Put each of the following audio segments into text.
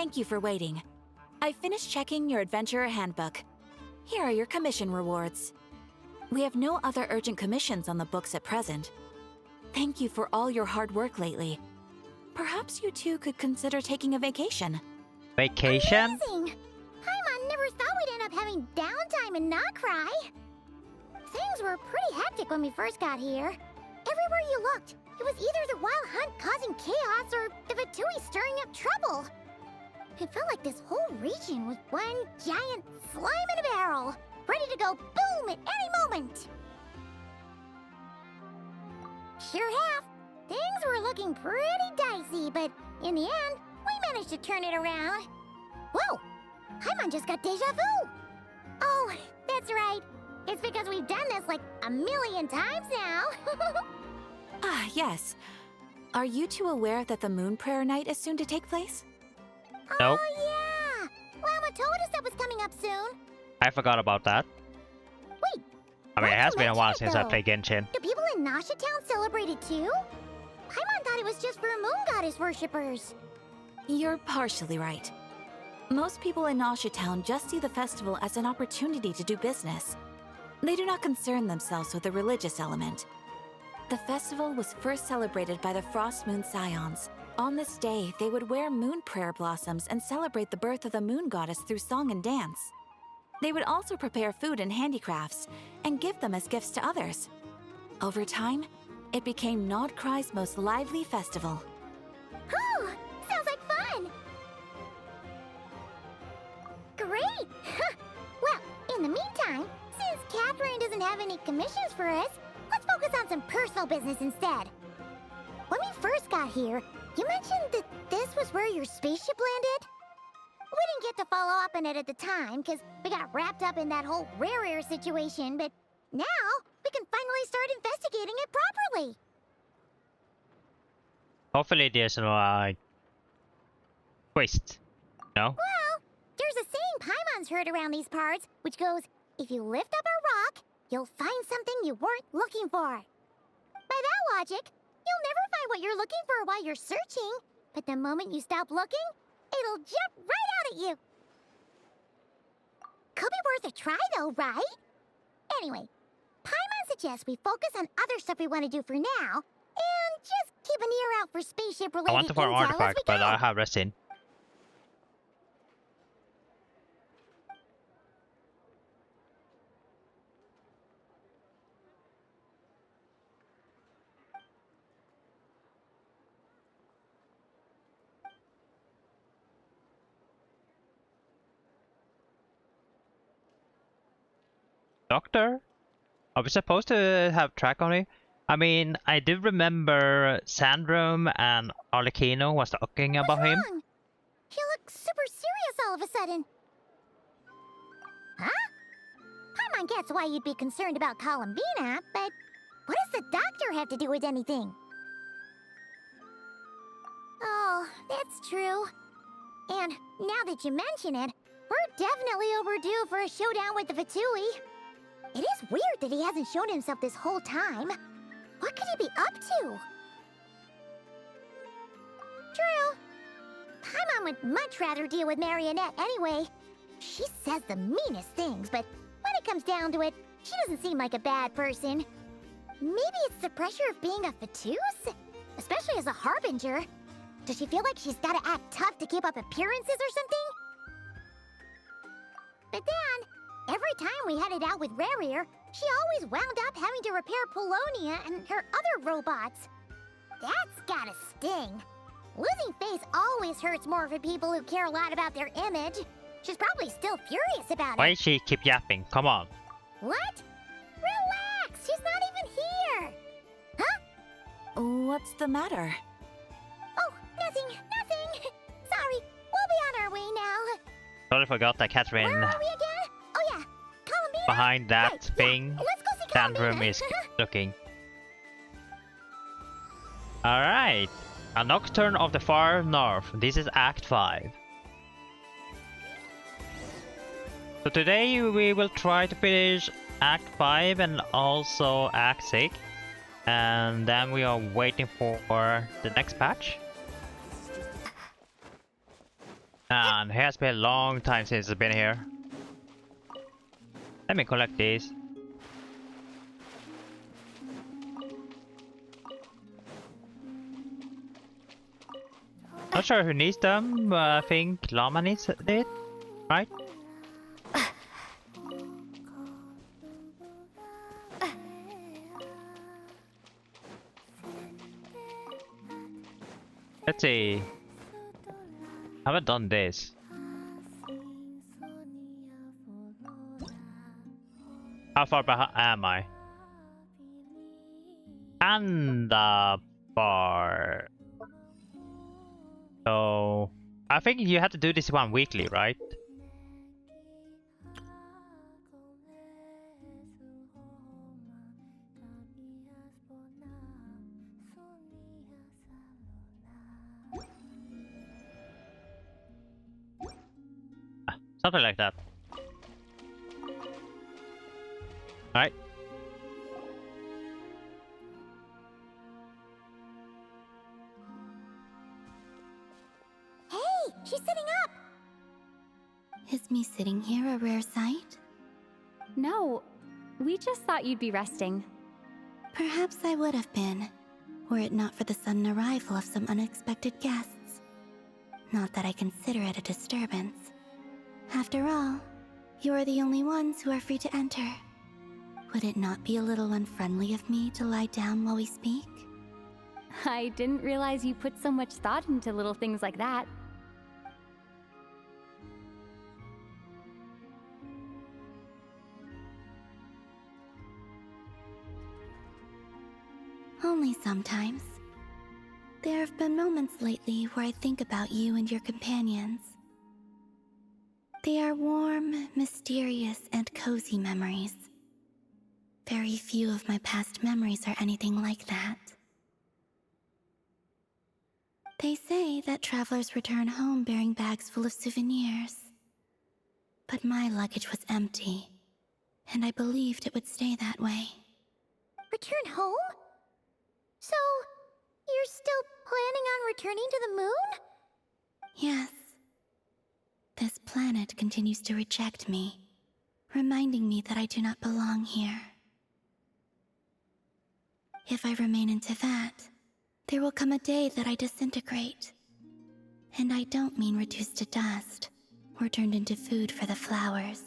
Thank you for waiting. I finished checking your adventurer handbook. Here are your commission rewards. We have no other urgent commissions on the books at present. Thank you for all your hard work lately. Perhaps you two could consider taking a vacation. Vacation? Amazing! Paimon never thought we'd end up having downtime and not cry. Things were pretty hectic when we first got here. Everywhere you looked, it was either the wild hunt causing chaos or the Vatui stirring up trouble. It felt like this whole region was one giant slime in a barrel, ready to go boom at any moment. Sure have. Things were looking pretty dicey, but in the end, we managed to turn it around. Whoa! Paimon just got deja vu! Oh, that's right. It's because we've done this like a million times now. Ah, yes. Are you two aware that the Moon Prayer Night is soon to take place? Nope. Oh, yeah! Llama told us that was coming up soon. I forgot about that. Wait. I mean, it why'd has you been a while mention it, since I though? played Genshin. Do people in Nasha Town celebrate it too? Paimon thought it was just for Moon Goddess worshippers. You're partially right. Most people in Nausea Town just see the festival as an opportunity to do business. They do not concern themselves with the religious element. The festival was first celebrated by the Frost Moon Scions. On this day, they would wear moon prayer blossoms and celebrate the birth of the moon goddess through song and dance. They would also prepare food and handicrafts and give them as gifts to others. Over time, it became Nodcry's most lively festival. Oh, sounds like fun! Great! Well, in the meantime, since Catherine doesn't have any commissions for us, let's focus on some personal business instead. When we first got here, you mentioned that this was where your spaceship landed? We didn't get to follow up on it at the time, because we got wrapped up in that whole rare situation, but now we can finally start investigating it properly. Hopefully there's no twist. No? Well, there's a saying Paimon's heard around these parts, which goes, if you lift up a rock, you'll find something you weren't looking for. By that logic, you'll never find what you're looking for while you're searching, but the moment you stop looking, it'll jump right out at you. Could be worth a try though, right? Anyway, Paimon suggests we focus on other stuff we want to do for now, and just keep an ear out for spaceship-related I want to find an intel as artifact, we but go. I have resin. Doctor? Are we supposed to have track on it? I mean, I do remember Sandrum and Arlecchino was talking about him. What's wrong? He looks super serious all of a sudden. Huh? Paimon gets why you'd be concerned about Columbina, but what does the doctor have to do with anything? Oh, that's true. And now that you mention it, we're definitely overdue for a showdown with the Vatui. It is weird that he hasn't shown himself this whole time. What could he be up to? True. Paimon would much rather deal with Marionette anyway. She says the meanest things, but when it comes down to it, she doesn't seem like a bad person. Maybe it's the pressure of being a Fatuse? Especially as a Harbinger. Does she feel like she's gotta act tough to keep up appearances or something? But then, every time we headed out with Rarier, she always wound up having to repair Polonia and her other robots. That's gotta sting. Losing face always hurts more for people who care a lot about their image. She's probably still furious about Why it. does she keep yapping? Come on. What? Relax, she's not even here. Huh? What's the matter? Oh, nothing. Sorry, we'll be on our way now. Totally forgot that Catherine Where are we again? Oh yeah, Columbina. behind that Right, thing. Yeah. Let's go see Sandrum Columbina. is looking. Alright. A Nocturne of the Far North. This is Act 5. So today we will try to finish Act 5 and also Act 6. And then we are waiting for the next patch. And it has been a long time since I've been here. Let me collect these. Not sure who needs them, but I think Llama needs it, right? Let's see. I haven't done this. How far behind am I? Kinda far. So I think you have to do this one weekly, right? Something like that. Alright. Hey, she's sitting up! Is me sitting here a rare sight? No, we just thought you'd be resting. Perhaps I would have been, were it not for the sudden arrival of some unexpected guests. Not that I consider it a disturbance. After all, you are the only ones who are free to enter. Would it not be a little unfriendly of me to lie down while we speak? I didn't realize you put so much thought into little things like that. Only sometimes. There have been moments lately where I think about you and your companions. They are warm, mysterious, and cozy memories. Very few of my past memories are anything like that. They say that travelers return home bearing bags full of souvenirs. But my luggage was empty, and I believed it would stay that way. Return home? So, you're still planning on returning to the moon? Yes. This planet continues to reject me, reminding me that I do not belong here. If I remain in Teyvat, there will come a day that I disintegrate. And I don't mean reduced to dust, or turned into food for the flowers.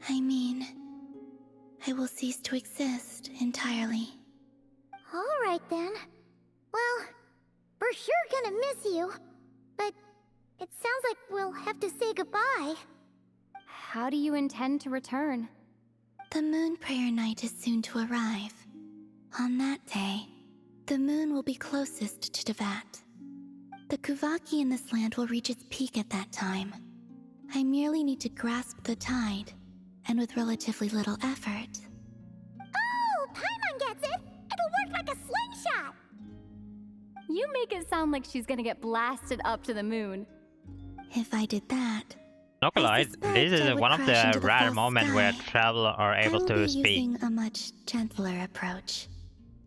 I mean, I will cease to exist entirely. Alright then. Well, we're sure gonna miss you. But it sounds like we'll have to say goodbye. How do you intend to return? The moon prayer night is soon to arrive. On that day, the moon will be closest to Teyvat. The Kuvaki in this land will reach its peak at that time. I merely need to grasp the tide, and with relatively little effort. Oh, Paimon gets it! It'll work like a slingshot! You make it sound like she's gonna get blasted up to the moon. If I did that, Not gonna I lie, suspect this is I would one of crash the into the rare false moments where sky. travelers are I able will to be speak. using a much gentler approach.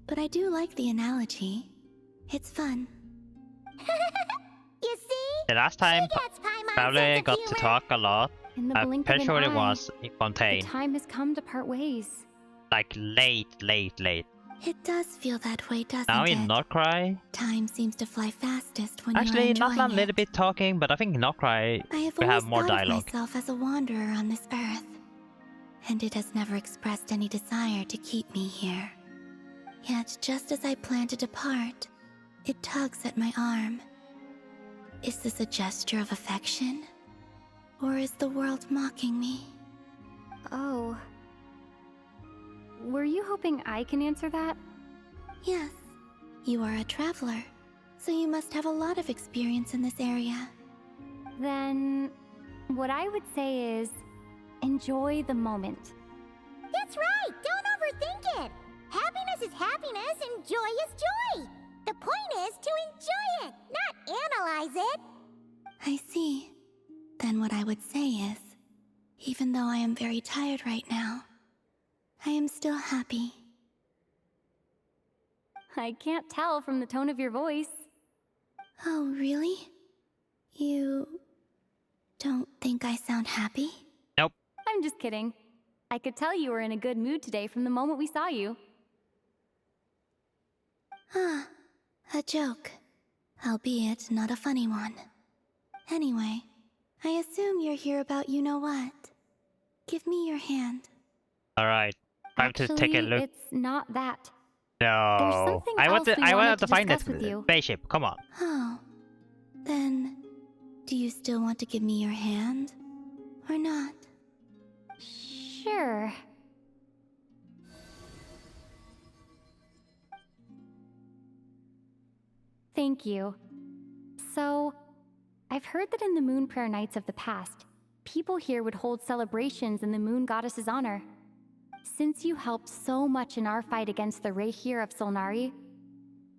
But I do like the analogy. It's fun. You see? The last time She gets Paimon's probably sense of got to humor. talk a lot. In the I'm blink of pretty an sure it eye, was the Fontaine. time has come to part ways. Like late. It does feel that way, doesn't Now it? in Nordcry, Time seems to fly fastest when you're actually enjoying not a little it. bit talking, but I think Nordcry I have we always have more thought dialogue. of myself as a wanderer on this earth, and it has never expressed any desire to keep me here. Yet, just as I plan to depart, it tugs at my arm. Is this a gesture of affection? Or is the world mocking me? Oh. Were you hoping I can answer that? Yes, you are a traveler, so you must have a lot of experience in this area. Then, what I would say is, enjoy the moment. That's right! Don't overthink it! Happiness is happiness and joy is joy! The point is to enjoy it, not analyze it! I see. Then what I would say is, even though I am very tired right now, I am still happy. I can't tell from the tone of your voice. Oh, really? You don't think I sound happy? Nope. I'm just kidding. I could tell you were in a good mood today from the moment we saw you. Ah, a joke. Albeit not a funny one. Anyway, I assume you're here about you-know-what. Give me your hand. Alright. Time to take a Actually, look. it's not that. No. something I want else to we I wanted want to to find discuss that with you. spaceship. Come on. Oh. Then, do you still want to give me your hand? Or not? Sure. Thank you. So, I've heard that in the Moon Prayer Nights of the past, people here would hold celebrations in the Moon Goddess's honor. Since you helped so much in our fight against the Rayhir of Solnari,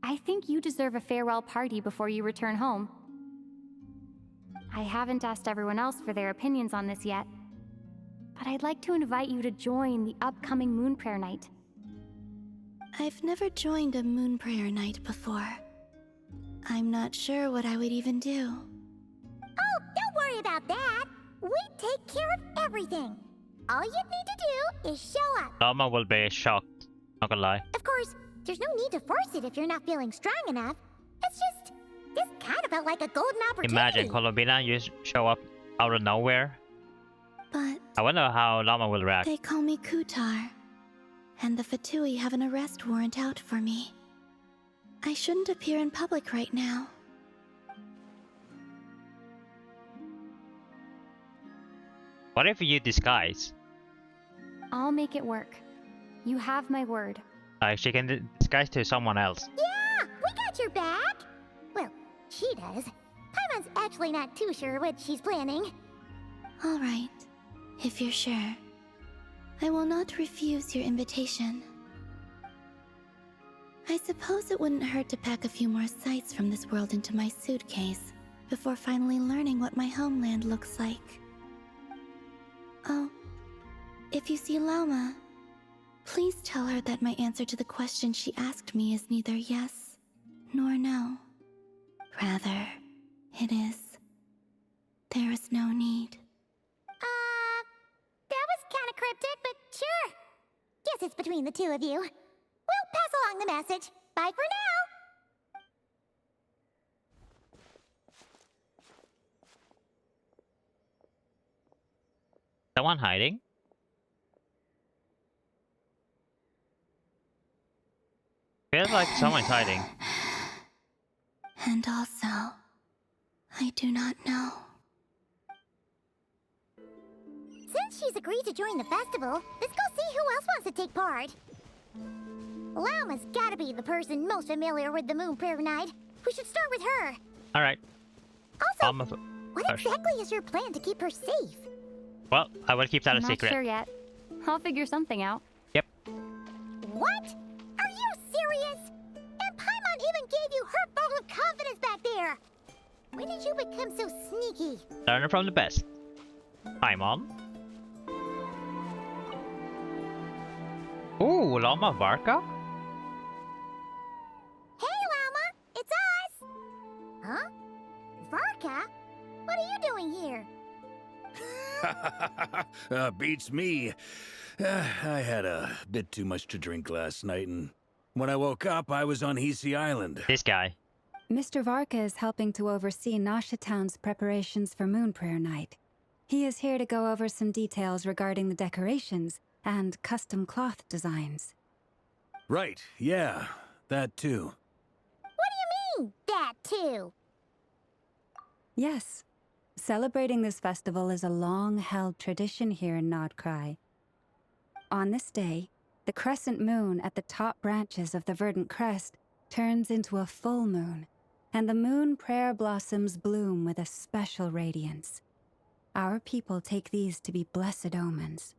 I think you deserve a farewell party before you return home. I haven't asked everyone else for their opinions on this yet, but I'd like to invite you to join the upcoming Moon Prayer Night. I've never joined a moon prayer night before. I'm not sure what I would even do. Oh, don't worry about that. We take care of everything. All you need to do is show up. Llama will be shocked. Not gonna lie. Of course, there's no need to force it if you're not feeling strong enough. It's just, this kind of felt like a golden opportunity. Imagine Columbina, you show up out of nowhere. But I wonder how Llama will react. they call me Kutar, and the Fatui have an arrest warrant out for me. I shouldn't appear in public right now. What if you disguise? I'll make it work. You have my word. Like she can disguise to someone else. Yeah, we got your back. Well, she does. Paimon's actually not too sure what she's planning. All right, if you're sure. I will not refuse your invitation. I suppose it wouldn't hurt to pack a few more sights from this world into my suitcase before finally learning what my homeland looks like. Oh, if you see Llama, please tell her that my answer to the question she asked me is neither yes nor no. Rather, it is, there is no need. That was kind of cryptic, but sure. Guess it's between the two of you. We'll pass along the message. Bye for now. Someone hiding? Feels like someone's hiding. And also, I do not know. Since she's agreed to join the festival, let's go see who else wants to take part. Llama's gotta be the person most familiar with the Moon Prayer Night. We should start with her. Alright. Also, what exactly is your plan to keep her safe? Well, I will keep that a I'm secret. not sure yet. I'll figure something out. Yep. What? Are you serious? And Paimon even gave you her vote of confidence back there. When did you become so sneaky? Learn from the best. Paimon. Ooh, Llama Varka? Hey, Llama, it's us! Huh? Varka? What are you doing here? Beats me. I had a bit too much to drink last night, and when I woke up, I was on Hisi Island. This guy. Mr. Varka is helping to oversee Nasha Town's preparations for Moon Prayer Night. He is here to go over some details regarding the decorations and custom cloth designs. Right, yeah, that too. What do you mean, that too? Yes, celebrating this festival is a long-held tradition here in Nodcry. On this day, the crescent moon at the top branches of the verdant crest turns into a full moon, and the moon prayer blossoms bloom with a special radiance. Our people take these to be blessed omens.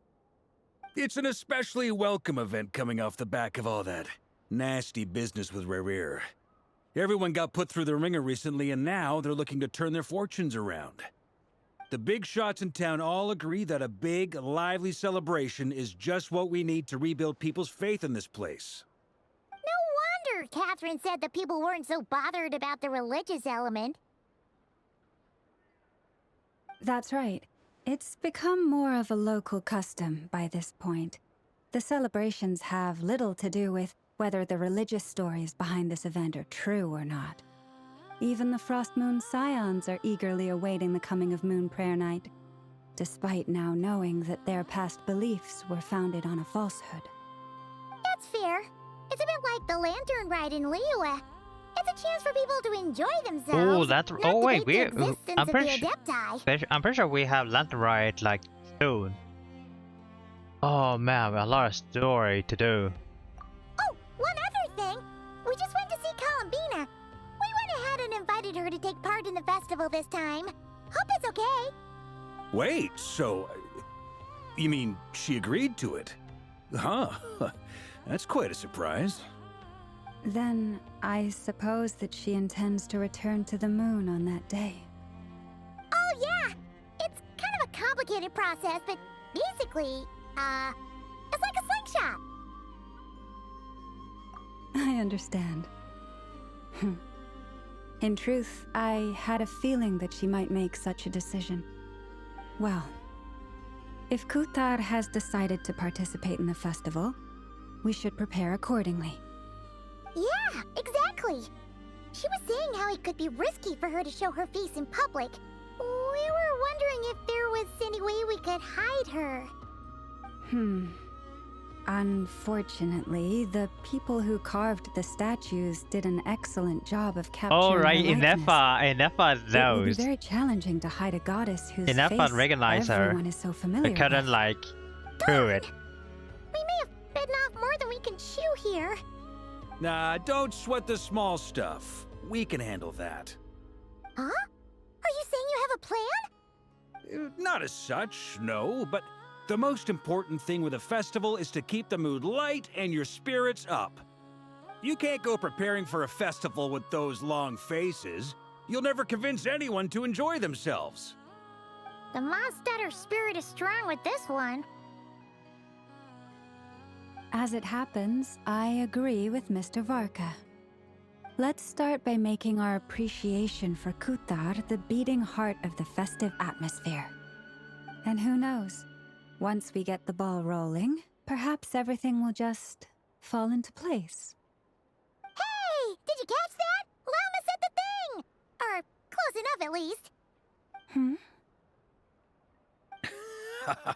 It's an especially welcome event coming off the back of all that nasty business with Rayhir. Everyone got put through the ringer recently, and now they're looking to turn their fortunes around. The big shots in town all agree that a big, lively celebration is just what we need to rebuild people's faith in this place. No wonder Catherine said that people weren't so bothered about the religious element. That's right. It's become more of a local custom by this point. The celebrations have little to do with whether the religious stories behind this event are true or not. Even the Frost Moon Scions are eagerly awaiting the coming of Moon Prayer Night, despite now knowing that their past beliefs were founded on a falsehood. That's fair. It's a bit like the Lantern Ride in Liyue. It's a chance for people to enjoy themselves. Oh, that's. not Oh wait, debate the we. existence I'm of pretty. the Adepti. I'm pretty sure we have Lantern Ride like soon. Oh man, a lot of story to do. Oh, one other thing. We just went to see Columbina. We went ahead and invited her to take part in the festival this time. Hope it's okay. Wait, so... You mean she agreed to it? Huh. That's quite a surprise. Then I suppose that she intends to return to the moon on that day. Oh, yeah. It's kind of a complicated process, but basically, it's like a slingshot. I understand. In truth, I had a feeling that she might make such a decision. Well, if Kutar has decided to participate in the festival, we should prepare accordingly. Yeah, exactly. She was saying how it could be risky for her to show her face in public. We were wondering if there was any way we could hide her. Unfortunately, the people who carved the statues did an excellent job of capturing Oh right, her likeness. Inefa It would be knows. very challenging to hide a goddess whose Inefa face recognized her. everyone is so familiar We couldn't with. like prove it. We may have bitten off more than we can chew here. Nah, don't sweat the small stuff. We can handle that. Huh? Are you saying you have a plan? Not as such, no, but the most important thing with a festival is to keep the mood light and your spirits up. You can't go preparing for a festival with those long faces. You'll never convince anyone to enjoy themselves. The Monstetter spirit is strong with this one. As it happens, I agree with Mr. Varka. Let's start by making our appreciation for Kutar the beating heart of the festive atmosphere. And who knows? Once we get the ball rolling, perhaps everything will just fall into place. Hey! Did you catch that? Llama said the thing! Or close enough, at least.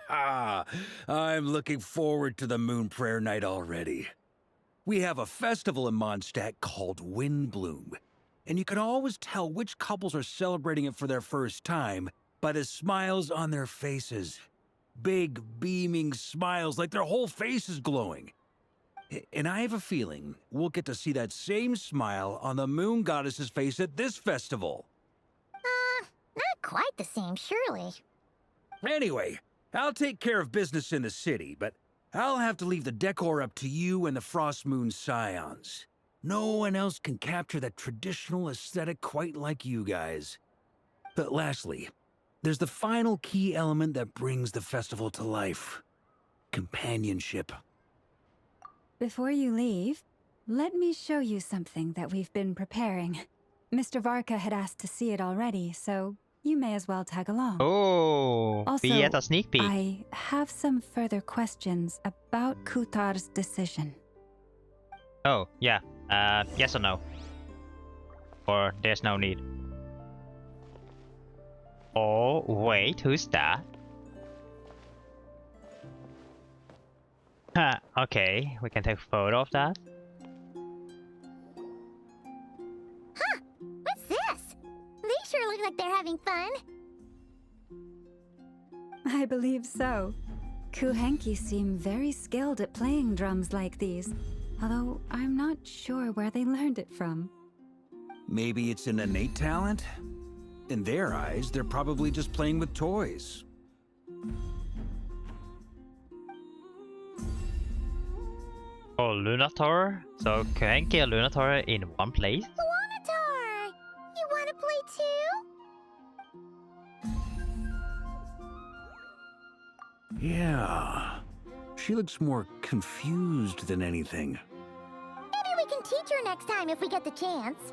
I'm looking forward to the Moon Prayer Night already. We have a festival in Mondstadt called Windbloom, and you can always tell which couples are celebrating it for their first time by the smiles on their faces. Big, beaming smiles like their whole face is glowing. And I have a feeling we'll get to see that same smile on the Moon Goddess's face at this festival. Not quite the same, surely. Anyway, I'll take care of business in the city, but I'll have to leave the decor up to you and the Frost Moon Scions. No one else can capture that traditional aesthetic quite like you guys. But lastly, there's the final key element that brings the festival to life. Companionship. Before you leave, let me show you something that we've been preparing. Mr. Varka had asked to see it already, so you may as well tag along. Oh, Also, we get a sneak peek. I have some further questions about Kutar's decision. Oh, yeah. Yes or no? Or there's no need. Oh, wait, who's that? Huh, okay, we can take a photo of that. Huh? What's this? They sure look like they're having fun. I believe so. Kuhenki seem very skilled at playing drums like these, although I'm not sure where they learned it from. Maybe it's an innate talent? In their eyes, they're probably just playing with toys. Oh, Lunator. So Kuhenki and Lunator in one place? Luanatar! You wanna play too? Yeah. She looks more confused than anything. Maybe we can teach her next time if we get the chance.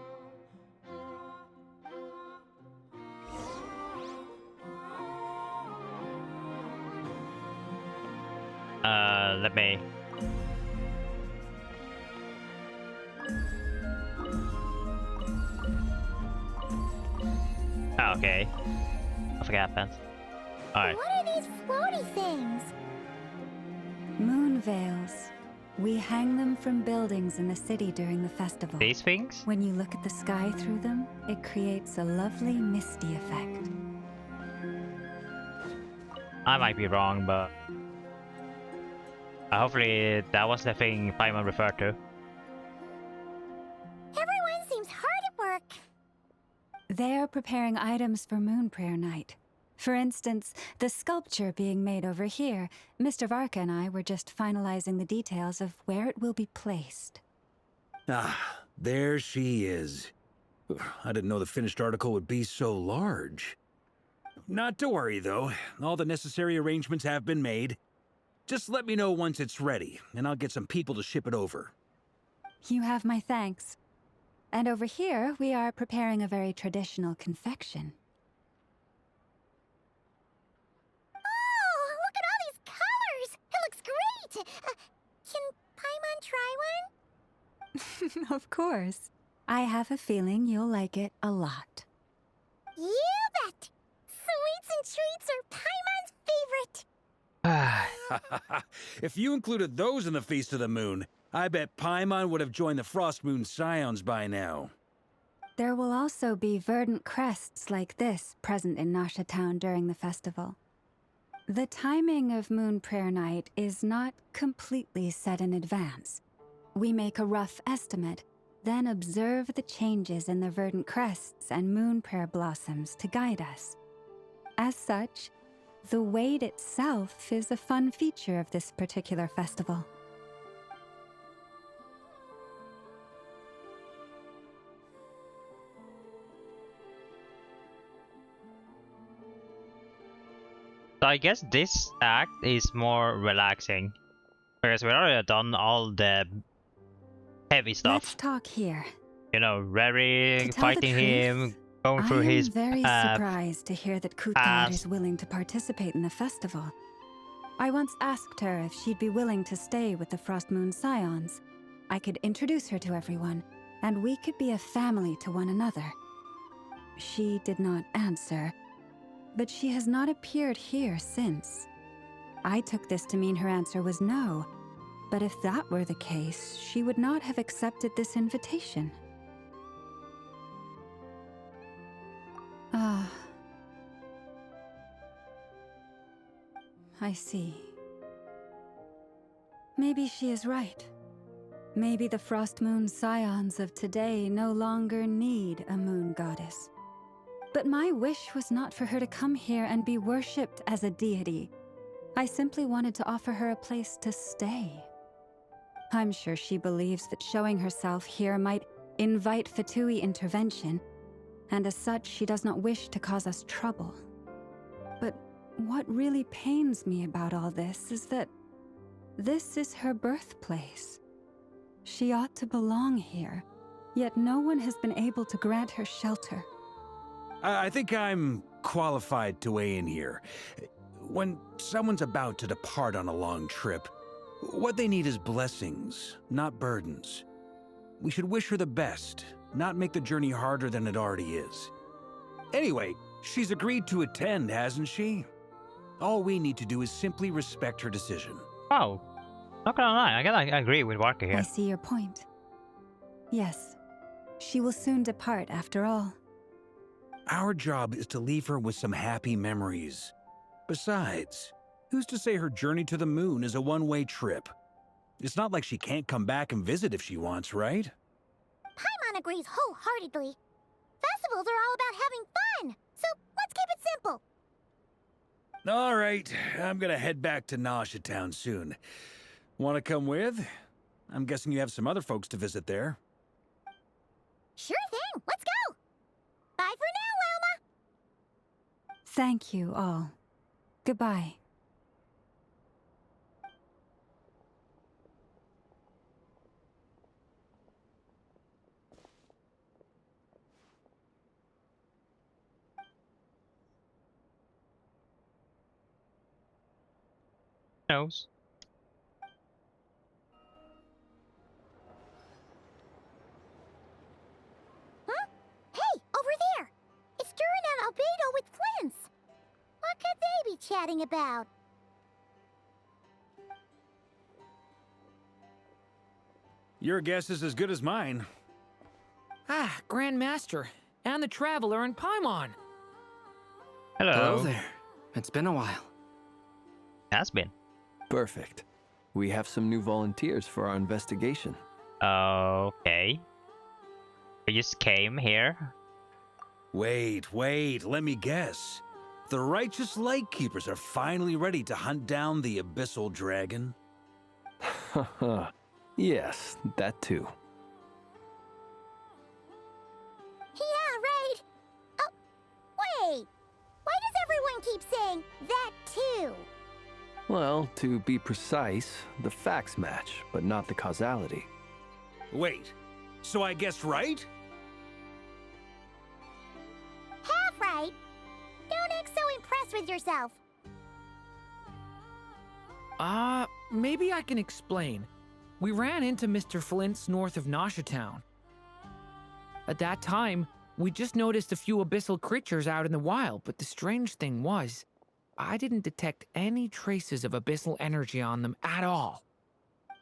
Let me. Oh, okay. I forgot that. Alright. What are these floaty things? Moon veils. We hang them from buildings in the city during the festival. These things? When you look at the sky through them, it creates a lovely misty effect. I might be wrong, but hopefully that was the thing Paimon referred to. Everyone seems hard at work. They are preparing items for Moon Prayer Night. For instance, the sculpture being made over here, Mr. Varka and I were just finalizing the details of where it will be placed. Ah, there she is. I didn't know the finished article would be so large. Not to worry, though. All the necessary arrangements have been made. Just let me know once it's ready, and I'll get some people to ship it over. You have my thanks. And over here, we are preparing a very traditional confection. Oh, look at all these colors! It looks great! Can Paimon try one? Of course. I have a feeling you'll like it a lot. You bet! Sweets and treats are Paimon's favorite! If you included those in the Feast of the Moon, I bet Paimon would have joined the Frost Moon Scions by now. There will also be verdant crests like this present in Nasha Town during the festival. The timing of Moon Prayer Night is not completely set in advance. We make a rough estimate, then observe the changes in the verdant crests and moon prayer blossoms to guide us. As such, the wait itself is a fun feature of this particular festival. So I guess this act is more relaxing. Because we already done all the heavy Let's stuff. talk here. You know, To Rary, tell fighting the him, truth, going I through am his very surprised to hear that Kutgard past. is willing to participate in the festival. I once asked her if she'd be willing to stay with the Frost Moon Scions. I could introduce her to everyone, and we could be a family to one another. She did not answer, but she has not appeared here since. I took this to mean her answer was no, but if that were the case, she would not have accepted this invitation. Ah. I see. Maybe she is right. Maybe the Frost Moon Scions of today no longer need a moon goddess. But my wish was not for her to come here and be worshipped as a deity. I simply wanted to offer her a place to stay. I'm sure she believes that showing herself here might invite Fatui intervention, and as such, she does not wish to cause us trouble. But what really pains me about all this is that this is her birthplace. She ought to belong here, yet no one has been able to grant her shelter. I think I'm qualified to weigh in here. When someone's about to depart on a long trip, what they need is blessings, not burdens. We should wish her the best, not make the journey harder than it already is. Anyway, she's agreed to attend, hasn't she? All we need to do is simply respect her decision. Oh, not gonna lie, I agree with Varka I here. see your point. Yes, she will soon depart after all. Our job is to leave her with some happy memories. Besides, who's to say her journey to the moon is a one-way trip? It's not like she can't come back and visit if she wants, right? Paimon agrees wholeheartedly. Festivals are all about having fun, so let's keep it simple. All right, I'm gonna head back to Nasha Town soon. Want to come with? I'm guessing you have some other folks to visit there. Sure thing, let's go! Bye for now, Wilma! Thank you all. Goodbye. Knows. chatting about? Your guess is as good as mine. Ah, Grand Master, and the Traveler and Paimon. Hello. Hello there. It's been a while. Has been. Perfect. We have some new volunteers for our investigation. Okay. We just came here. Wait, let me guess. The righteous Lightkeepers are finally ready to hunt down the Abyssal Dragon? Haha. Yes, that too. Yeah, right. Oh, wait. Why does everyone keep saying that too? Well, to be precise, the facts match, but not the causality. Wait, so I guessed right? Half right. Don't act so impressed with yourself. Maybe I can explain. We ran into Mr. Flint's north of Nasha Town. At that time, we just noticed a few abyssal creatures out in the wild, but the strange thing was, I didn't detect any traces of abyssal energy on them at all.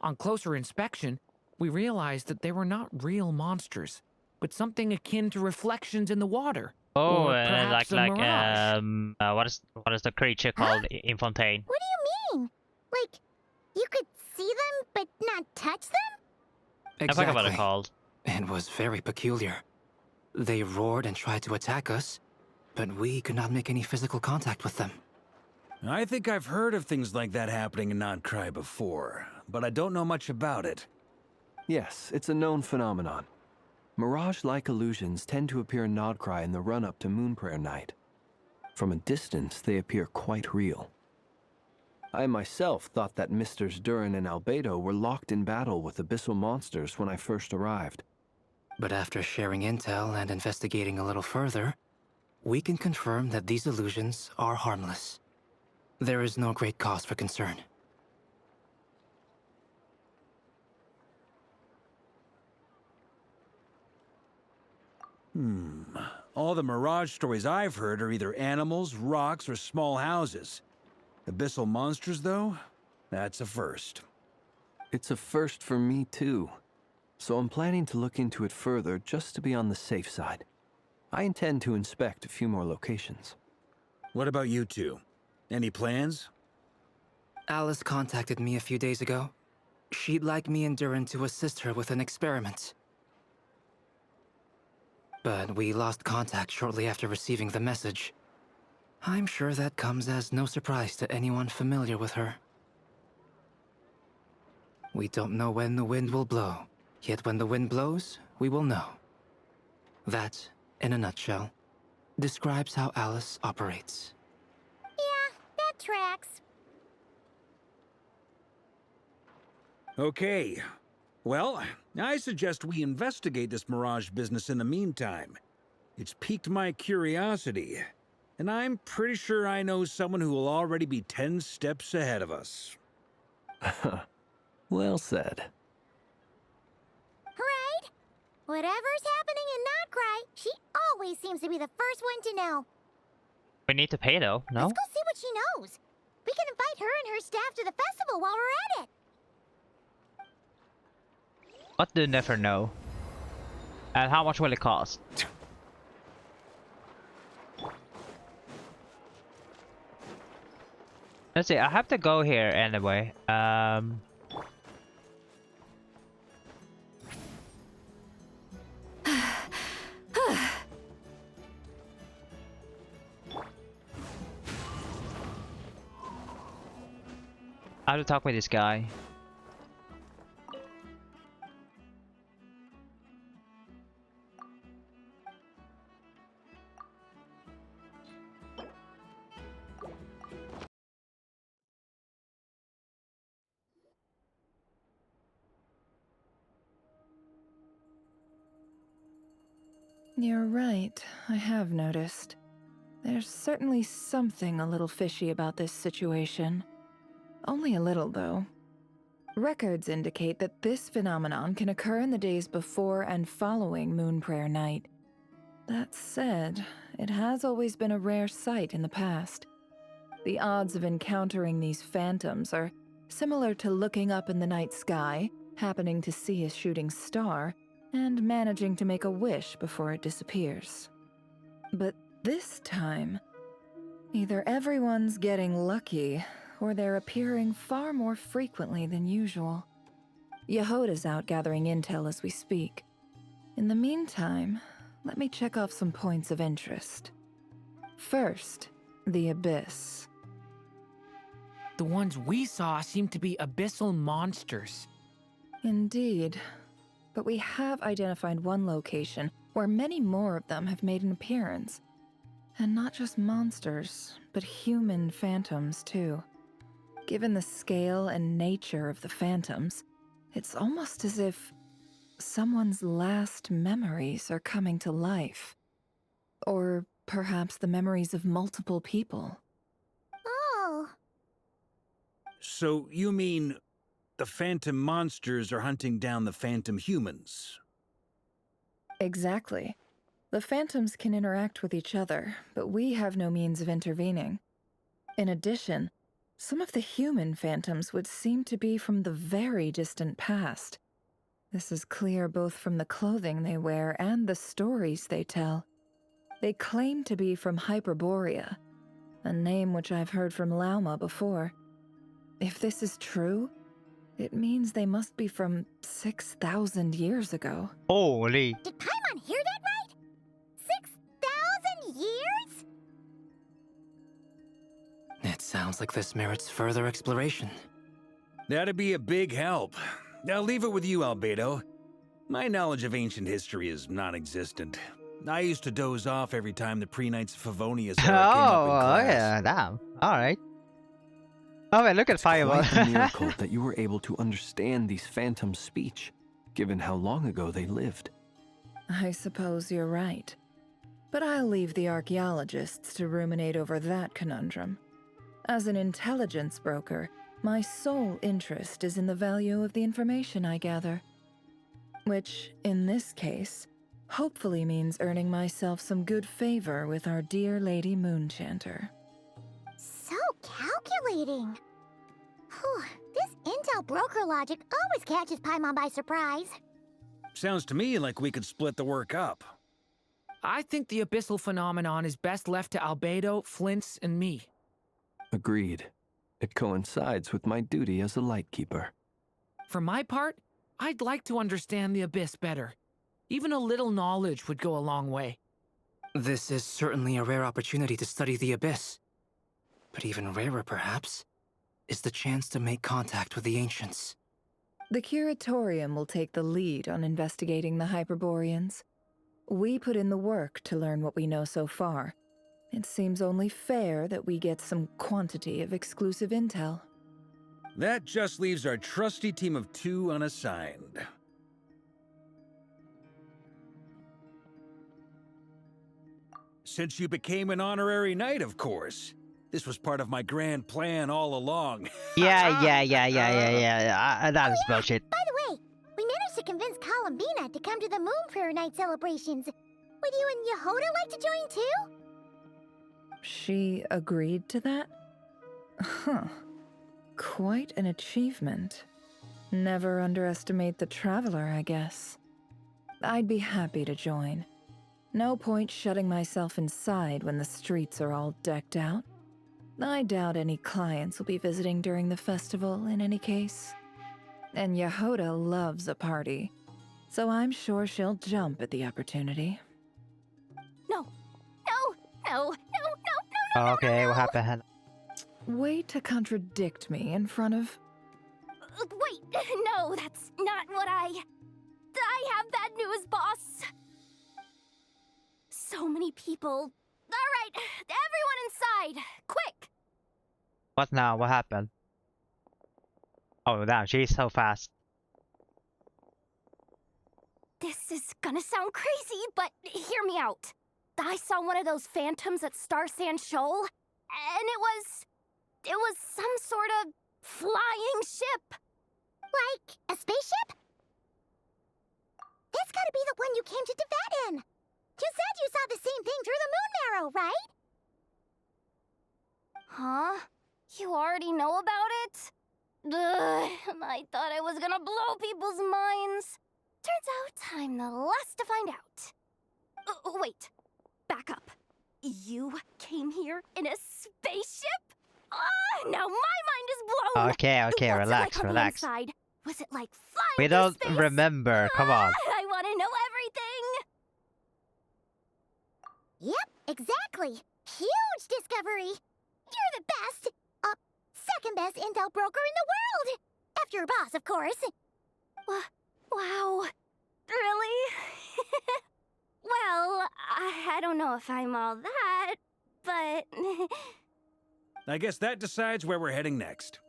On closer inspection, we realized that they were not real monsters, but something akin to reflections in the water. Oh, or perhaps a mirage. what is the creature called in Fontaine? What do you mean? Like, you could see them but not touch them? I forgot what it's called. It was very peculiar. They roared and tried to attack us, but we could not make any physical contact with them. I think I've heard of things like that happening in Nodcry before, but I don't know much about it. Yes, it's a known phenomenon. Mirage-like illusions tend to appear in Nodcry in the run-up to Moonprayer Night. From a distance, they appear quite real. I myself thought that Misters Durin and Albedo were locked in battle with abyssal monsters when I first arrived. But after sharing intel and investigating a little further, we can confirm that these illusions are harmless. There is no great cause for concern. All the Mirage stories I've heard are either animals, rocks, or small houses. Abyssal monsters, though? That's a first. It's a first for me, too. So I'm planning to look into it further just to be on the safe side. I intend to inspect a few more locations. What about you two? Any plans? Alice contacted me a few days ago. She'd like me and Durin to assist her with an experiment. But we lost contact shortly after receiving the message. I'm sure that comes as no surprise to anyone familiar with her. We don't know when the wind will blow, yet when the wind blows, we will know. That, in a nutshell, describes how Alice operates. Yeah, that tracks. Okay. Well, I suggest we investigate this Mirage business in the meantime. It's piqued my curiosity, and I'm pretty sure I know someone who will already be 10 steps ahead of us. Well said. Right? Whatever's happening in Nodcry, she always seems to be the first one to know. We need to pay though, no? Let's go see what she knows. We can invite her and her staff to the festival while we're at it. What do never know? And how much will it cost? Let's see, I have to go here anyway. I have to talk with this guy. You're right, I have noticed. There's certainly something a little fishy about this situation. Only a little, though. Records indicate that this phenomenon can occur in the days before and following Moonprayer Night. That said, it has always been a rare sight in the past. The odds of encountering these phantoms are similar to looking up in the night sky, happening to see a shooting star, and managing to make a wish before it disappears. But this time, either everyone's getting lucky, or they're appearing far more frequently than usual. Yehoda's out gathering intel as we speak. In the meantime, let me check off some points of interest. First, the Abyss. The ones we saw seem to be abyssal monsters. Indeed. But we have identified one location where many more of them have made an appearance. And not just monsters, but human phantoms too. Given the scale and nature of the phantoms, it's almost as if someone's last memories are coming to life. Or perhaps the memories of multiple people. Oh. So you mean the phantom monsters are hunting down the phantom humans? Exactly. The phantoms can interact with each other, but we have no means of intervening. In addition, some of the human phantoms would seem to be from the very distant past. This is clear both from the clothing they wear and the stories they tell. They claim to be from Hyperborea, a name which I've heard from Lauma before. If this is true, it means they must be from 6,000 years ago. Holy. Did Paimon hear that right? 6,000 years? It sounds like this merits further exploration. That'd be a big help. I'll leave it with you, Albedo. My knowledge of ancient history is non-existent. I used to doze off every time the pre-Knights of Favonius era came up in class. Yeah, damn. Alright. Oh, wait, look at Fireball. Quite a miracle that you were able to understand these phantoms' speech, given how long ago they lived. I suppose you're right. But I'll leave the archaeologists to ruminate over that conundrum. As an intelligence broker, my sole interest is in the value of the information I gather. Which, in this case, hopefully means earning myself some good favor with our dear Lady Moonchanter. So calculating. Whew, this intel broker logic always catches Paimon by surprise. Sounds to me like we could split the work up. I think the abyssal phenomenon is best left to Albedo, Flints, and me. Agreed. It coincides with my duty as a lightkeeper. For my part, I'd like to understand the abyss better. Even a little knowledge would go a long way. This is certainly a rare opportunity to study the Abyss. But even rarer, perhaps, is the chance to make contact with the Ancients. The Curatorium will take the lead on investigating the Hyperboreans. We put in the work to learn what we know so far. It seems only fair that we get some quantity of exclusive intel. That just leaves our trusty team of 2 unassigned. Since you became an honorary knight, of course. This was part of my grand plan all along. Yeah. That is bullshit. By the way, we managed to convince Columbina to come to the Moon Prayer Night celebrations. Would you and Yehoda like to join too? She agreed to that? Huh. Quite an achievement. Never underestimate the traveler, I guess. I'd be happy to join. No point shutting myself inside when the streets are all decked out. I doubt any clients will be visiting during the festival in any case. And Yehoda loves a party, so I'm sure she'll jump at the opportunity. No. Okay, what happened? Way to contradict me in front of... Wait, no, that's not what I have bad news, boss. So many people. All right, everyone inside, quick. What now? What happened? Oh, damn, she's so fast. This is gonna sound crazy, but hear me out. I saw one of those phantoms at Star Sand Shoal, and it was some sort of flying ship. Like a spaceship? That's gotta be the one you came to Tibet in. You said you saw the same thing through the moon marrow, right? Huh? You already know about it? Ugh, I thought I was gonna blow people's minds. Turns out I'm the last to find out. Wait, back up. You came here in a spaceship? Now my mind is blown! Okay, What's it relax, like on relax. the inside? Was it like flying We through don't space? remember, come on. I want to know everything! Yep, exactly. Huge discovery. You're the best. Second best intel broker in the world. After your boss, of course. Wow. Really? Well, I don't know if I'm all that, but... I guess that decides where we're heading next.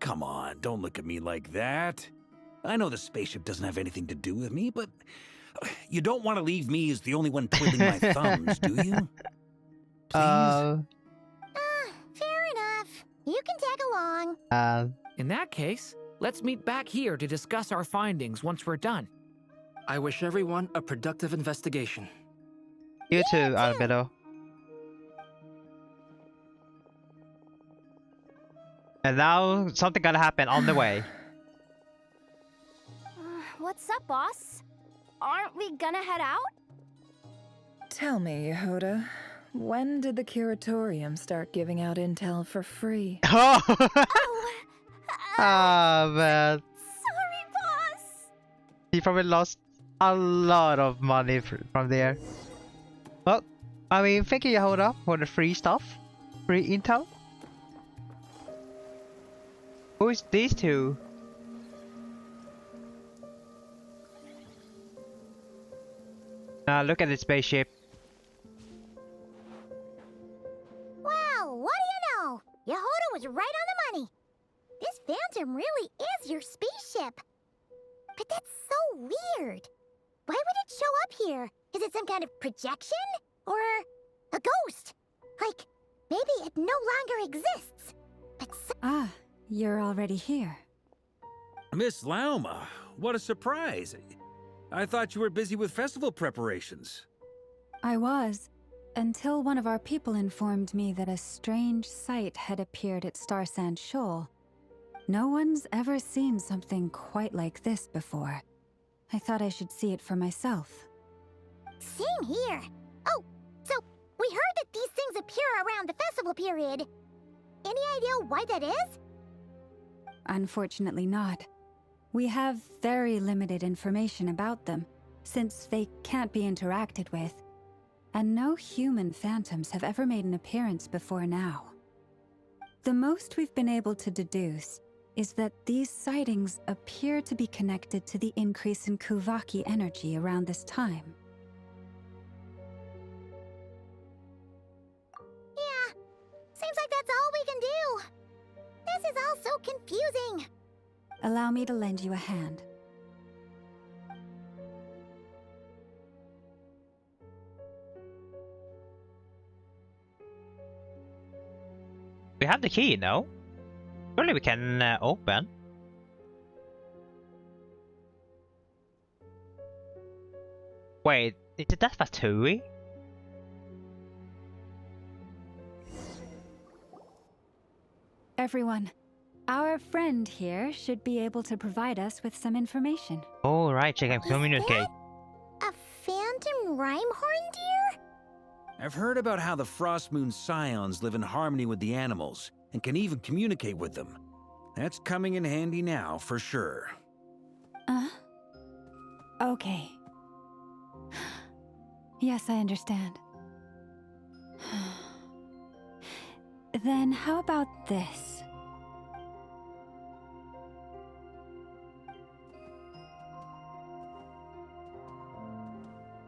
Come on, don't look at me like that. I know the spaceship doesn't have anything to do with me, but you don't want to leave me as the only one twiddling my thumbs, do you? Please? Fair enough. You can tag along. In that case, let's meet back here to discuss our findings once we're done. I wish everyone a productive investigation. You too, Albedo. And now something gotta happen on the way. What's up, boss? Aren't we gonna head out? Tell me, Yehoda, when did the curatorium start giving out intel for free? Oh, Oh, man. sorry, boss. He probably lost a lot of money from there. Well, I mean, thank you, Yehoda, for the free stuff. Free intel. Who is these two? Now look at the spaceship. Well, what do you know? Yehoda was right on the money. This Phantom really is your spaceship. But that's so weird. Why would it show up here? Is it some kind of projection? Or a ghost? Like, maybe it no longer exists. But Ah, you're already here. Miss Lauma, what a surprise. I thought you were busy with festival preparations. I was, until one of our people informed me that a strange sight had appeared at Star Sand Shoal. No one's ever seen something quite like this before. I thought I should see it for myself. same here. Oh, so we heard that these things appear around the festival period. Any idea why that is? Unfortunately not. We have very limited information about them, since they can't be interacted with, and no human phantoms have ever made an appearance before now. The most we've been able to deduce is that these sightings appear to be connected to the increase in Kuvaki energy around this time. Yeah, seems like that's all we can do. This is all so confusing. Allow me to lend you a hand. We have the key, no? Surely we can open. Wait, is it that Fatui? Everyone, our friend here should be able to provide us with some information. Oh, right, she can communicate. A phantom Rhymehorn deer? I've heard about how the Frost Moon Scions live in harmony with the animals and can even communicate with them. That's coming in handy now, for sure. Okay. Yes, I understand. Then how about this?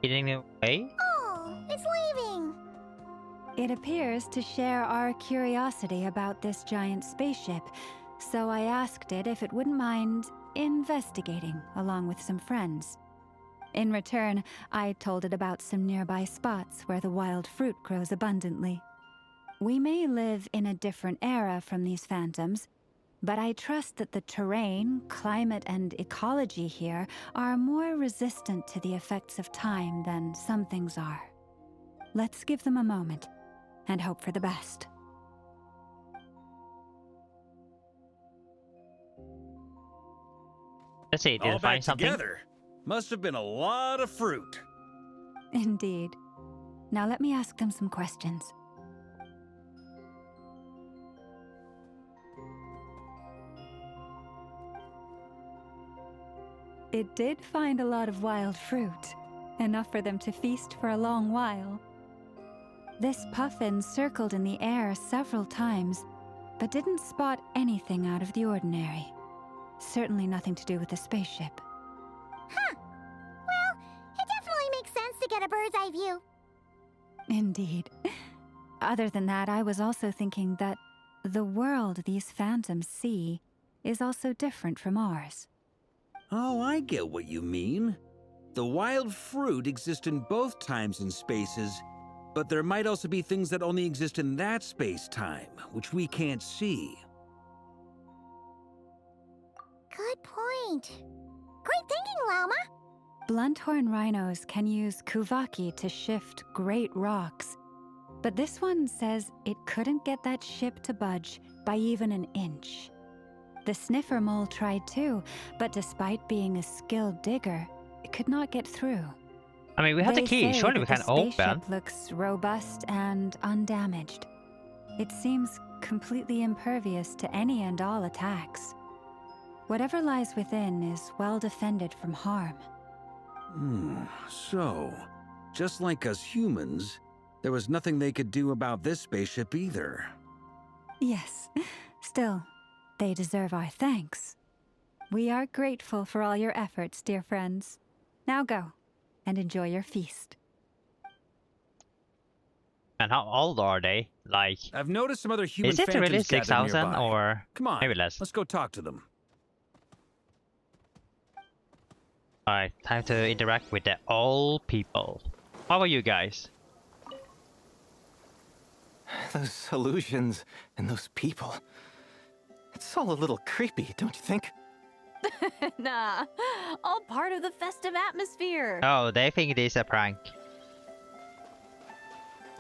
Getting away? Oh, it's leaving. It appears to share our curiosity about this giant spaceship, so I asked it if it wouldn't mind investigating along with some friends. In return, I told it about some nearby spots where the wild fruit grows abundantly. We may live in a different era from these phantoms, but I trust that the terrain, climate, and ecology here are more resistant to the effects of time than some things are. let's give them a moment and hope for the best. Let's see, did I All find back something? together. Must have been a lot of fruit. Indeed. Now let me ask them some questions. It did find a lot of wild fruit, enough for them to feast for a long while. This puffin circled in the air several times, but didn't spot anything out of the ordinary. Certainly nothing to do with the spaceship. Huh. Well, it definitely makes sense to get a bird's eye view. Indeed. Other than that, I was also thinking that the world these phantoms see is also different from ours. Oh, I get what you mean. The wild fruit exist in both times and spaces, but there might also be things that only exist in that space-time, which we can't see. Good point. Great thinking, Lauma. Blunthorn rhinos can use kuvaki to shift great rocks, but this one says it couldn't get that ship to budge by even an inch. The sniffer mole tried too, but despite being a skilled digger, it could not get through. I mean, we have the They key. say Surely we that can the open. spaceship looks robust and undamaged. It seems completely impervious to any and all attacks. Whatever lies within is well defended from harm. So, just like us humans, there was nothing they could do about this spaceship either. Yes, still, they deserve our thanks. We are grateful for all your efforts, dear friends. Now go, and enjoy your feast. And how old are they? Like, I've noticed some other human is it phantoms really gathered 6,000 nearby. or Come on, maybe less? let's go talk to them. Alright, time to interact with the old people. How about you guys? Those illusions and those people. It's all a little creepy, don't you think? Nah, all part of the festive atmosphere. Oh, they think it is a prank.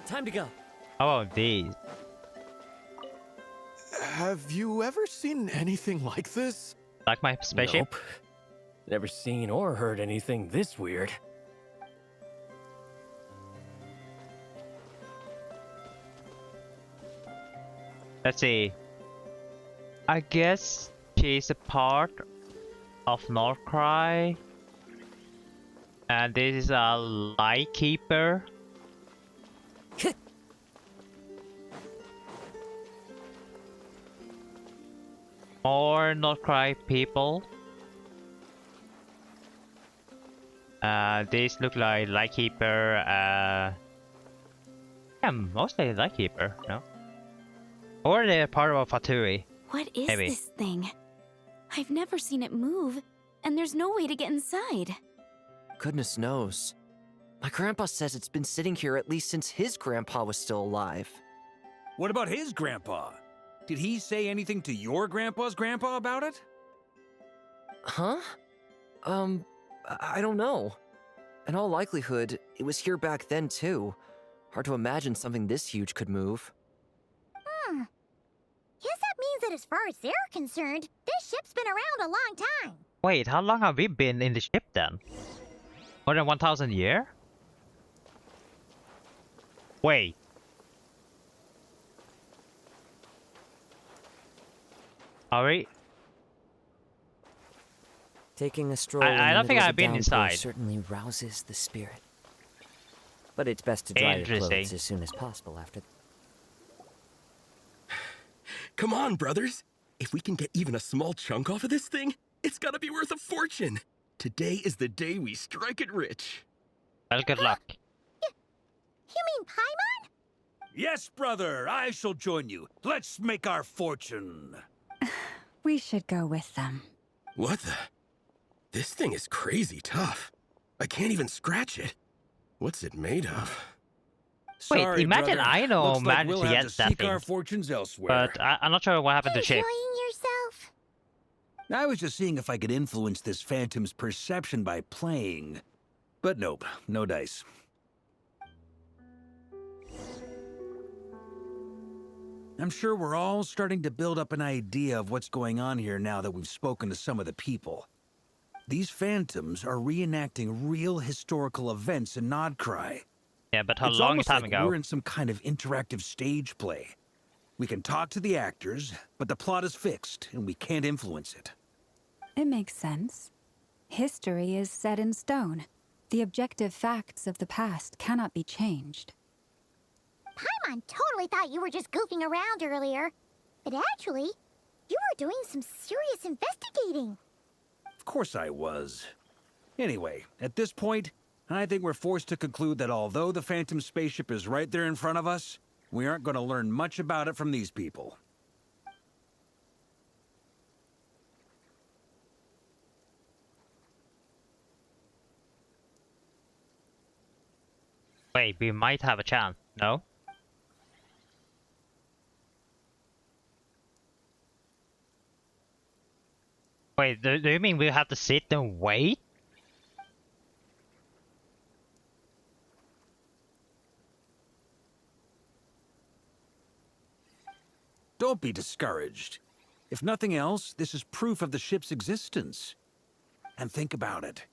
Time to go. How about these? Have you ever seen anything like this? Like my spaceship? Nope. Never seen or heard anything this weird. Let's see. I guess she's a part of Northcry. And this is a light keeper. More Northcry people. These look like Lightkeeper. Yeah, mostly Lightkeeper, no? Or they're part of a Fatui. What is Maybe. this thing? I've never seen it move, and there's no way to get inside. Goodness knows. My grandpa says it's been sitting here at least since his grandpa was still alive. What about his grandpa? Did he say anything to your grandpa's grandpa about it? Huh? I don't know. In all likelihood, it was here back then too. Hard to imagine something this huge could move. Guess that means that as far as they're concerned, this ship's been around a long time. Wait, how long have we been in the ship then? More than 1,000 years? Wait. Are we? Taking a stroll I in don't the think middle of I've a been downpour inside. certainly rouses the spirit. But it's best to dry your Interesting. clothes as soon as possible after. Come on, brothers. If we can get even a small chunk off of this thing, it's gotta be worth a fortune. Today is the day we strike it rich. Well, good luck. You mean Paimon? Yes, brother, I shall join you. Let's make our fortune. We should go with them. What the? This thing is crazy tough. I can't even scratch it. What's it made of? Wait, Sorry, imagine brother. I know Looks like managed we'll to have get to that seek thing. our fortunes elsewhere. But I'm not sure what happened to the ship. Enjoying yourself? I was just seeing if I could influence this phantom's perception by playing. But nope, no dice. I'm sure we're all starting to build up an idea of what's going on here now that we've spoken to some of the people. These phantoms are reenacting real historical events in Nodcry. Yeah, but how It's long almost time like ago? we're in some kind of interactive stage play. We can talk to the actors, but the plot is fixed, and we can't influence it. It makes sense. History is set in stone. The objective facts of the past cannot be changed. Paimon totally thought you were just goofing around earlier. But actually, you were doing some serious investigating. Of course I was. Anyway, at this point, I think we're forced to conclude that although the Phantom spaceship is right there in front of us, we aren't going to learn much about it from these people. Wait, we might have a chance. No? Wait, do you mean we have to sit and wait? Don't be discouraged. If nothing else, this is proof of the ship's existence. And think about it.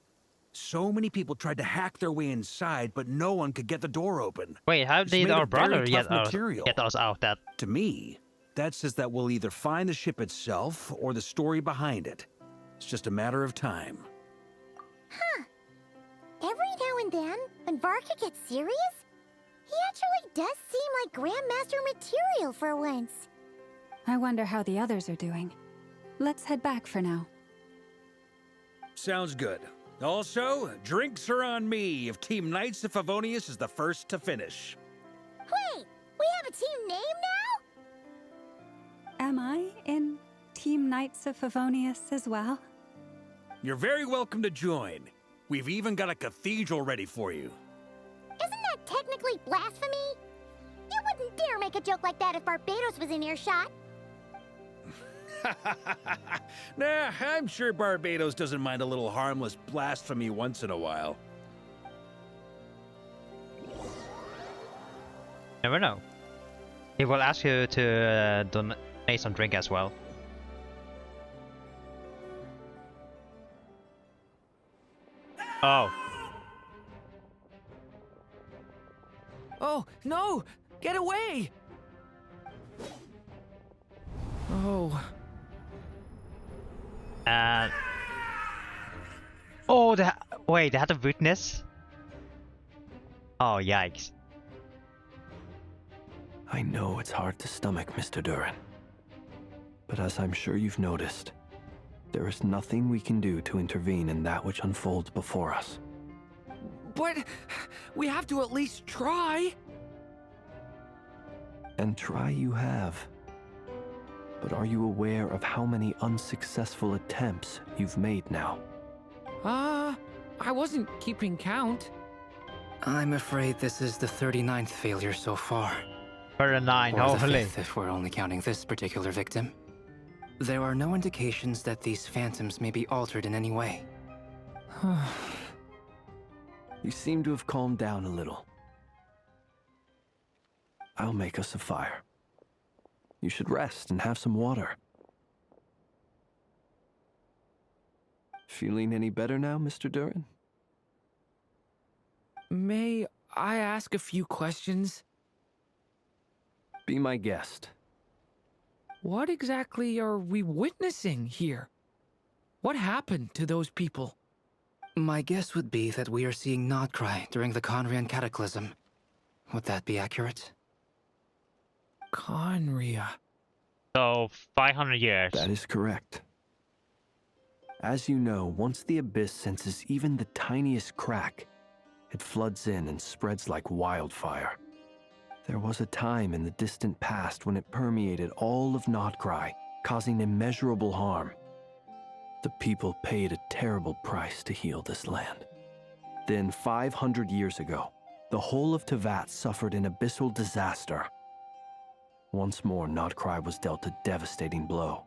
So many people tried to hack their way inside, but no one could get the door open. Wait, how It's did made our of very brother tough get material. us out that? To me, that says that we'll either find the ship itself or the story behind it. It's just a matter of time. Huh. Every now and then, when Varka gets serious, he actually does seem like Grandmaster material for once. I wonder how the others are doing. Let's head back for now. Sounds good. Also, drinks are on me if Team Knights of Favonius is the first to finish. Wait, we have a team name now? Am I in Team Knights of Favonius as well? You're very welcome to join. We've even got a cathedral ready for you. Isn't that technically blasphemy? You wouldn't dare make a joke like that if Barbados was in earshot. Nah, I'm sure Barbados doesn't mind a little harmless blasphemy once in a while. Never know. He will ask you to donate some drink as well. Oh. Oh, no! Get away! Oh. Oh, wait, they had a witness? Oh, yikes. I know it's hard to stomach, Mr. Duran. But as I'm sure you've noticed, there is nothing we can do to intervene in that which unfolds before us. But we have to at least try. And try you have. But are you aware of how many unsuccessful attempts you've made now? I wasn't keeping count. I'm afraid this is the 39th failure so far. 39, Or the hopefully. 5th if we're only counting this particular victim. There are no indications that these phantoms may be altered in any way. You seem to have calmed down a little. I'll make us a fire. You should rest and have some water. Feeling any better now, Mr. Duran? May I ask a few questions? Be my guest. What exactly are we witnessing here? What happened to those people? My guess would be that we are seeing Nodcry during the Conrian Cataclysm. Would that be accurate? Conria. So, 500 years. That is correct. As you know, once the Abyss senses even the tiniest crack, it floods in and spreads like wildfire. There was a time in the distant past when it permeated all of Nodcry, causing immeasurable harm. The people paid a terrible price to heal this land. Then, 500 years ago, the whole of Teyvat suffered an abyssal disaster. Once more, Nodcry was dealt a devastating blow.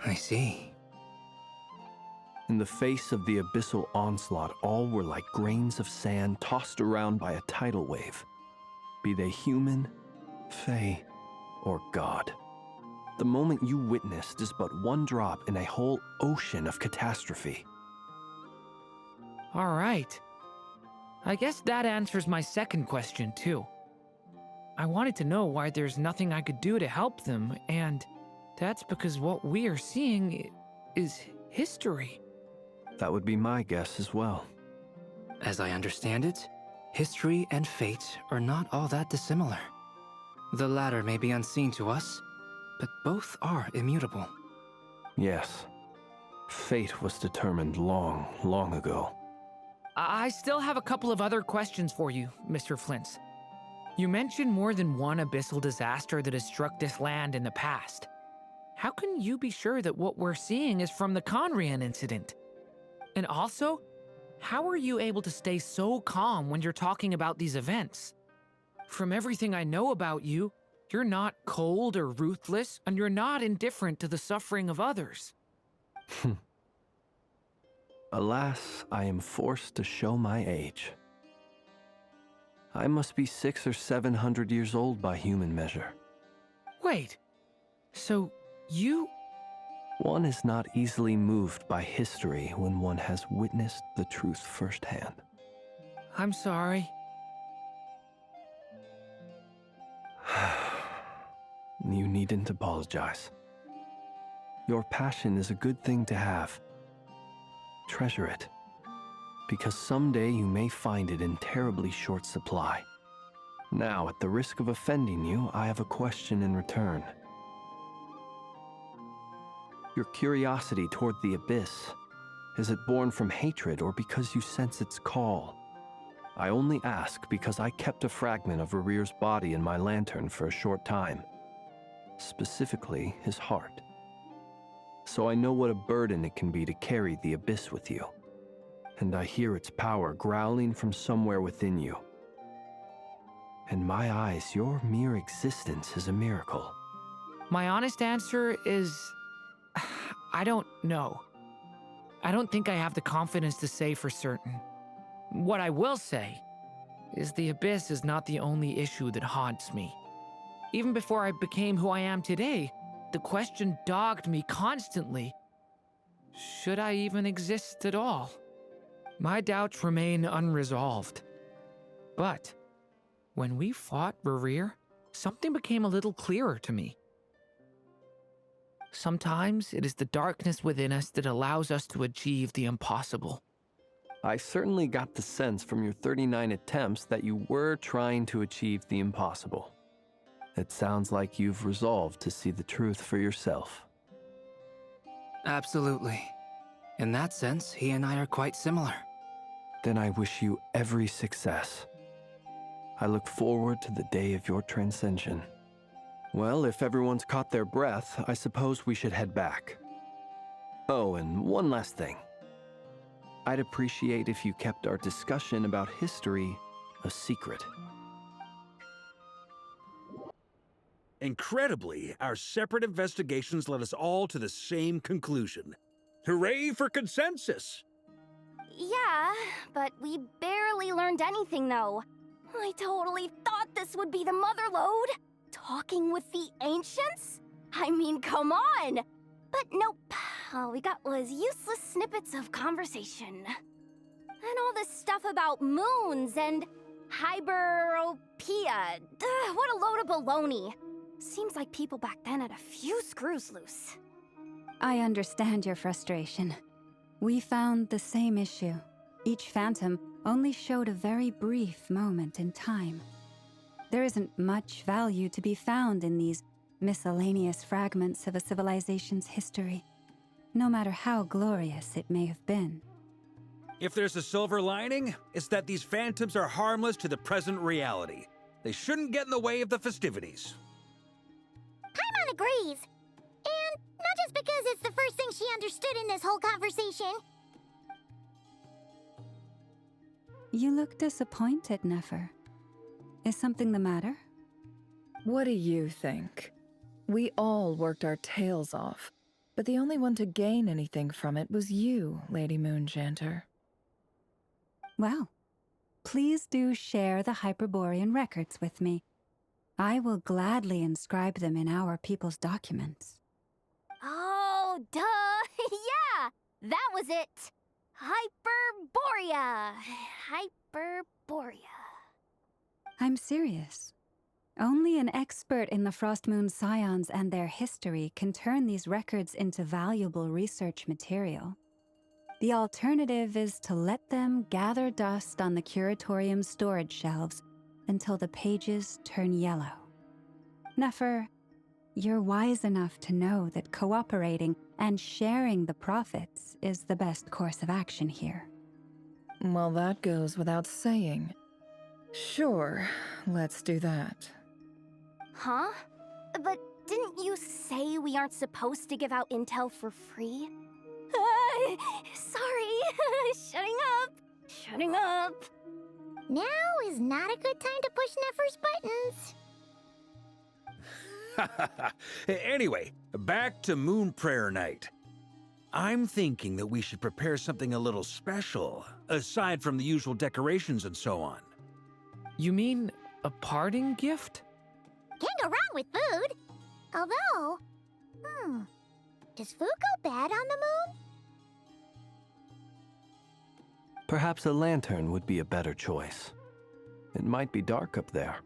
I see. In the face of the abyssal onslaught, all were like grains of sand tossed around by a tidal wave. Be they human, fae, or God. The moment you witnessed is but one drop in a whole ocean of catastrophe. All right. I guess that answers my second question, too. I wanted to know why there's nothing I could do to help them, and that's because what we are seeing is history. That would be my guess as well. As I understand it, history and fate are not all that dissimilar. The latter may be unseen to us, but both are immutable. Yes. Fate was determined long, long ago. I still have a couple of other questions for you, Mr. Flint. You mentioned more than one abyssal disaster that has struck this land in the past. How can you be sure that what we're seeing is from the Conrian incident? And also, how are you able to stay so calm when you're talking about these events? From everything I know about you, you're not cold or ruthless, and you're not indifferent to the suffering of others. Alas, I am forced to show my age. I must be 600 or 700 years old by human measure. Wait, so you... One is not easily moved by history when one has witnessed the truth firsthand. I'm sorry. You needn't apologize. Your passion is a good thing to have. Treasure it, because someday you may find it in terribly short supply. Now, at the risk of offending you, I have a question in return. Your curiosity toward the abyss, is it born from hatred or because you sense its call? I only ask because I kept a fragment of Rarir's body in my lantern for a short time. Specifically, his heart. So I know what a burden it can be to carry the abyss with you. And I hear its power growling from somewhere within you. In my eyes, your mere existence is a miracle. My honest answer is... I don't know. I don't think I have the confidence to say for certain. What I will say is the abyss is not the only issue that haunts me. Even before I became who I am today, the question dogged me constantly. Should I even exist at all? My doubts remain unresolved. But when we fought Rarir, something became a little clearer to me. Sometimes it is the darkness within us that allows us to achieve the impossible. I certainly got the sense from your 39 attempts that you were trying to achieve the impossible. It sounds like you've resolved to see the truth for yourself. Absolutely. In that sense, he and I are quite similar. Then I wish you every success. I look forward to the day of your transcension. Well, if everyone's caught their breath, I suppose we should head back. Oh, and one last thing. I'd appreciate if you kept our discussion about history a secret. Incredibly, our separate investigations led us all to the same conclusion. Hooray for consensus! Yeah, but we barely learned anything, though. I totally thought this would be the mother lode. Talking with the ancients? I mean, come on! But nope. All we got was useless snippets of conversation. And all this stuff about moons and hyperopia. What a load of baloney. Seems like people back then had a few screws loose. I understand your frustration. We found the same issue. Each phantom only showed a very brief moment in time. There isn't much value to be found in these miscellaneous fragments of a civilization's history, no matter how glorious it may have been. If there's a silver lining, it's that these phantoms are harmless to the present reality. They shouldn't get in the way of the festivities. Paimon agrees. And not just because it's the first thing she understood in this whole conversation. You look disappointed, Nefer. Is something the matter? What do you think? We all worked our tails off, but the only one to gain anything from it was you, Lady Moonjanter. Well, please do share the Hyperborean records with me. I will gladly inscribe them in our people's documents. Oh, duh! Yeah! That was it! Hyperborea! Hyperborea. I'm serious. Only an expert in the Frost Moon Scions and their history can turn these records into valuable research material. The alternative is to let them gather dust on the Curatorium's storage shelves until the pages turn yellow. Nefer, you're wise enough to know that cooperating and sharing the profits is the best course of action here. Well, that goes without saying. Sure, let's do that. Huh? But didn't you say we aren't supposed to give out intel for free? Sorry. Shutting up. Now is not a good time to push Nefer's buttons. Anyway, back to Moon Prayer Night. I'm thinking that we should prepare something a little special, aside from the usual decorations and so on. You mean a parting gift? Can't go wrong with food. Although, does food go bad on the moon? Perhaps a lantern would be a better choice. It might be dark up there.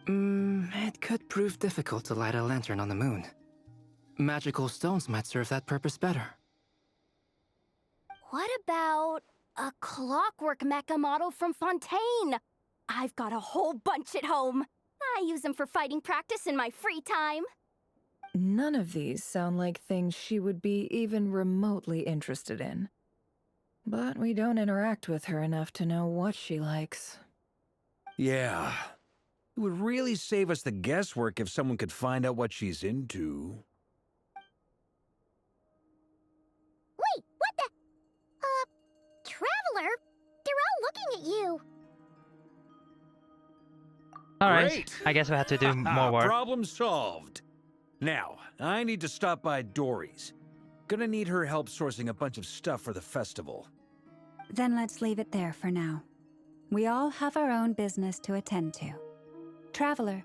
It could prove difficult to light a lantern on the moon. Magical stones might serve that purpose better. What about a clockwork mecha model from Fontaine? I've got a whole bunch at home. I use them for fighting practice in my free time. None of these sound like things she would be even remotely interested in. But we don't interact with her enough to know what she likes. Yeah. It would really save us the guesswork if someone could find out what she's into. Wait, what the? Traveler? They're all looking at you. Alright, Great. I guess we have to do more work. Problem solved. Now, I need to stop by Dory's. Gonna need her help sourcing a bunch of stuff for the festival. Then let's leave it there for now. We all have our own business to attend to. Traveler,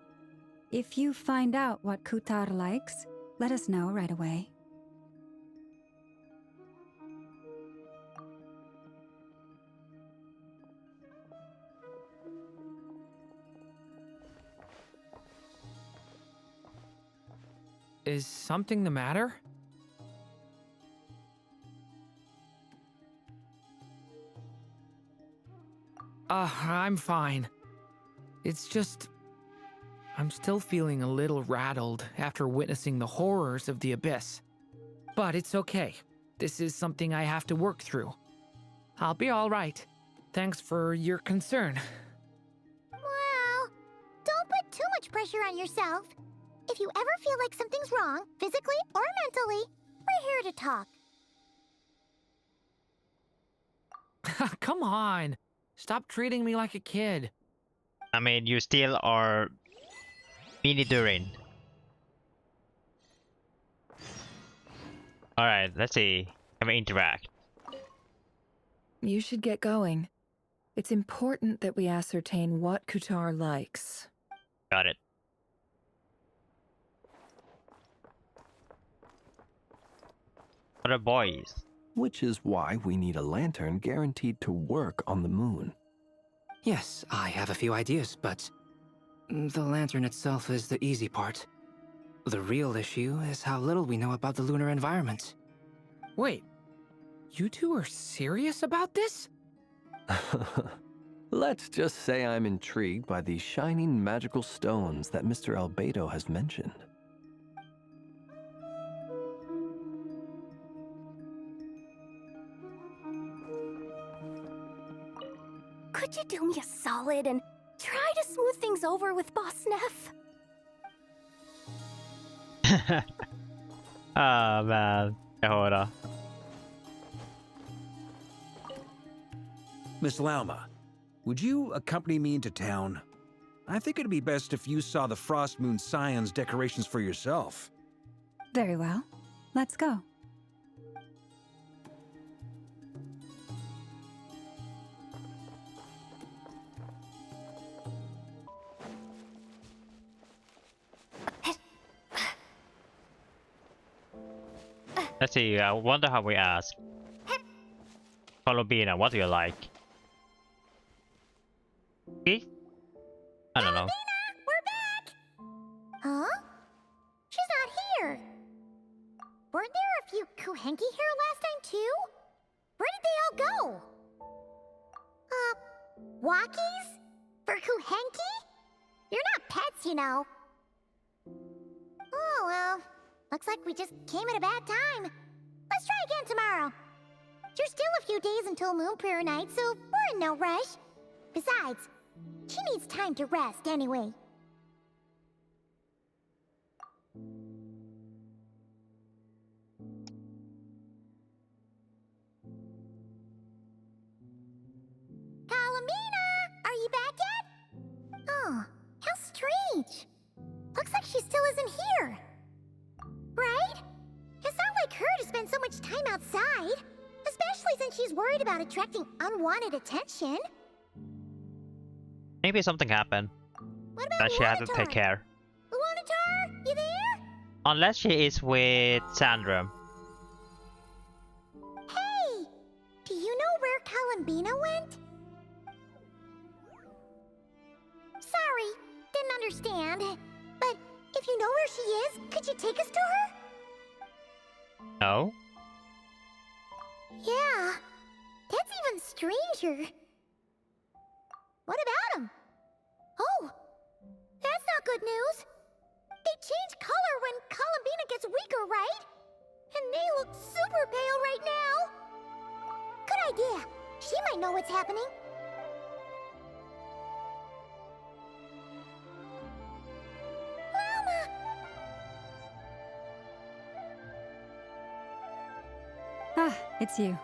if you find out what Kutar likes, let us know right away. Is something the matter? I'm fine. It's just... I'm still feeling a little rattled after witnessing the horrors of the Abyss. But it's okay. This is something I have to work through. I'll be all right. Thanks for your concern. Well, don't put too much pressure on yourself. If you ever feel like something's wrong, physically or mentally, we're here to talk. Come on. Stop treating me like a kid. I mean, you still are mini Durin. Alright, let's see. Can we interact? You should get going. It's important that we ascertain what Kutar likes. Got it. What are boys? Which is why we need a lantern guaranteed to work on the moon. Yes, I have a few ideas, but the lantern itself is the easy part. The real issue is how little we know about the lunar environment. Wait, you two are serious about this? Let's just say I'm intrigued by the shining magical stones that Mr. Albedo has mentioned. Could you do me a solid and try to smooth things over with Boss Neff? Ah, man. Ahora. Miss Lauma, would you accompany me into town? I think it'd be best if you saw the Frost Moon Scions decorations for yourself. Very well. Let's go. Let's see, I wonder how we ask. Columbina, what do you like? See? I don't know. Columbina, we're back! Huh? She's not here. Weren't there a few Kuhenki here last time too? Where did they all go? Walkies? For Kuhenki? You're not pets, you know. Oh, well. Looks like we just came at a bad time. Let's try again tomorrow. There's still a few days until Moon Prayer Night, so we're in no rush. Besides, she needs time to rest anyway. Columbina! Are you back yet? Oh, how strange. Looks like she still isn't here. Right? It's not like her to spend so much time outside. Especially since she's worried about attracting unwanted attention. Maybe something happened What about that she had to Luanatar? take care. Luanatar, you there? Unless she is with Sandrum. Hey! Do you know where Columbina went? Sorry, didn't understand. But if you know where she is, could you take us to her? No? Yeah, that's even stranger. What about them? Oh, that's not good news. They change color when Columbina gets weaker, right? And they look super pale right now. Good idea. She might know what's happening. Llama! Ah, it's you.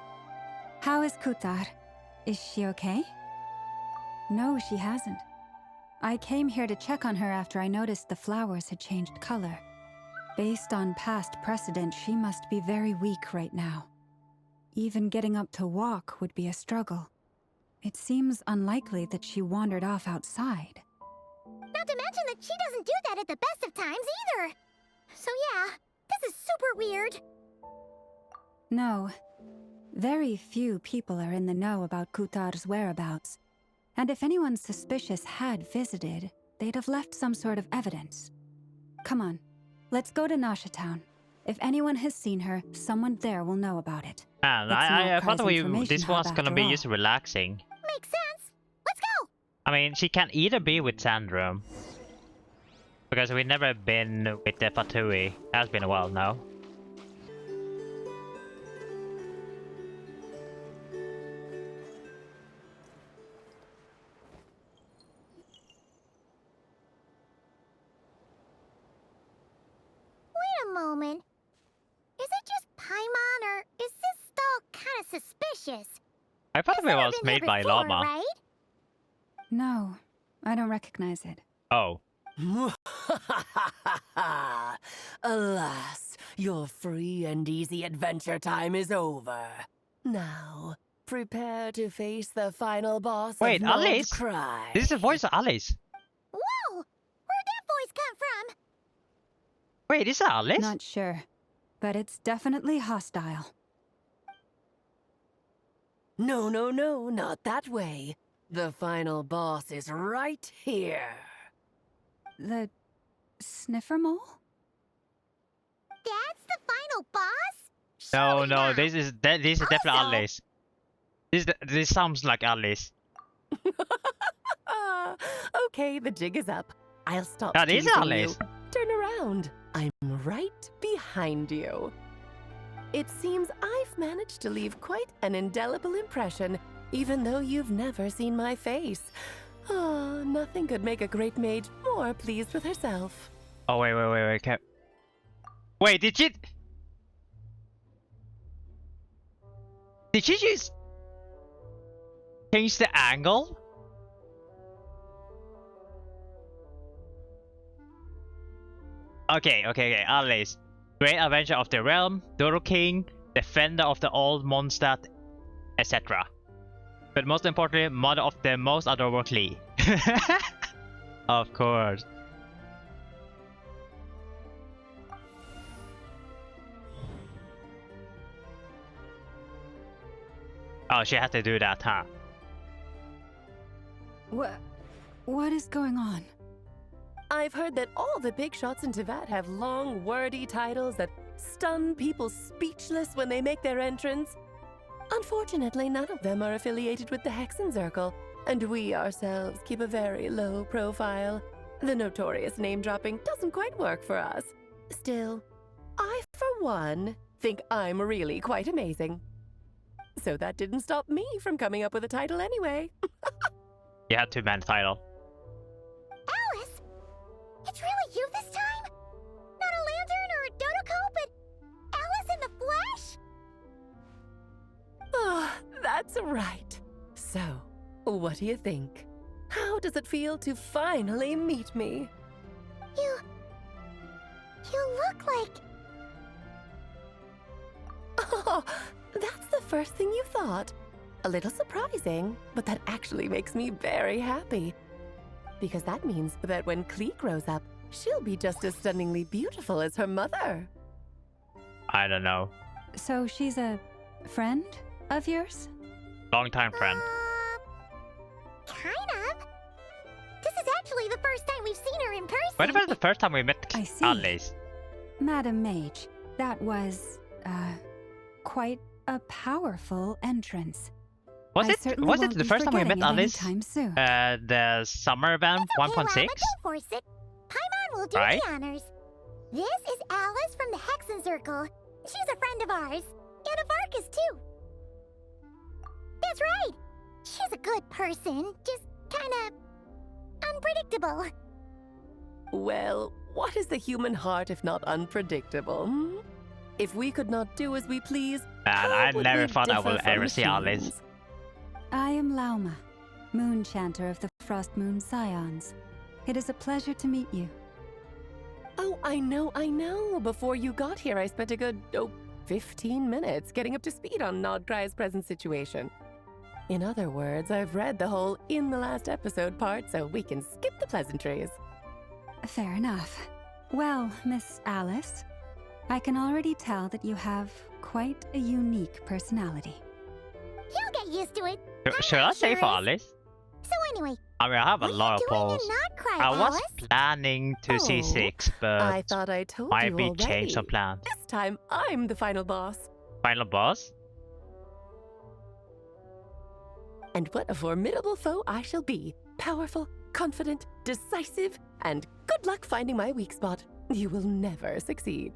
How is Kutar? Is she okay? No, she hasn't. I came here to check on her after I noticed the flowers had changed color. Based on past precedent, she must be very weak right now. Even getting up to walk would be a struggle. It seems unlikely that she wandered off outside. Not to mention that she doesn't do that at the best of times either. So yeah, this is super weird. No. Very few people are in the know about Kutar's whereabouts. And if anyone suspicious had visited, they'd have left some sort of evidence. Come on, let's go to Nasha Town. If anyone has seen her, someone there will know about it. And It's I not thought Kai's this information was hub gonna after be all. just relaxing. Makes sense. Let's go! I mean, she can either be with Sandrum. Because we've never been with the Fatui. Has been a while now. Wait a moment. Is it just Paimon, or is this stall kind of suspicious? I thought it Never was been here made by before, Llama. right? No, I don't recognize it. Oh. Alas, your free and easy adventure time is over. Now, prepare to face the final boss Wait, of Alice? Cry. This is the voice of Alice. Whoa! Where'd that voice come from? Wait, is that Alice? Not sure, but it's definitely hostile. No, no, no, not that way. The final boss is right here. The sniffer mole? That's the final boss? No, Surely no, not. this is definitely Also- Alice. This sounds like Alice. Okay, the jig is up. I'll stop That is teasing Alice. you. Turn around. I'm right behind you. It seems I've managed to leave quite an indelible impression, even though you've never seen my face. Oh, nothing could make a great maid more pleased with herself. Oh wait, okay. Wait, did she just change the angle? Okay, Alice. Great Avenger of the Realm, Doro King, Defender of the Old Mondstadt, etc. But most importantly, Mother of the most adorable Klee. Of course. Oh, she had to do that, huh? What is going on? I've heard that all the big shots in Teyvat have long, wordy titles that stun people speechless when they make their entrance. Unfortunately, none of them are affiliated with the Hexen Circle, and we ourselves keep a very low profile. The notorious name-dropping doesn't quite work for us. Still, I, for one, think I'm really quite amazing. So that didn't stop me from coming up with a title anyway. You had 2-man title. Alice? It's really you this time? Not a lantern or a Dodoko, but Alice in the flesh? Oh, that's right. So, what do you think? How does it feel to finally meet me? You look like... Oh, that's the first thing you thought. A little surprising, but that actually makes me very happy. Because that means that when Klee grows up, she'll be just as stunningly beautiful as her mother. I don't know. So she's a friend of yours? Long-time friend. Kind of. This is actually the first time we've seen her in person. When was the first time we met I see. Alice? Madam Mage, that was, quite a powerful entrance. Was it the first time we met Alice? Soon. The summer event 1.6? Don't force it. Paimon will do Right? the honors. This is Alice from the Hexen Circle. She's a friend of ours. And of Arcus, too. That's right. She's a good person, just kinda unpredictable. Well, what is the human heart if not unpredictable? Hmm? If we could not do as we please, Man, how I would never we thought I differ would from ever see Alice. machines? I am Lauma, Moon Chanter of the Frost Moon Scions. It is a pleasure to meet you. Oh, I know. Before you got here, I spent a good, 15 minutes getting up to speed on Nodcry's present situation. In other words, I've read the whole in the last episode part, so we can skip the pleasantries. Fair enough. Well, Miss Alice, I can already tell that you have quite a unique personality. You'll get used to it. Should I say sure for is. Alice? So anyway, I mean, I have a what are lot you of doing polls. in Nodcry, I was Alice? planning to see Oh, 6, but I thought I told might you be already. changed of plans. This time, I'm the final boss. Final boss? And what a formidable foe I shall be. Powerful, confident, decisive, and good luck finding my weak spot. You will never succeed.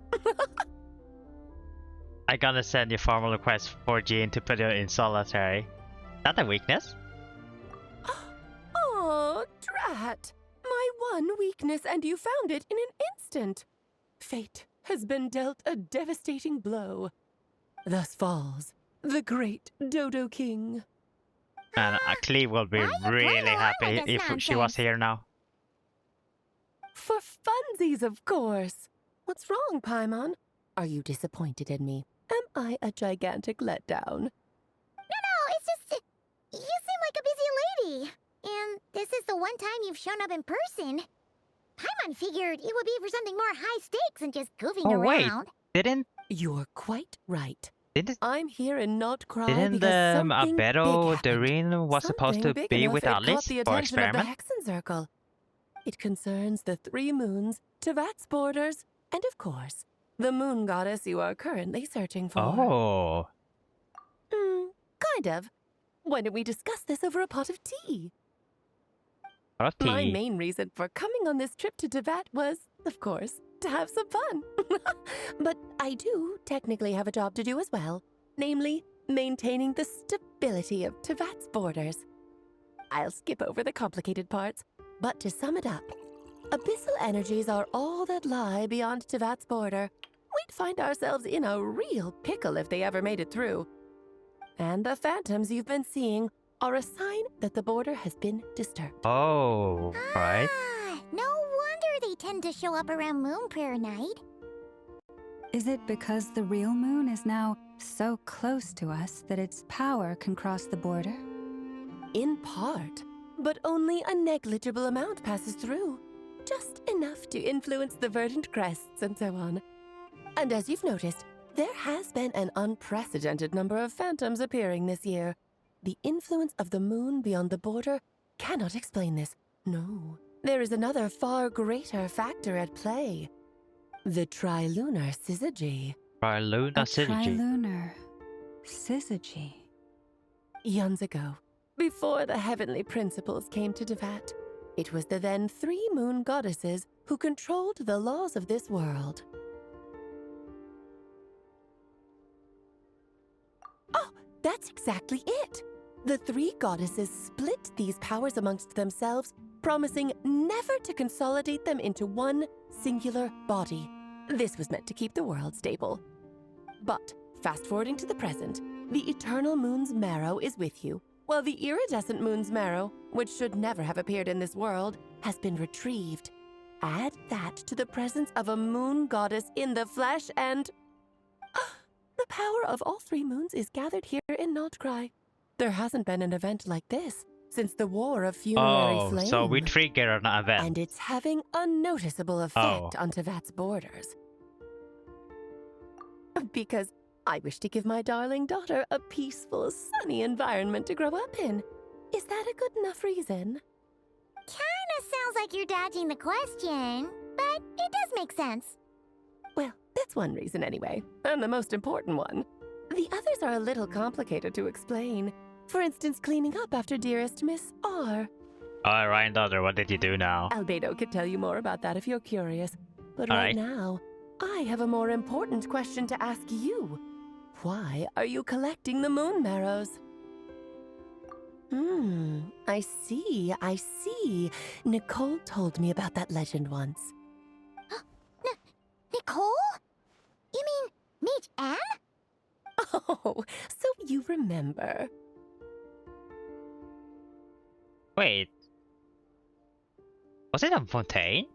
I'm gonna send you formal request for Jean to put you in solitary. Is that a weakness? Oh, drat. My one weakness, and you found it in an instant. Fate has been dealt a devastating blow. Thus falls the great Dodo King. And Klee will be really happy if she was here now. For funsies, of course. What's wrong, Paimon? Are you disappointed in me? Am I a gigantic letdown? No, it's just... you seem like a busy lady. And this is the one time you've shown up in person. Paimon figured it would be for something more high stakes than just goofing around. Didn't You're quite right. Didn't I'm here in Nodcry didn't because something Albedo big happened. Darine was supposed to Something big be enough with it caught Alice the for attention of the experiment? Hexen Circle. It concerns the 3 moons, Teyvat's borders, and of course, the moon goddess you are currently searching for. Oh. Kind of. Why don't we discuss this over a pot of tea? What My tea? main reason for coming on this trip to Teyvat was, of course, to have some fun. But I do technically have a job to do as well, namely, maintaining the stability of Teyvat's borders. I'll skip over the complicated parts, but to sum it up, abyssal energies are all that lie beyond Teyvat's border. We'd find ourselves in a real pickle if they ever made it through. And the phantoms you've been seeing are a sign that the border has been disturbed. Oh, right. No wonder they tend to show up around Moon Prayer Night. Is it because the real moon is now so close to us that its power can cross the border? In part, but only a negligible amount passes through. Just enough to influence the verdant crests and so on. And as you've noticed, There has been an unprecedented number of phantoms appearing this year. The influence of the moon beyond the border cannot explain this. No, there is another far greater factor at play. The trilunar syzygy. Trilunar syzygy. Trilunar syzygy. Eons ago, before the heavenly principles came to Devat, it was the then 3 moon goddesses who controlled the laws of this world. Oh, that's exactly it! The 3 goddesses split these powers amongst themselves, promising never to consolidate them into one singular body. This was meant to keep the world stable. But, fast-forwarding to the present, the eternal moon's marrow is with you, while the iridescent moon's marrow, which should never have appeared in this world, has been retrieved. Add that to the presence of a moon goddess in the flesh and... the power of all 3 moons is gathered here in Notcry. There hasn't been an event like this since the War of Funerary Flame. So we trigger an event. And it's having a noticeable effect on Tevat's borders. Because I wish to give my darling daughter a peaceful, sunny environment to grow up in. Is that a good enough reason? Kinda sounds like you're dodging the question, but it does make sense. Well, that's one reason anyway, and the most important one. The others are a little complicated to explain. For instance, cleaning up after dearest Miss R. Alright, daughter, what did you do now? Albedo could tell you more about that if you're curious. But right now, I have a more important question to ask you. Why are you collecting the moon marrows? I see. Nicole told me about that legend once. Nicole? You mean Mage Anne? Oh, so you remember. Wait. Was it a fontaine?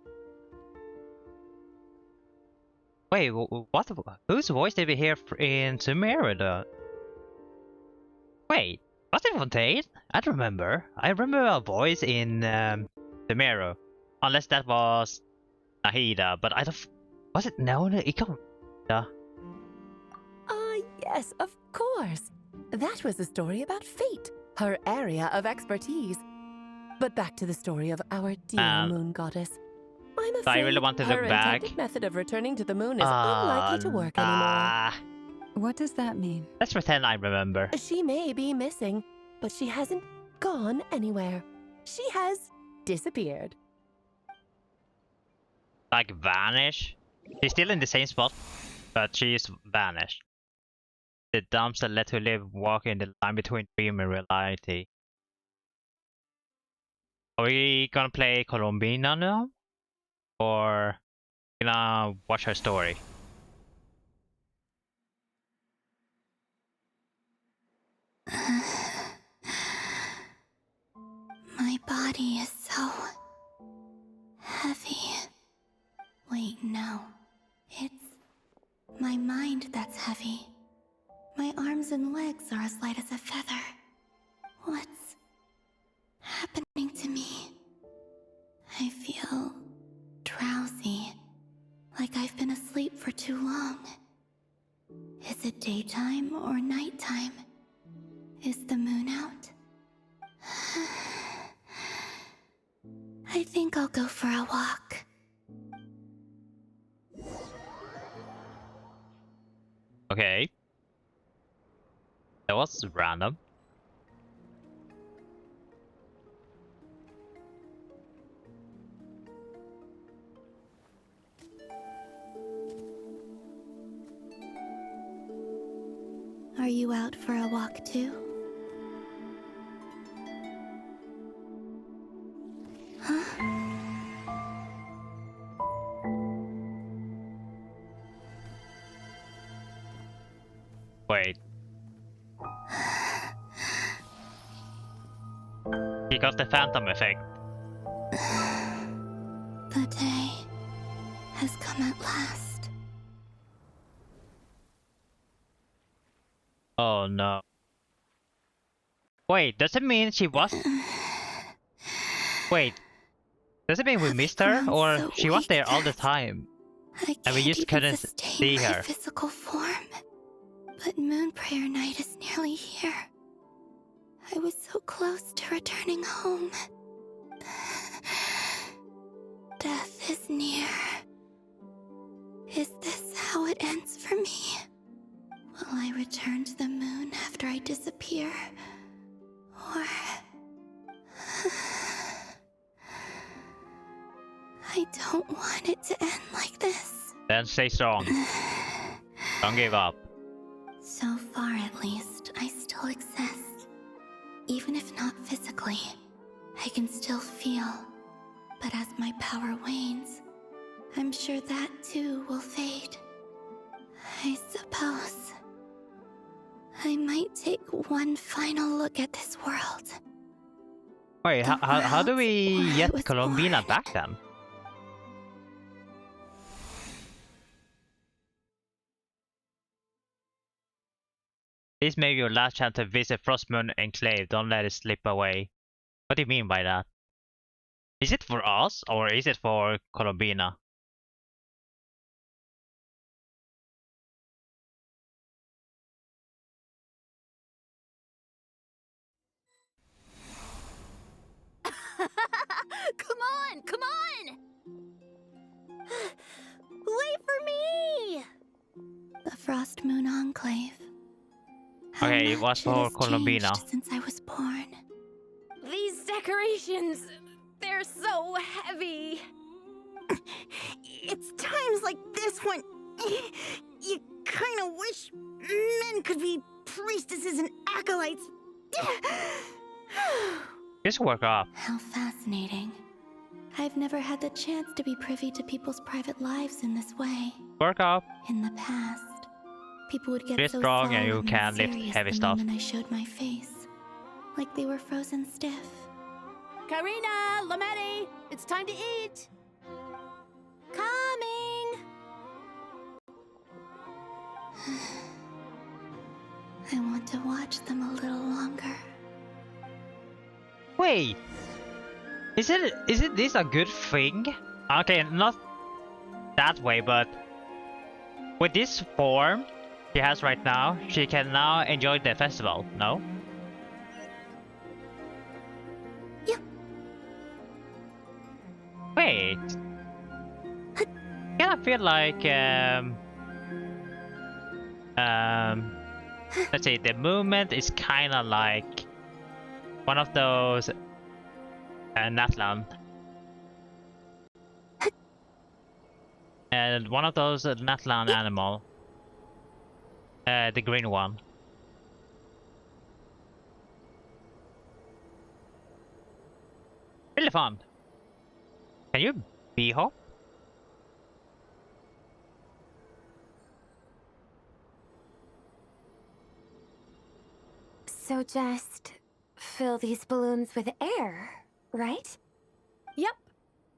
Wait, what? Whose voice did we hear in Sumeria? Wait, was it Fontaine? I don't remember. I remember a voice in Sumeria. Unless that was Nahida, but I don't... Was it? No, it can't... Yes, of course. That was a story about fate, her area of expertise. But back to the story of our dear moon goddess. I'm afraid I really want to her look back. intended method of returning to the moon is unlikely to work anymore. What does that mean? Let's pretend I remember. She may be missing, but she hasn't gone anywhere. She has disappeared. Like vanish? She's still in the same spot, but she's vanished. The dumps that let her live walk in the line between dream and reality. Are we gonna play Columbina now? Or gonna watch her story? My body is so heavy. Wait, no. It's my mind that's heavy. My arms and legs are as light as a feather. What's happening to me? I feel drowsy, like I've been asleep for too long. Is it daytime or nighttime? Is the moon out? I think I'll go for a walk. Okay. That was random. Are you out for a walk too? Huh? Wait. He got the phantom effect. The day has come at last. Oh no. Wait, does it mean she was... Wait. Does it mean we missed her? Or she was there all the time? And we just couldn't see her? Physical form. But Moon Prayer Night is nearly here. I was so close to returning home. Death is near. Is this how it ends for me? Will I return to the moon after I disappear? Or... I don't want it to end like this. Then stay strong. Don't give up. So far, at least, I still exist. Even if not physically, I can still feel. But as my power wanes, I'm sure that too will fade. I suppose I might take one final look at this world. Wait, how do we get Columbina back then? This may be your last chance to visit Frostmoon Enclave. Don't let it slip away. What do you mean by that? Is it for us or is it for Columbina? Come on, come on! Wait for me! The Frostmoon Enclave. Okay, it was for Columbina. Since I was born. These decorations, they're so heavy. It's times like this when you kind of wish men could be priestesses and acolytes. Just work up. How fascinating. I've never had the chance to be privy to people's private lives in this way. Work up. In the past, people would get Be so strong and you solemn can lift serious heavy the stuff. moment I showed my face, like they were frozen stiff. Karina, Lametti, it's time to eat. Coming! I want to watch them a little longer. Wait, is it this a good thing? Okay, not that way, but with this form she has right now, she can now enjoy the festival. No? Yep. Wait. Yeah, I feel like let's see, the movement is kind of like one of those Natlan. And one of those Natlan animal. The green one. Really fun. Can you bee hop? So just fill these balloons with air, right? Yep.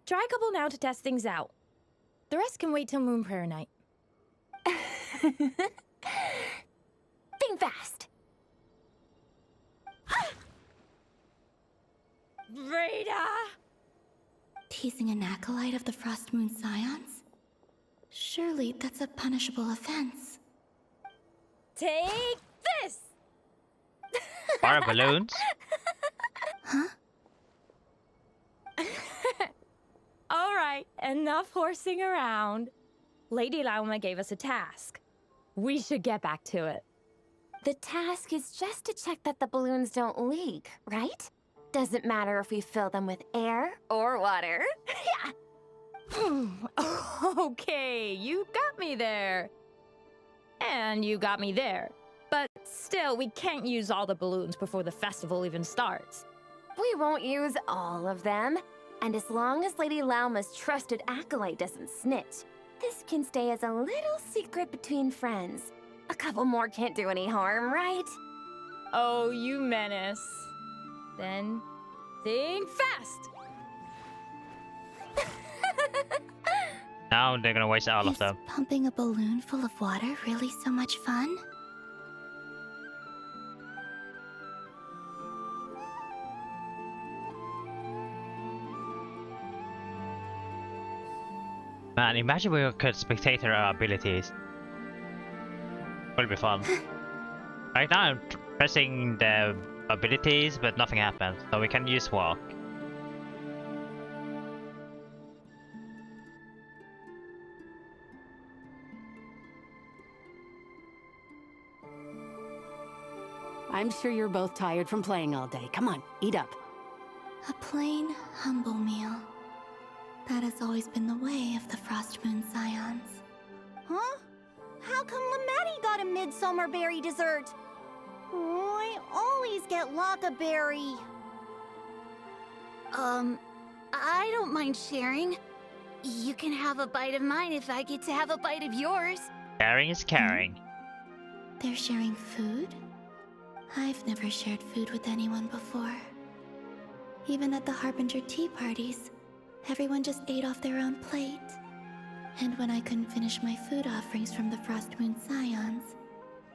Try a couple now to test things out. The rest can wait till Moon Prayer Night. Think fast. Rita! Teasing an acolyte of the Frostmoon Scions? Surely that's a punishable offense. Take this! Fire balloons? Huh? All right, enough horsing around. Lady Lauma gave us a task. We should get back to it. The task is just to check that the balloons don't leak, right? Doesn't matter if we fill them with air or water. Yeah. Okay, you got me there. And you got me there. But still, we can't use all the balloons before the festival even starts. We won't use all of them. And as long as Lady Lauma's trusted acolyte doesn't snitch, this can stay as a little secret between friends. A couple more can't do any harm, right? Oh, you menace. Then, think fast! Now they're gonna waste all of them. Pumping a balloon full of water really so much fun? Man, imagine we could spectate her abilities. Will be fun. Right now I'm pressing the abilities, but nothing happens, so we can use walk. I'm sure you're both tired from playing all day. Come on, eat up. A plain, humble meal. That has always been the way of the Frost Moon Scions. Huh? How come Lamatti got a midsummer berry dessert? Oh, I always get Lockaberry. I don't mind sharing. You can have a bite of mine if I get to have a bite of yours. Sharing is caring. They're sharing food? I've never shared food with anyone before. Even at the Harbinger tea parties, everyone just ate off their own plate. And when I couldn't finish my food offerings from the Frost Moon Scions,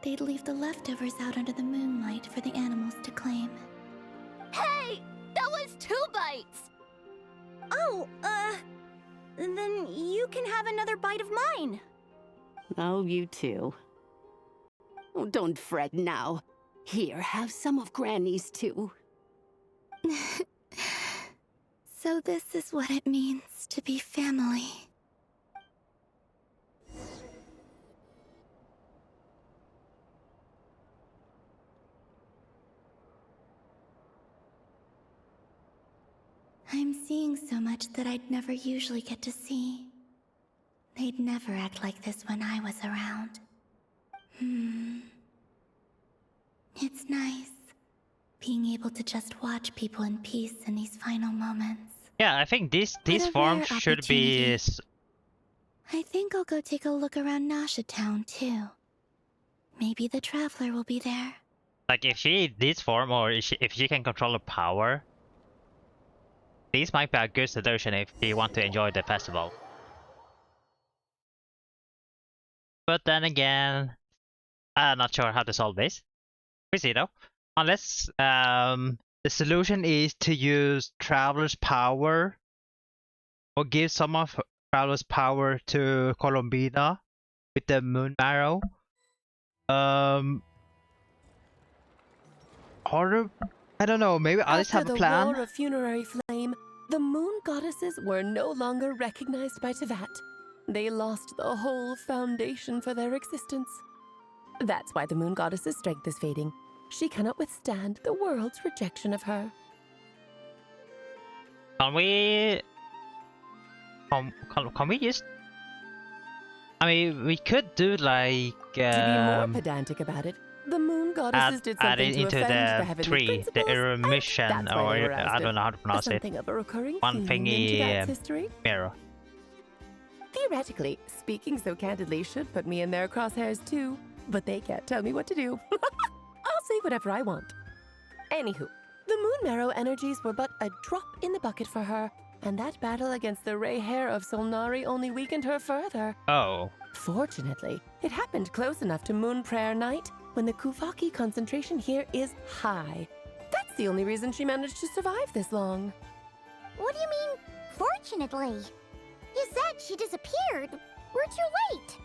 they'd leave the leftovers out under the moonlight for the animals to claim. Hey! That was 2 bites! Oh, then you can have another bite of mine. Oh, you too. Oh, don't fret now. Here, have some of Granny's too. So this is what it means to be family. I'm seeing so much that I'd never usually get to see. They'd never act like this when I was around. It's nice, being able to just watch people in peace in these final moments. Yeah, I think these forms should be. I think I'll go take a look around Nasha Town too. Maybe the Traveler will be there. Like if she this form, or if she can control the power, these might be a good solution if you want to enjoy the festival. But then again, I'm not sure how to solve this. We see though. Unless the solution is to use Traveler's power, or give some of Traveler's power to Columbina with the Moon Marrow. Or I don't know. Maybe I'll just have a plan. After the War of Funerary Flame, the Moon Goddesses were no longer recognized by Tevat. They lost the whole foundation for their existence. That's why the Moon Goddess's strength is fading. She cannot withstand the world's rejection of her. Can we just? I mean, we could do like. To be more pedantic about it, the Moon Goddesses did something to offend the heavenly tree, the principles, Eremission, and that's why they were or I ousted. don't know how to pronounce it. Something of a recurring One theme in thingy Tevat's history. mirror. Theoretically, speaking so candidly should put me in their crosshairs too, but they can't tell me what to do. I'll say whatever I want. Anywho, the Moon Marrow energies were but a drop in the bucket for her, and that battle against the Ray Hair of Solnari only weakened her further. Oh. Fortunately, it happened close enough to Moon Prayer Night when the Kuvaki concentration here is high. That's the only reason she managed to survive this long. What do you mean, fortunately? You said she disappeared. We're too late.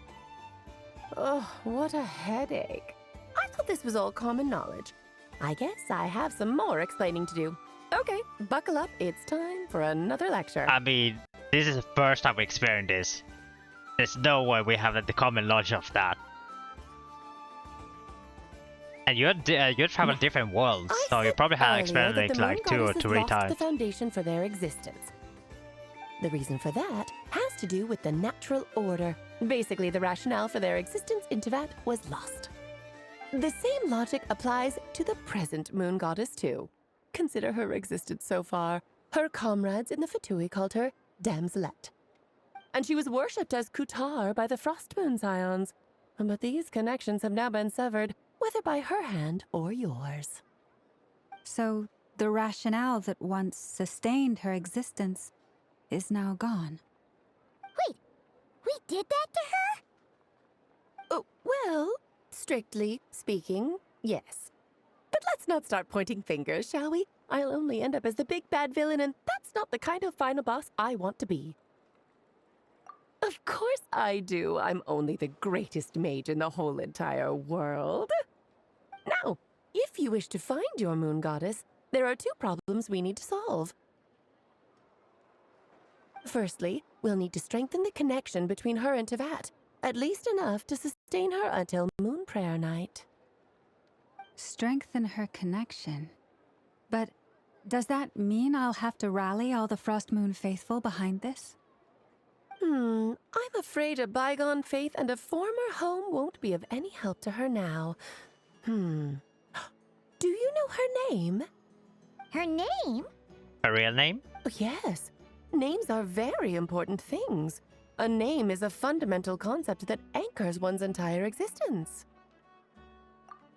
Oh, what a headache. I thought this was all common knowledge. I guess I have some more explaining to do. Okay, buckle up. It's time for another lecture. I mean, this is the first time we experienced this. There's no way we have the common knowledge of that. And you're traveling different worlds, so you probably have experienced it like 2 or 3 times. The foundation for their existence. The reason for that has to do with the natural order. Basically, the rationale for their existence in Tevat was lost. The same logic applies to the present Moon Goddess too. Consider her existence so far. Her comrades in the Fatui called her Damselette. And she was worshipped as Kutar by the Frost Moon Scions. But these connections have now been severed, whether by her hand or yours. So, the rationale that once sustained her existence is now gone. Wait, we did that to her? Oh, well, strictly speaking, yes. But let's not start pointing fingers, shall we? I'll only end up as the big bad villain, and that's not the kind of final boss I want to be. Of course I do. I'm only the greatest mage in the whole entire world. Now, if you wish to find your moon goddess, there are two problems we need to solve. Firstly, we'll need to strengthen the connection between her and Tevat, at least enough to sustain her until Moon Prayer Night. Strengthen her connection. But does that mean I'll have to rally all the Frost Moon faithful behind this? I'm afraid a bygone faith and a former home won't be of any help to her now. Do you know her name? Her name? Her real name? Yes. Names are very important things. A name is a fundamental concept that anchors one's entire existence.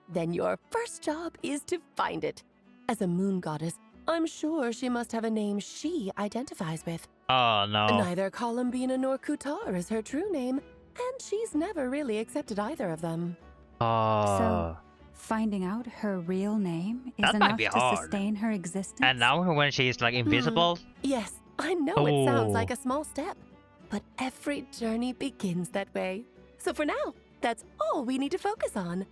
Then your first job is to find it. As a moon goddess, I'm sure she must have a name she identifies with. Oh no. Neither Columbina nor Kutar is her true name, and she's never really accepted either of them. Oh. So, finding out her real name is That might enough be to hard. sustain her existence? And now when she's like invisible? Yes, I know it sounds Oh. like a small step, but every journey begins that way. So for now, that's all we need to focus on.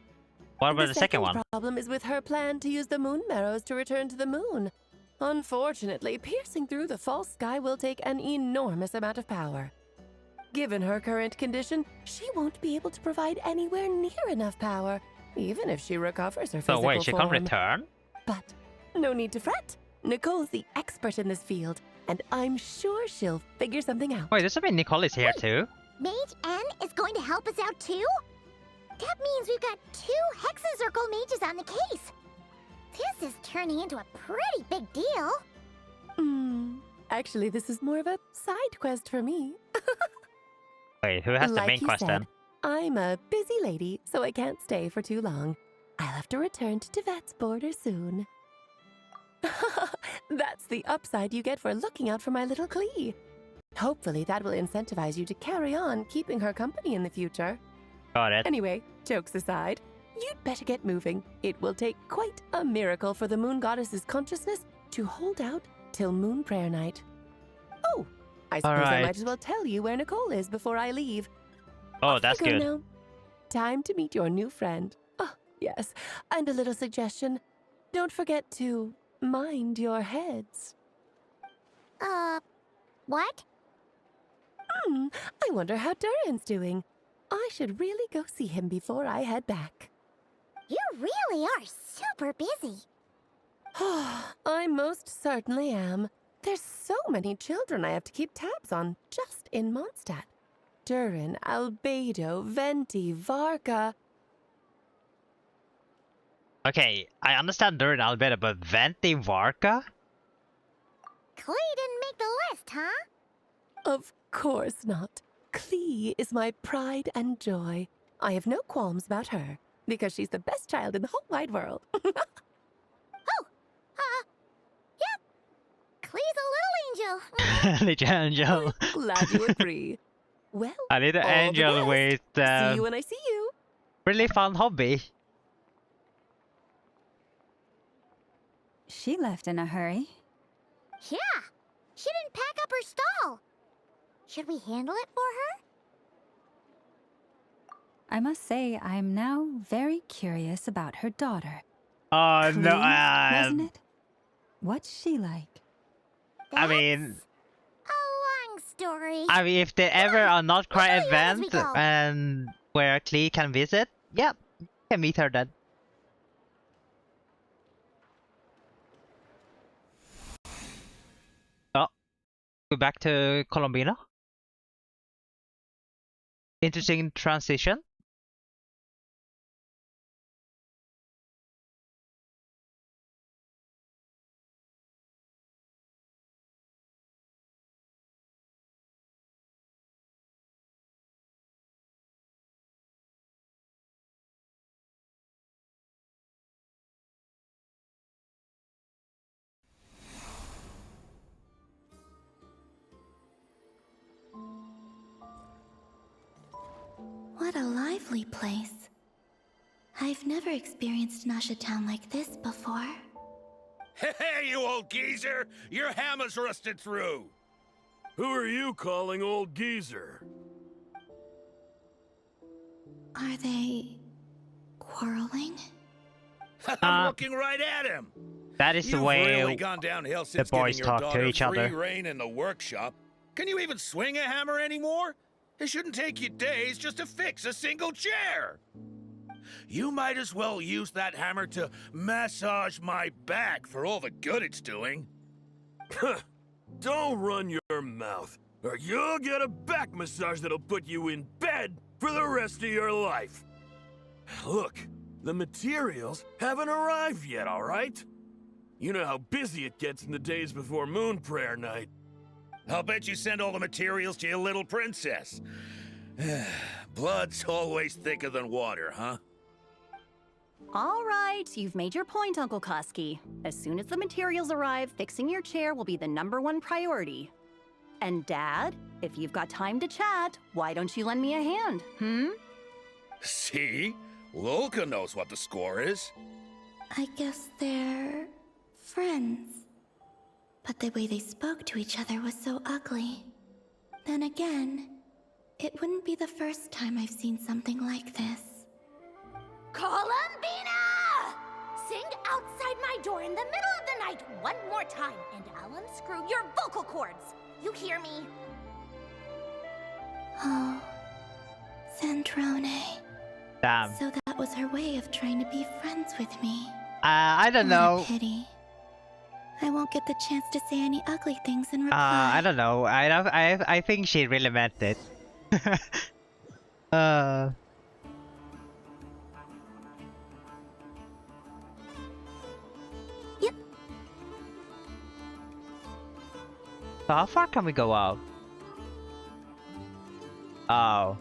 What about the second one? The problem is with her plan to use the moon marrows to return to the moon. Unfortunately, piercing through the false sky will take an enormous amount of power. Given her current condition, she won't be able to provide anywhere near enough power, even if she recovers her physical So wait, she form. can't return? But no need to fret. Nicole's the expert in this field, and I'm sure she'll figure something out. Wait, does that mean Nicole is here too? Mage N is going to help us out too? That means we've got 2 Hexacircle mages on the case. This is turning into a pretty big deal. Actually, this is more of a side quest for me. Wait, who has the Like main you quest said, then? I'm a busy lady, so I can't stay for too long. I'll have to return to Tevat's border soon. That's the upside you get for looking out for my little Klee. Hopefully that will incentivize you to carry on keeping her company in the future. Got it. Anyway, jokes aside, you'd better get moving. It will take quite a miracle for the moon goddess's consciousness to hold out till Moon Prayer Night. Oh, I suppose I Alright. might as well tell you where Nicole is before I leave. Oh, that's Off you go good. now. Time to meet your new friend. Oh, yes. And a little suggestion. Don't forget to mind your heads. What? I wonder how Durin's doing. I should really go see him before I head back. You really are super busy. I most certainly am. There's so many children I have to keep tabs on just in Mondstadt. Durin, Albedo, Venti, Varka. Okay, I understand Durin a bit, but Venti Varka? Klee didn't make the list, huh? Of course not. Klee is my pride and joy. I have no qualms about her, because she's the best child in the whole wide world. Yep. Klee's a little angel. Little angel. Glad you agree. Well, A little all the angel best. with See you when I see you. really fun hobby. She left in a hurry. Yeah. She didn't pack up her stall. Should we handle it for her? I must say, I'm now very curious about her daughter. Oh no, Klee, wasn't it? What's she like? I mean, Long story. if there ever a not cry We'll tell you as we event go. and where Klee can visit, yep, you can meet her then. Oh, go back to Columbina. Interesting transition. What a lively place. I've never experienced Nasha Town like this before. Hey, you old geezer! Your hammer's rusted through! Who are you calling old geezer? Are they quarreling? I'm looking right at him. That is the You've way really gone downhill the since boys giving your talk to daughter each free other. rein in the workshop. Can you even swing a hammer anymore? It shouldn't take you days just to fix a single chair. You might as well use that hammer to massage my back for all the good it's doing. Don't run your mouth, or you'll get a back massage that'll put you in bed for the rest of your life. Look, the materials haven't arrived yet, all right? You know how busy it gets in the days before Moon Prayer Night. I'll bet you send all the materials to your little princess. Blood's always thicker than water, huh? All right, you've made your point, Uncle Koski. As soon as the materials arrive, fixing your chair will be the #1 priority. And Dad, if you've got time to chat, why don't you lend me a hand, See? Lolka knows what the score is. I guess they're friends. But the way they spoke to each other was so ugly. Then again, it wouldn't be the first time I've seen something like this. Columbina! Sing outside my door in the middle of the night one more time, and I'll unscrew your vocal cords. You hear me? Oh, Sandrone. Damn. So that was her way of trying to be friends with me. I don't know. What a pity. I won't get the chance to say any ugly things in reply. I don't know. I think she really meant it. Yep. So how far can we go out? Oh.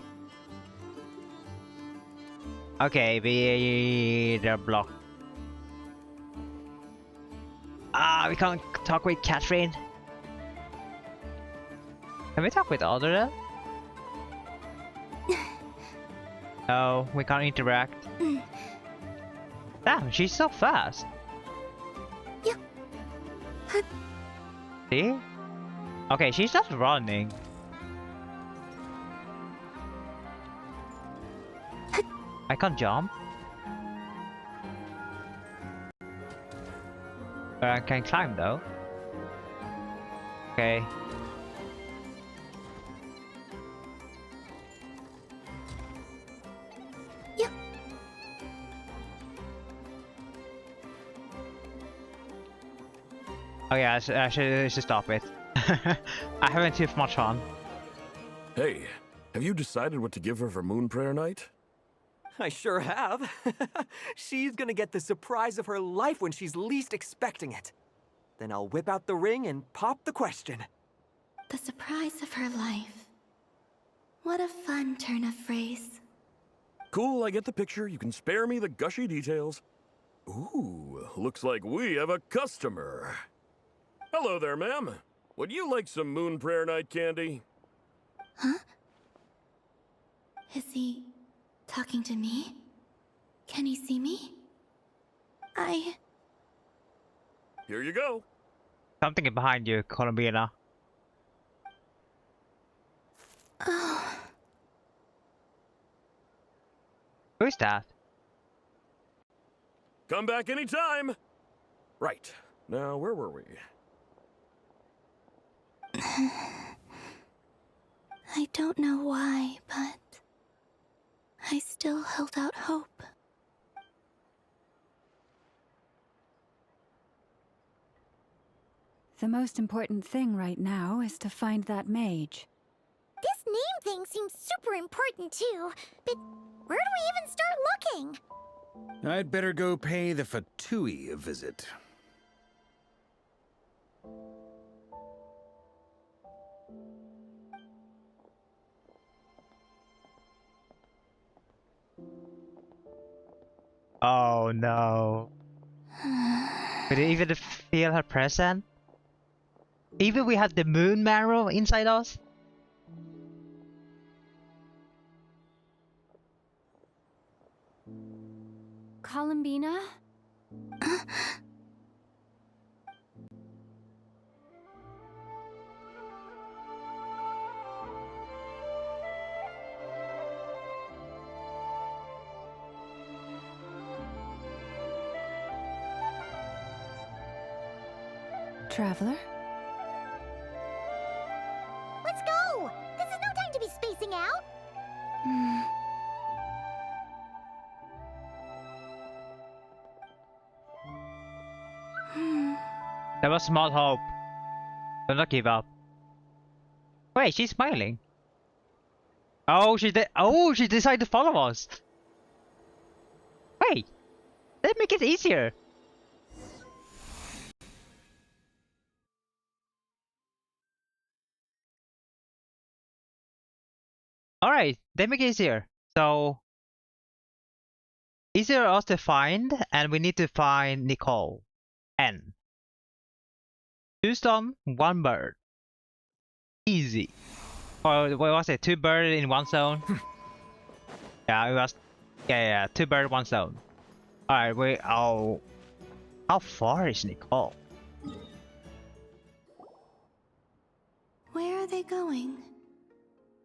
Okay, they're blocked. We can't talk with Catherine. Can we talk with Alder? No, we can't interact. Damn, she's so fast. Yep. See? Okay, she's just running. I can't jump. But I can climb though. Okay. Yep. Oh yeah, I should stop it. I haven't too much fun. Hey, have you decided what to give her for Moon Prayer Night? I sure have. She's gonna get the surprise of her life when she's least expecting it. Then I'll whip out the ring and pop the question. The surprise of her life. What a fun turn of phrase. Cool, I get the picture. You can spare me the gushy details. Ooh, looks like we have a customer. Hello there, ma'am. Would you like some Moon Prayer Night candy? Huh? Is he talking to me? Can he see me? Here you go. Something behind you, Columbina. Oh. Who is that? Come back anytime. Right. Now, where were we? I don't know why, but I still held out hope. The most important thing right now is to find that mage. This name thing seems super important too, but where do we even start looking? I'd better go pay the Fatui a visit. Oh no. Could you even feel her presence? Even we have the moon marrow inside us? Columbina? traveler. Let's go! This is no time to be spacing out! There was small hope. Do not give up. Wait, she's smiling. Oh, she did. Oh, she decided to follow us. Wait, that make it easier. Alright, they make it easier. So, easier us to find, and we need to find Nicole. N. 2 stone, 1 bird. Easy. Or what was it? 2 birds in 1 zone? Yeah, it was. Yeah, 2 birds, 1 zone. Alright, wait. Oh. How far is Nicole? Where are they going?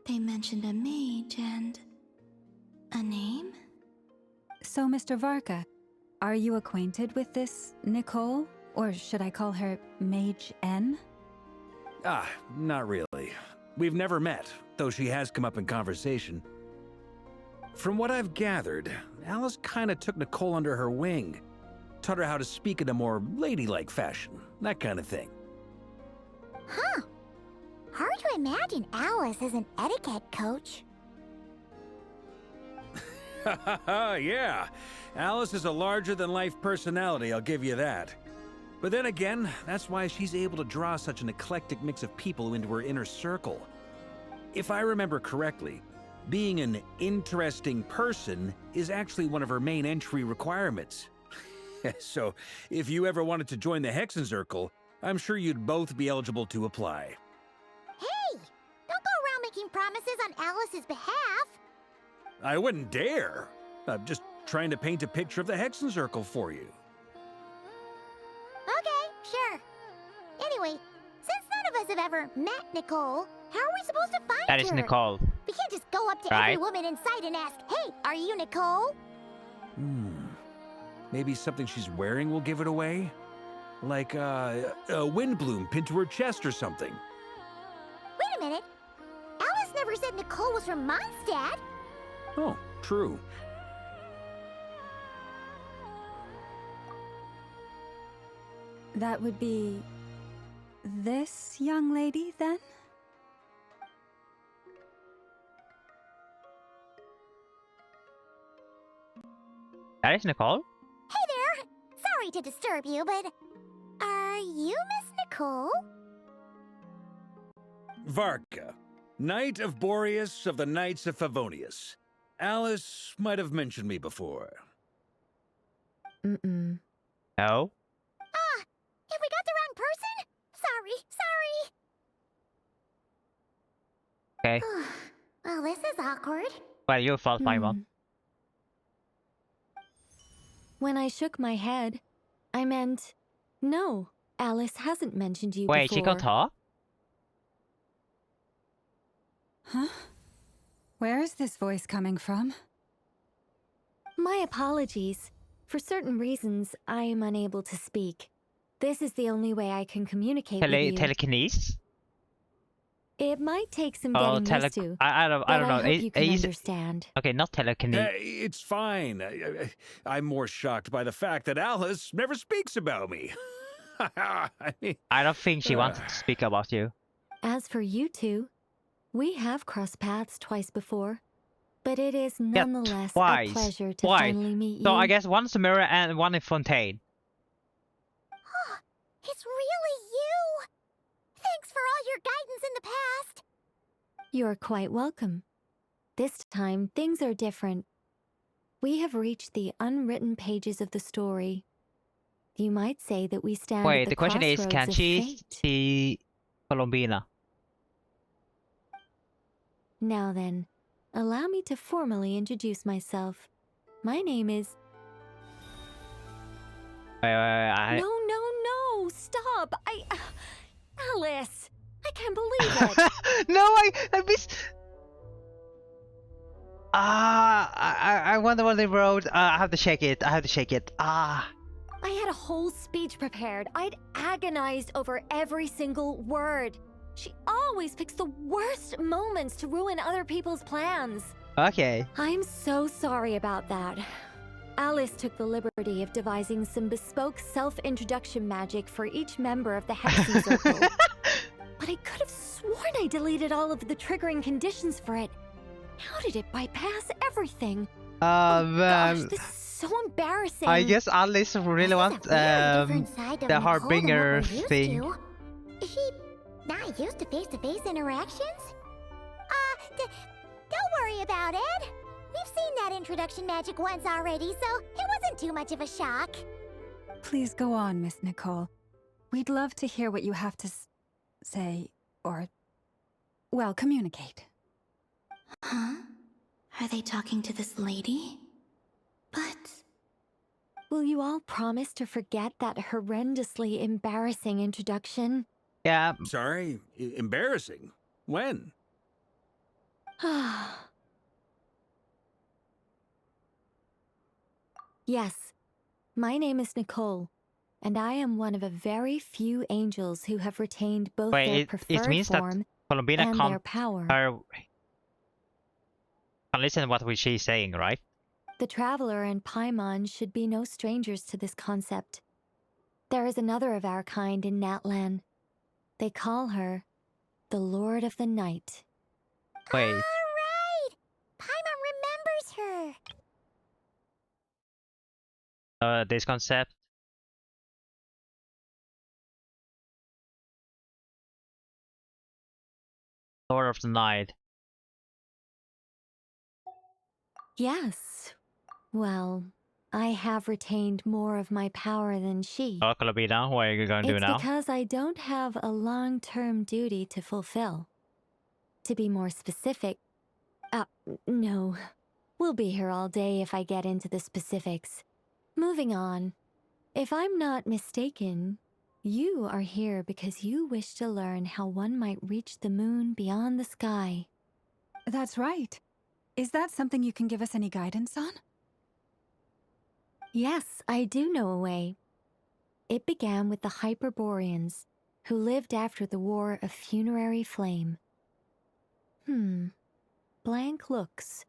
They mentioned a mage and a name? So, Mr. Varka, are you acquainted with this Nicole? Or should I call her Mage N? Ah, not really. We've never met, though she has come up in conversation. From what I've gathered, Alice kinda took Nicole under her wing. Taught her how to speak in a more ladylike fashion, that kind of thing. Huh. Hard to imagine Alice as an etiquette coach. Yeah, Alice is a larger-than-life personality, I'll give you that. But then again, that's why she's able to draw such an eclectic mix of people into her inner circle. If I remember correctly, being an interesting person is actually one of her main entry requirements. So, if you ever wanted to join the Hexenzirkel, I'm sure you'd both be eligible to apply. Hey! Don't go around making promises on Alice's behalf! I wouldn't dare. I'm just trying to paint a picture of the Hexenzirkel for you. Okay, sure. Anyway, since none of us have ever met Nicole, how are we supposed to find her? That is Nicole. We can't just go up to Right. every woman in sight and ask, "Hey, are you Nicole?" Maybe something she's wearing will give it away? Like, a wind bloom pinned to her chest or something. Wait a minute. Alice never said Nicole was from Mondstadt. Oh, true. That would be this young lady, then? That is Nicole? Hey there! Sorry to disturb you, but are you Miss Nicole? Varka, Knight of Boreas of the Knights of Favonius. Alice might have mentioned me before. No? Ah! Have we got the wrong person? Sorry. Okay. Well, this is awkward. Well, your fault, my mom. When I shook my head, I meant, no, Alice hasn't mentioned you Wait, before. she can talk? Huh? Where is this voice coming from? My apologies. For certain reasons, I am unable to speak. This is the only way I can communicate with you. Telekinesis? It might take some Oh, getting used to. I don't but know. I hope you can understand. Okay, not telekinesis. It's fine. I'm more shocked by the fact that Alice never speaks about me. I mean, I don't think she wants to speak about you. As for you two, we have crossed paths twice before, but it is nonetheless a pleasure to finally meet you. So I guess one's Mirror and one is Fontaine. It's really you! Thanks for all your guidance in the past! You're quite welcome. This time, things are different. We have reached the unwritten pages of the story. You might say that we stand Wait, at the question is, can crossroads of she fate. see Columbina? Now then, allow me to formally introduce myself. My name is... Wait, No, stop! Alice! I can't believe it! No, I missed... I wonder what they wrote. I have to check it. I had a whole speech prepared. I'd agonized over every single word. She always picks the worst moments to ruin other people's plans. Okay. I'm so sorry about that. Alice took the liberty of devising some bespoke self-introduction magic for each member of the Hexen Circle. But I could have sworn I deleted all of the triggering conditions for it. How did it bypass everything? Man. Gosh, this is so embarrassing. I guess Alice really wants the Harbinger thing. Is she not used to face-to-face interactions? Don't worry about it. We've seen that introduction magic once already, so it wasn't too much of a shock. Please go on, Miss Nicole. We'd love to hear what you have to say, or, well, communicate. Huh? Are they talking to this lady? But... Will you all promise to forget that horrendously embarrassing introduction? Yeah. Sorry? Embarrassing? When? Yes, my name is Nicole, and I am one of a very few angels who have retained both their preferred it means form that Columbina and can't their power. Can listen to what she's saying, right? The Traveler and Paimon should be no strangers to this concept. There is another of our kind in Natlan. They call her the Lord of the Night. Wait. All right! Paimon remembers her. This concept. Lord of the Night. Yes. Well, I have retained more of my power than she. Oh, Columbina, what are you going to do now? It's because I don't have a long-term duty to fulfill. To be more specific... no. We'll be here all day if I get into the specifics. Moving on. If I'm not mistaken, you are here because you wish to learn how one might reach the moon beyond the sky. That's right. Is that something you can give us any guidance on? Yes, I do know a way. It began with the Hyperboreans, who lived after the War of Funerary Flame. Blank looks.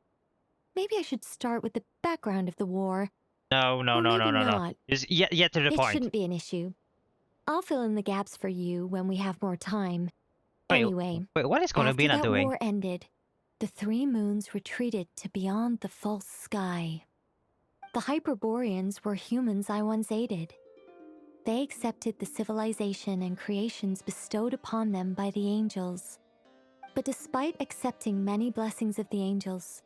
Maybe I should start with the background of the war. No. Just get to the It point. shouldn't be an issue. I'll fill in the gaps for you when we have more time. Wait, Anyway, what is Columbina after that doing? war ended, the three moons retreated to beyond the false sky. The Hyperboreans were humans I once aided. They accepted the civilization and creations bestowed upon them by the angels. But despite accepting many blessings of the angels,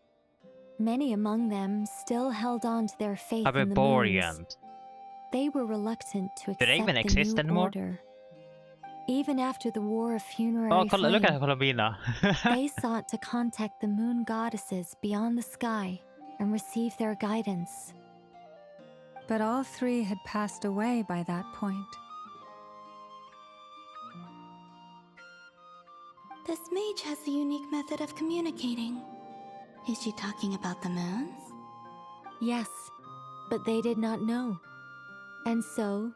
many among them still held on to their faith in the moons. Hyperboreans. They were reluctant to accept Do they even the exist new anymore? order. Even after the War of Funerary Oh, Flame, look at Columbina. they sought to contact the moon goddesses beyond the sky and receive their guidance. But all three had passed away by that point. This mage has a unique method of communicating. Is she talking about the moons? Yes, but they did not know. And so,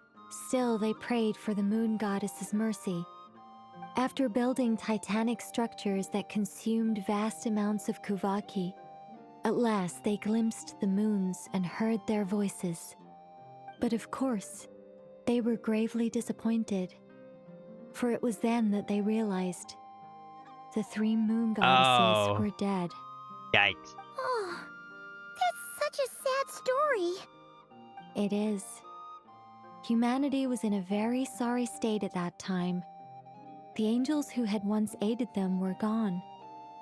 still they prayed for the moon goddess's mercy. After building titanic structures that consumed vast amounts of Kuvaki, at last they glimpsed the moons and heard their voices. But of course, they were gravely disappointed. For it was then that they realized the three moon goddesses were dead. Yikes. Oh, that's such a sad story. It is. Humanity was in a very sorry state at that time. The angels who had once aided them were gone,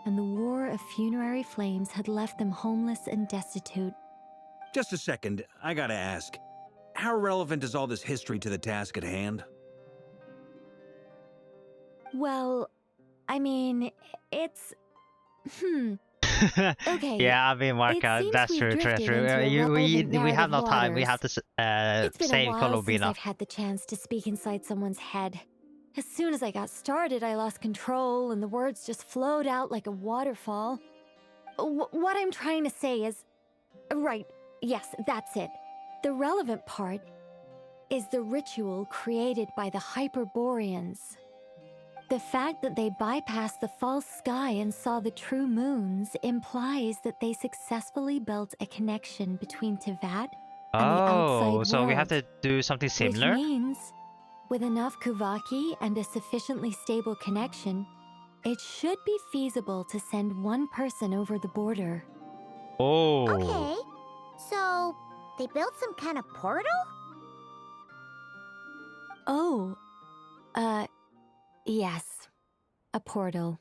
and the War of Funerary Flames had left them homeless and destitute. Just a second, I gotta ask. How relevant is all this history to the task at hand? Well, I mean, it's... Okay. Yeah, I mean, Marka, that's true. We have no time. We have to It's been save a while since Columbina. I've had the chance to speak inside someone's head. As soon as I got started, I lost control and the words just flowed out like a waterfall. What I'm trying to say is... Right, yes, that's it. The relevant part is the ritual created by the Hyperboreans. The fact that they bypassed the false sky and saw the true moons implies that they successfully built a connection between Tevat and the outside world. So we have to do something similar? Which means, with enough Kuvaki and a sufficiently stable connection, it should be feasible to send one person over the border. Oh. Okay, so they built some kind of portal? Oh, yes. A portal.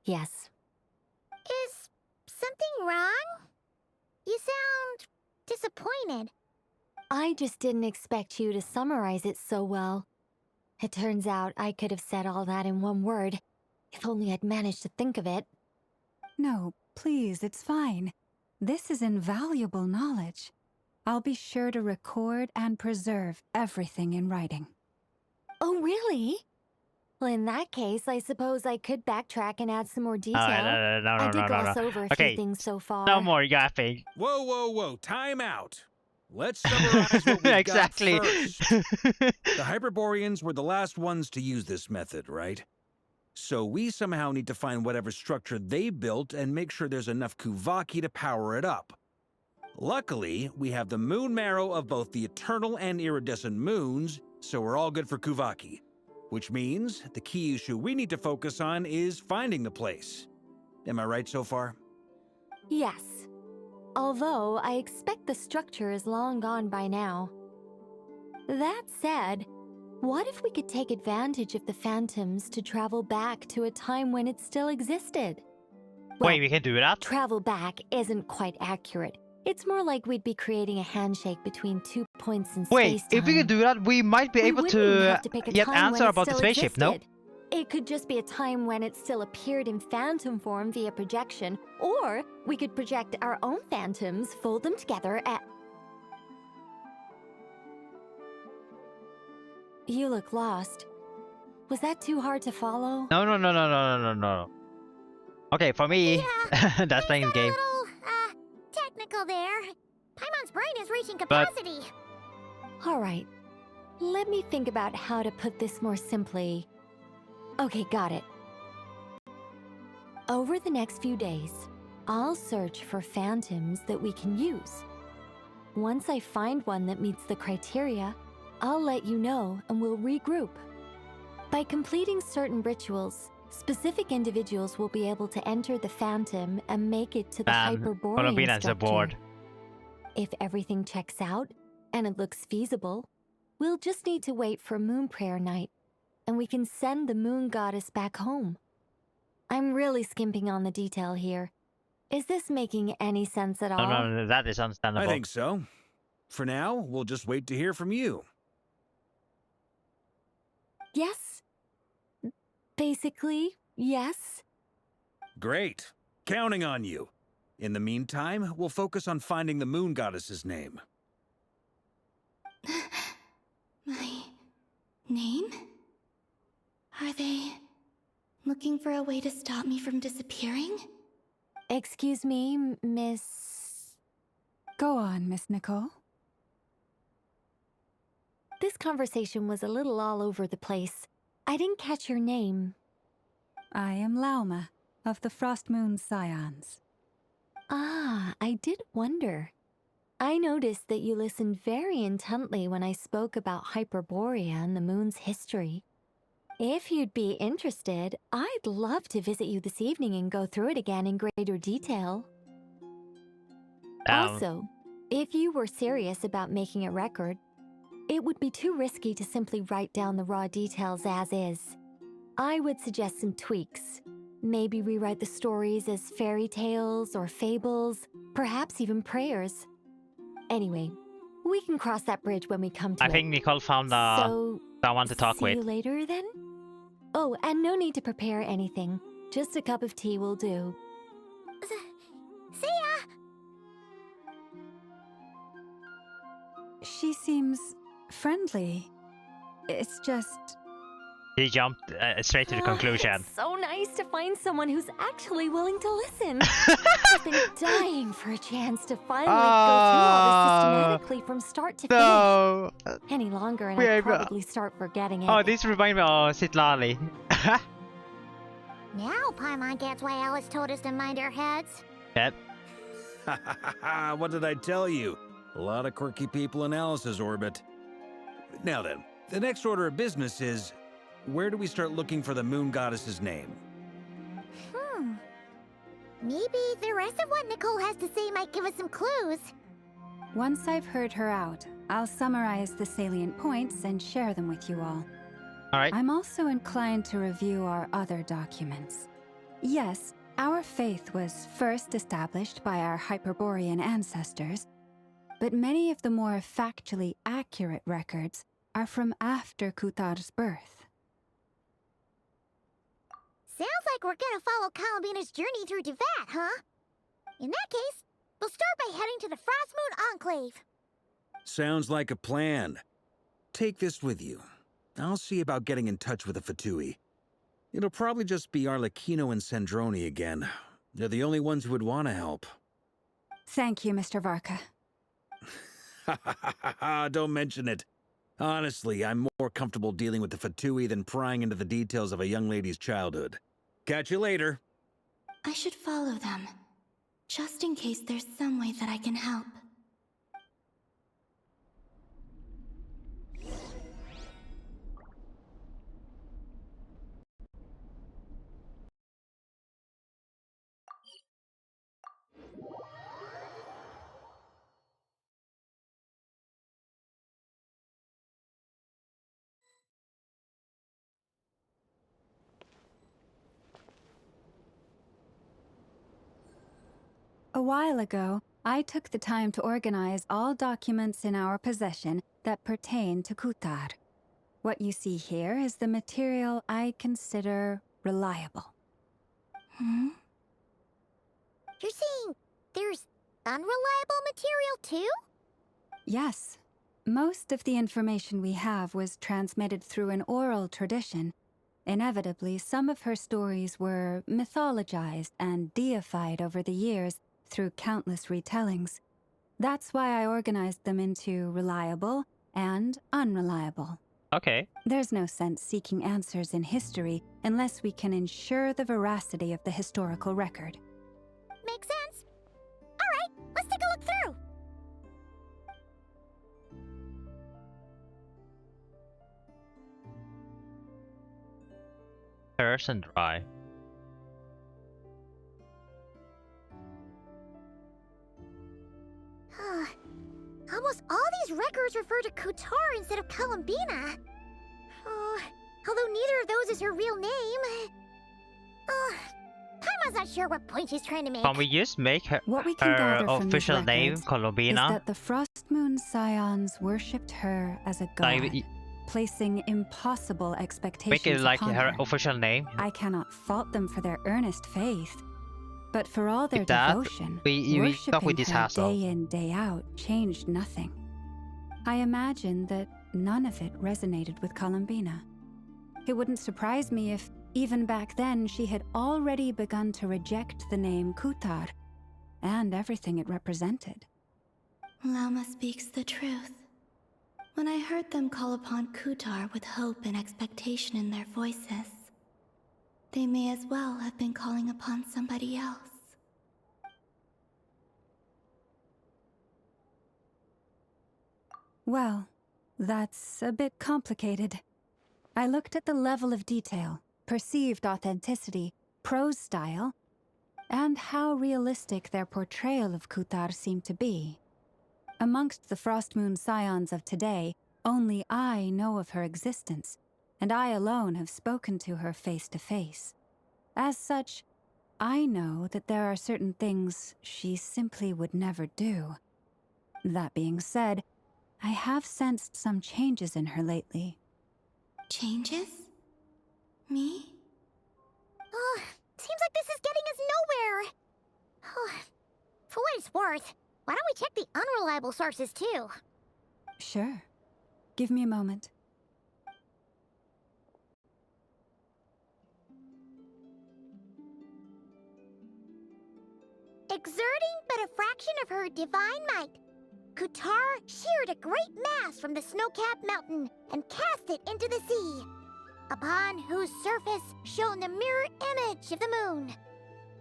Yes. Is something wrong? You sound disappointed. I just didn't expect you to summarize it so well. It turns out I could have said all that in one word, if only I'd managed to think of it. No, please, it's fine. This is invaluable knowledge. I'll be sure to record and preserve everything in writing. Oh, really? Well, in that case, I suppose I could backtrack and add some more detail. I did gloss over a few things so far. No more yapping. Whoa, whoa, whoa! Time out. Let's summarize what we exactly. got first. The Hyperboreans were the last ones to use this method, right? So we somehow need to find whatever structure they built and make sure there's enough Kuvaki to power it up. Luckily, we have the moon marrow of both the eternal and iridescent moons, so we're all good for Kuvaki. Which means the key issue we need to focus on is finding the place. Am I right so far? Yes. Although I expect the structure is long gone by now. That said, what if we could take advantage of the phantoms to travel back to a time when it still existed? Well, wait, we can do that? Travel back isn't quite accurate. It's more like we'd be creating a handshake between 2 points in wait, space-time. if we can do that, we might be able to get answer about the spaceship, no? It could just be a time when it still appeared in phantom form via projection, or we could project our own phantoms, fold them together at... You look lost. Was that too hard to follow? No. Okay, for me, Yeah, that's playing the game. Technical there. Paimon's brain is reaching capacity. Alright, let me think about how to put this more simply. Okay, got it. Over the next few days, I'll search for phantoms that we can use. Once I find one that meets the criteria, I'll let you know and we'll regroup. By completing certain rituals, specific individuals will be able to enter the phantom and make it to the Hyperborean Columbina structure. Board. If everything checks out and it looks feasible, we'll just need to wait for Moon Prayer Night, and we can send the Moon Goddess back home. I'm really skimping on the detail here. Is this making any sense at all? No, that is understandable. I think so. For now, we'll just wait to hear from you. Yes. Basically, yes. Great. Counting on you. In the meantime, we'll focus on finding the Moon Goddess's name. My name? Are they looking for a way to stop me from disappearing? Excuse me, Miss... Go on, Miss Nicole. This conversation was a little all over the place. I didn't catch your name. I am Lauma, of the Frost Moon Scions. Ah, I did wonder. I noticed that you listened very intently when I spoke about Hyperborea and the moon's history. If you'd be interested, I'd love to visit you this evening and go through it again in greater detail. Also, if you were serious about making a record, it would be too risky to simply write down the raw details as is. I would suggest some tweaks. Maybe rewrite the stories as fairy tales or fables, perhaps even prayers. Anyway, we can cross that bridge when we come to it. I think Nicole found someone to talk with. See you later then? Oh, and no need to prepare anything. Just a cup of tea will do. See ya! She seems friendly. It's just... He jumped straight to the conclusion. It's so nice to find someone who's actually willing to listen. I've been dying for a chance to finally go through all this systematically from start to finish. Any longer and I'd probably start forgetting it. Oh, this reminds me of Citlali. Now Paimon gets why Alice told us to mind our heads. Yep. What did I tell you? A lot of quirky people in Alice's orbit. Now then, the next order of business is, where do we start looking for the moon goddess's name? Maybe the rest of what Nicole has to say might give us some clues. Once I've heard her out, I'll summarize the salient points and share them with you all. Alright. I'm also inclined to review our other documents. Yes, our faith was first established by our Hyperborean ancestors, but many of the more factually accurate records are from after Kutar's birth. Sounds like we're gonna follow Columbina's journey through Devat, huh? In that case, we'll start by heading to the Frost Moon Enclave. Sounds like a plan. Take this with you. I'll see about getting in touch with the Fatui. It'll probably just be Arlecchino and Sandroni again. They're the only ones who would want to help. Thank you, Mr. Varka. Don't mention it. Honestly, I'm more comfortable dealing with the Fatui than prying into the details of a young lady's childhood. Catch you later. I should follow them, just in case there's some way that I can help. A while ago, I took the time to organize all documents in our possession that pertain to Kutar. What you see here is the material I consider reliable. You're saying there's unreliable material too? Yes. Most of the information we have was transmitted through an oral tradition. Inevitably, some of her stories were mythologized and deified over the years through countless retellings. That's why I organized them into reliable and unreliable. Okay. There's no sense seeking answers in history unless we can ensure the veracity of the historical record. Makes sense. Alright, let's take a look through. Terse and dry. Almost all these records refer to Kutar instead of Columbina. Although neither of those is her real name. Paimon's not sure what point she's trying to make. Can we just make her, What we can gather from these official name records Columbina? is that the Frost Moon Scions worshipped her as a god, Like, placing impossible expectations make it like upon her her. official name. I cannot fault them for their earnest faith, but for all their With that, devotion, we stop with worshipping this her hassle. day in, day out changed nothing. I imagine that none of it resonated with Columbina. It wouldn't surprise me if, even back then, she had already begun to reject the name Kutar and everything it represented. Lauma speaks the truth. When I heard them call upon Kutar with hope and expectation in their voices, they may as well have been calling upon somebody else. Well, that's a bit complicated. I looked at the level of detail, perceived authenticity, prose style, and how realistic their portrayal of Kutar seemed to be. Amongst the Frostmoon Scions of today, only I know of her existence, and I alone have spoken to her face to face. As such, I know that there are certain things she simply would never do. That being said, I have sensed some changes in her lately. Changes? Me? Seems like this is getting us nowhere. For what it's worth, why don't we check the unreliable sources too? Sure. Give me a moment. Exerting but a fraction of her divine might, Kutar sheared a great mass from the snow-capped mountain and cast it into the sea, upon whose surface shone the mirror image of the moon.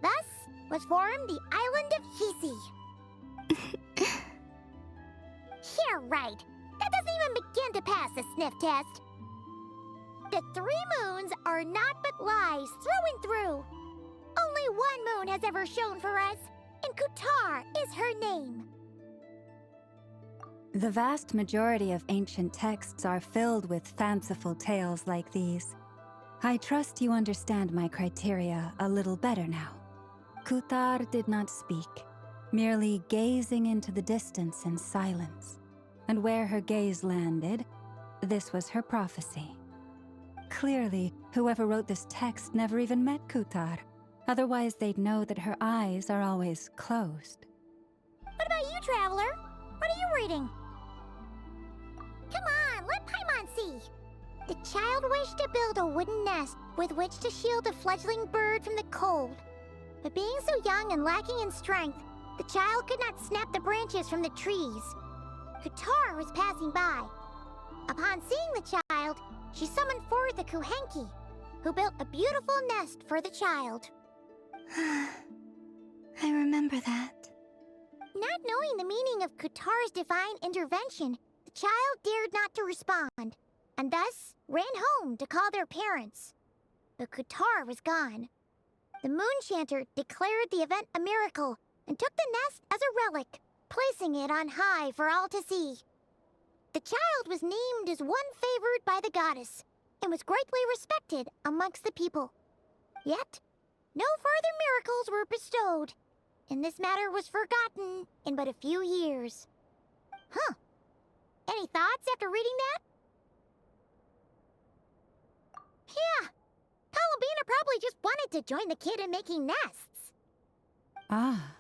Thus was formed the island of Hisi. Yeah, right. That doesn't even begin to pass the sniff test. The 3 moons are naught but lies through and through. Only one moon has ever shone for us, and Kutar is her name. The vast majority of ancient texts are filled with fanciful tales like these. I trust you understand my criteria a little better now. Kutar did not speak, merely gazing into the distance in silence. And where her gaze landed, this was her prophecy. Clearly, whoever wrote this text never even met Kutar. Otherwise, they'd know that her eyes are always closed. What about you, Traveler? What are you reading? Come on, let Paimon see. The child wished to build a wooden nest with which to shield a fledgling bird from the cold. But being so young and lacking in strength, the child could not snap the branches from the trees. Kutar was passing by. Upon seeing the child, she summoned forth a Kuhenki, who built a beautiful nest for the child. I remember that. Not knowing the meaning of Kutar's divine intervention, the child dared not to respond, and thus ran home to call their parents. But Kutar was gone. The Moonchanter declared the event a miracle and took the nest as a relic, placing it on high for all to see. The child was named as one favored by the goddess, and was greatly respected amongst the people. Yet, no further miracles were bestowed, and this matter was forgotten in but a few years. Huh. Any thoughts after reading that? Yeah. Columbina probably just wanted to join the kid in making nests. Ah.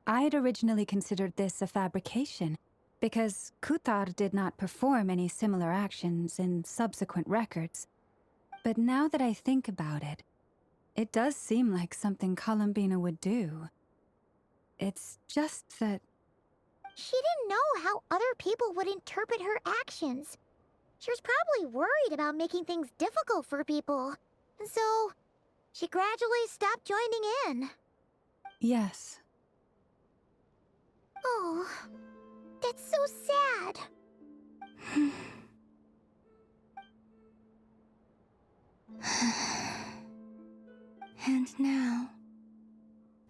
I'd originally considered this a fabrication, because Kutar did not perform any similar actions in subsequent records. But now that I think about it, it does seem like something Columbina would do. It's just that... She didn't know how other people would interpret her actions. She was probably worried about making things difficult for people. And so, she gradually stopped joining in. Yes. Oh, that's so sad. And now,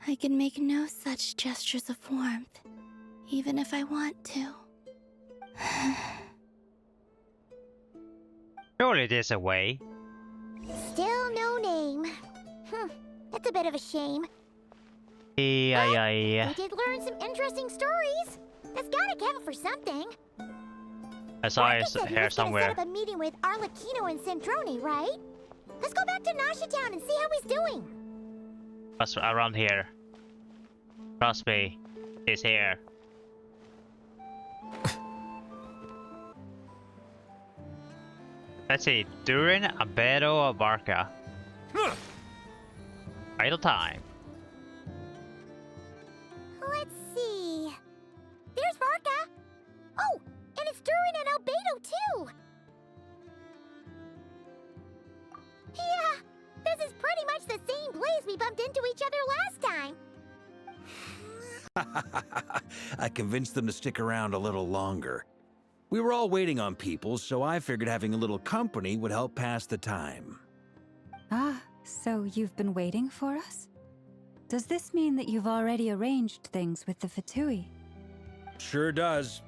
I can make no such gestures of warmth, even if I want to. Surely there's a way. Still no name. That's a bit of a shame. Yeah. We did learn some interesting stories. That's gotta count for something. I saw it Said he here was gonna somewhere. set up a meeting with Arlecchino and Centrone, right? Let's go back to Nasha Town and see how he's doing. That's around here. Trust me, he's here. Let's see, Durin, Abedo, Barca. Idle time. Let's see. There's Varka. Oh, and it's Durin and Albedo too. Yeah, this is pretty much the same place we bumped into each other last time. I convinced them to stick around a little longer. We were all waiting on people, so I figured having a little company would help pass the time. Ah, so you've been waiting for us? Does this mean that you've already arranged things with the Fatui? Sure does.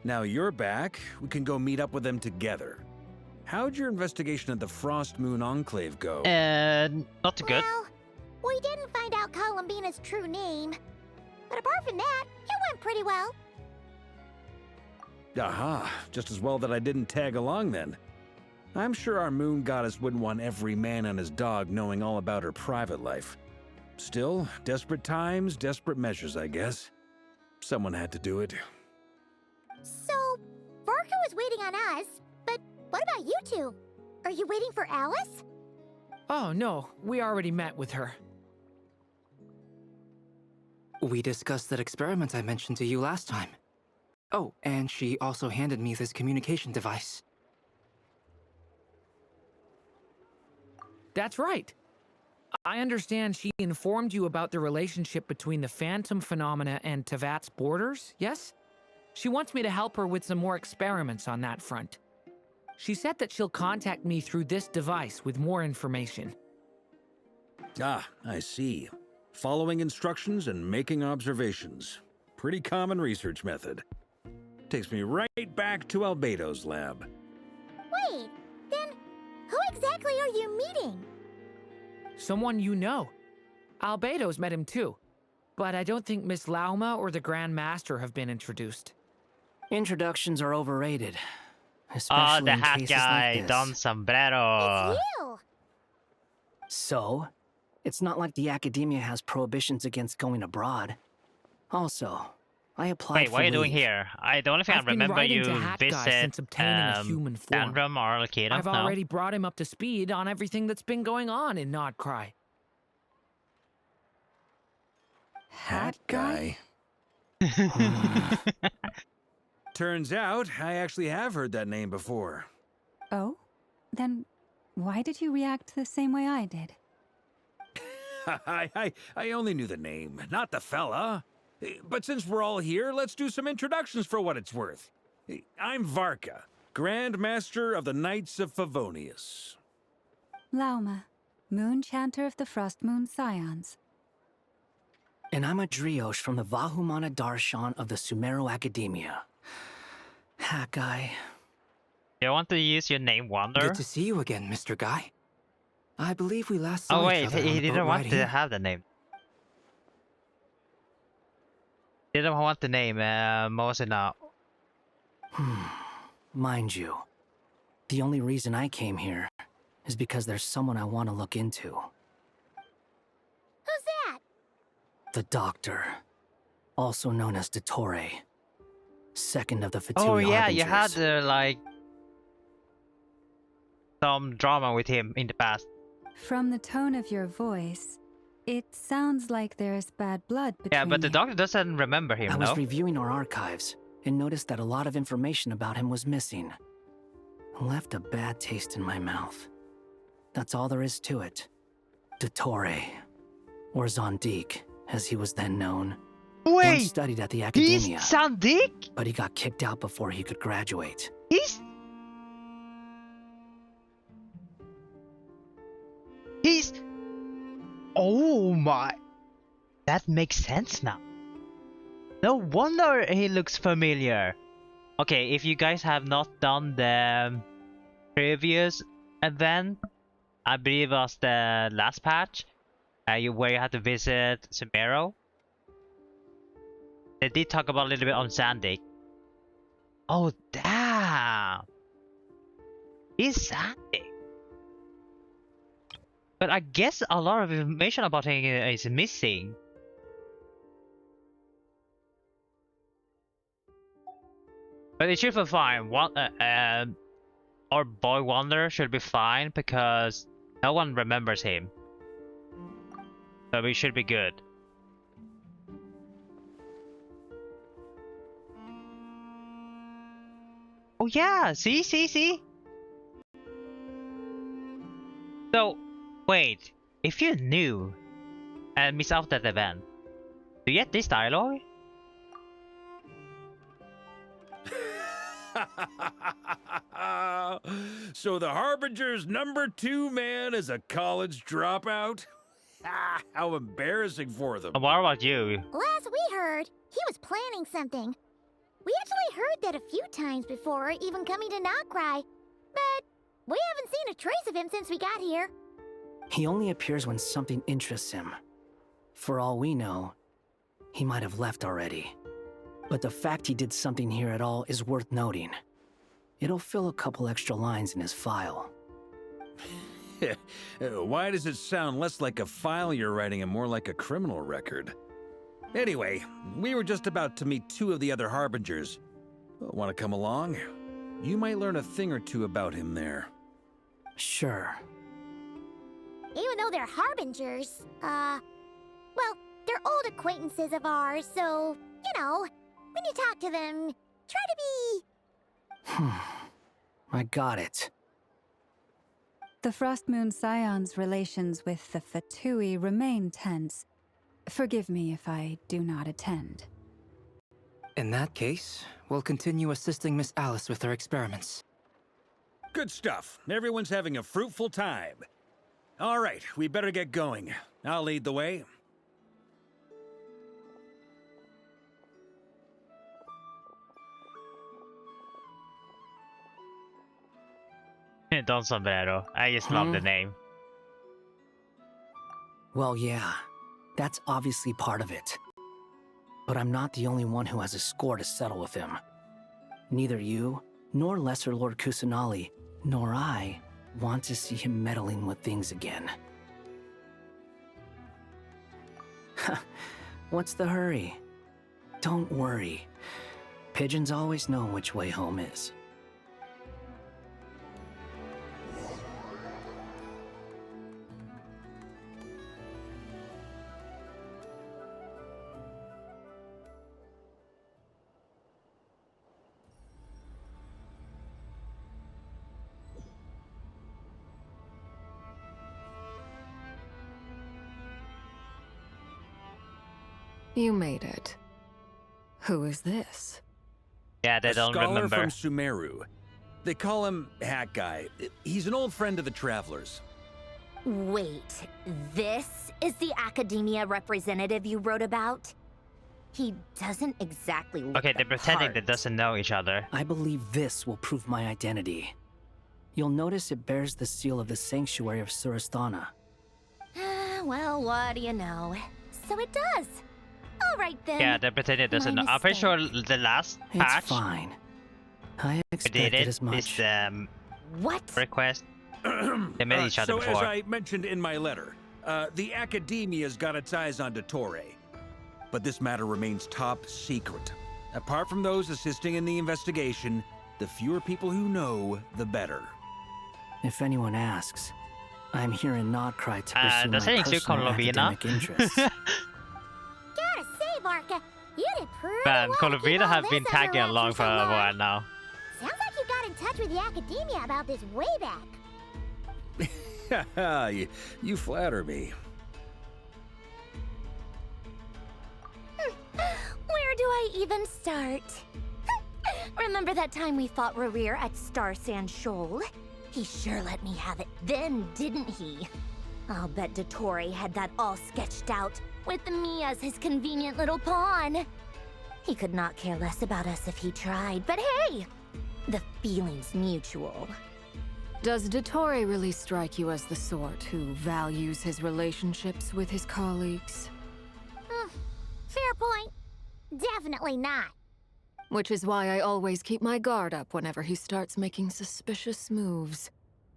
Now you're back, we can go meet up with them together. How'd your investigation at the Frost Moon Enclave go? Not too good. Well, we didn't find out Columbina's true name. But apart from that, it went pretty well. Aha, just as well that I didn't tag along then. I'm sure our moon goddess wouldn't want every man and his dog knowing all about her private life. Still, desperate times, desperate measures, I guess. Someone had to do it. So, Varka was waiting on us, but what about you two? Are you waiting for Alice? Oh no, we already met with her. We discussed that experiment I mentioned to you last time. Oh, and she also handed me this communication device. That's right. I understand she informed you about the relationship between the Phantom phenomena and Tevat's borders, yes? She wants me to help her with some more experiments on that front. She said that she'll contact me through this device with more information. Ah, I see. Following instructions and making observations. Pretty common research method. Takes me right back to Albedo's lab. Wait, then who exactly are you meeting? Someone you know. Albedo's met him too. But I don't think Miss Lauma or the Grand Master have been introduced. Introductions are overrated. Oh, Especially the in hat cases guy, like this. Don Sombrero. It's you! So, it's not like the academia has prohibitions against going abroad. Also, I applied Wait, for what are you doing leave. here? The only thing I I've been remember writing you to Hat Guy visit since obtaining a human form. Dandrum or Alkita. I've No? already brought him up to speed on everything that's been going on in Nodcry. Hat guy? Turns out, I actually have heard that name before. Oh? Then why did you react the same way I did? I only knew the name, not the fella. But since we're all here, let's do some introductions for what it's worth. I'm Varka, Grand Master of the Knights of Favonius. Lauma, Moon Chanter of the Frost Moon Scions. And I'm a Driosh from the Vahumana Darshan of the Sumero Academia. Hat guy. You want to use your name Wonder? Good to see you again, Mr. Guy. I believe we last saw Oh each wait, other on he the didn't boat want ride to here. have the name. Didn't want the name, Mosina. Mind you, the only reason I came here is because there's someone I want to look into. Who's that? The Doctor, also known as Dottore, second of the Fatui Oh yeah, Harbingers. you had like some drama with him in the past. From the tone of your voice, it sounds like there's bad blood between Yeah, but the you. doctor doesn't remember him, I was no? reviewing our archives and noticed that a lot of information about him was missing. Left a bad taste in my mouth. That's all there is to it. Dottore, or Zondik, as he was then known. Wait, once studied at the academia. He's Zondik? But he got kicked out before he could graduate. He's... Oh my... That makes sense now. No wonder he looks familiar. Okay, if you guys have not done the previous event, I believe it was the last patch, where you had to visit Sumero. They did talk about a little bit on Zandik. Oh damn! He's Zandik. But I guess a lot of information about him is missing. But it should be fine. Our boy Wonder should be fine because no one remembers him. So we should be good. Oh yeah, see? So, wait, if you knew and miss out that event, do you get this dialogue? So the Harbinger's #2 man is a college dropout? How embarrassing for them. What about you? Last we heard, he was planning something. We actually heard that a few times before, even coming to Nodcry. But we haven't seen a trace of him since we got here. He only appears when something interests him. For all we know, he might have left already. But the fact he did something here at all is worth noting. It'll fill a couple extra lines in his file. Why does it sound less like a file you're writing and more like a criminal record? Anyway, we were just about to meet 2 of the other Harbingers. Want to come along? You might learn a thing or two about him there. Sure. Even though they're Harbingers, well, They're old acquaintances of ours, so, you know, when you talk to them, try to be... I got it. The Frost Moon Scion's relations with the Fatui remain tense. Forgive me if I do not attend. In that case, we'll continue assisting Miss Alice with her experiments. Good stuff. Everyone's having a fruitful time. All right, we better get going. I'll lead the way. Don Sombrero. I just love the name. Well, yeah, that's obviously part of it. But I'm not the only one who has a score to settle with him. Neither you, nor Lesser Lord Kusanali, nor I want to see him meddling with things again. What's the hurry? Don't worry. Pigeons always know which way home is. You made it. Who is this? Yeah, they don't scholar remember. from Sumeru. They call him Hat Guy. He's an old friend of the Travelers. Wait, this is the academia representative you wrote about? He doesn't exactly look Okay, the they're pretending part. they doesn't know each other. I believe this will prove my identity. You'll notice it bears the seal of the Sanctuary of Surasthana. Well, what do you know? So it does. All right then. Yeah, they're pretending it doesn't know. I'm pretty sure the last patch It's fine. I we expected did it as much. is what request. They met each other so before. as I mentioned in my letter, the Academia's got its eyes on Dottore. But this matter remains top secret. Apart from those assisting in the investigation, the fewer people who know, the better. If anyone asks, I'm here in Nodcry to pursue does my it include personal Columbina? academic interests. Gotta say, Varka, you did pretty Man, well Columbina to keep all have been this under tagging wraps along for for so a long. while now. Sounds like you got in touch with the academia about this way back. you flatter me. Where do I even start? Remember that time we fought Rerir at Star Sand Shoal? He sure let me have it then, didn't he? I'll bet Dottore had that all sketched out, with me as his convenient little pawn. He could not care less about us if he tried, but hey! The feeling's mutual. Does Dottore really strike you as the sort who values his relationships with his colleagues? Fair point. Definitely not. Which is why I always keep my guard up whenever he starts making suspicious moves.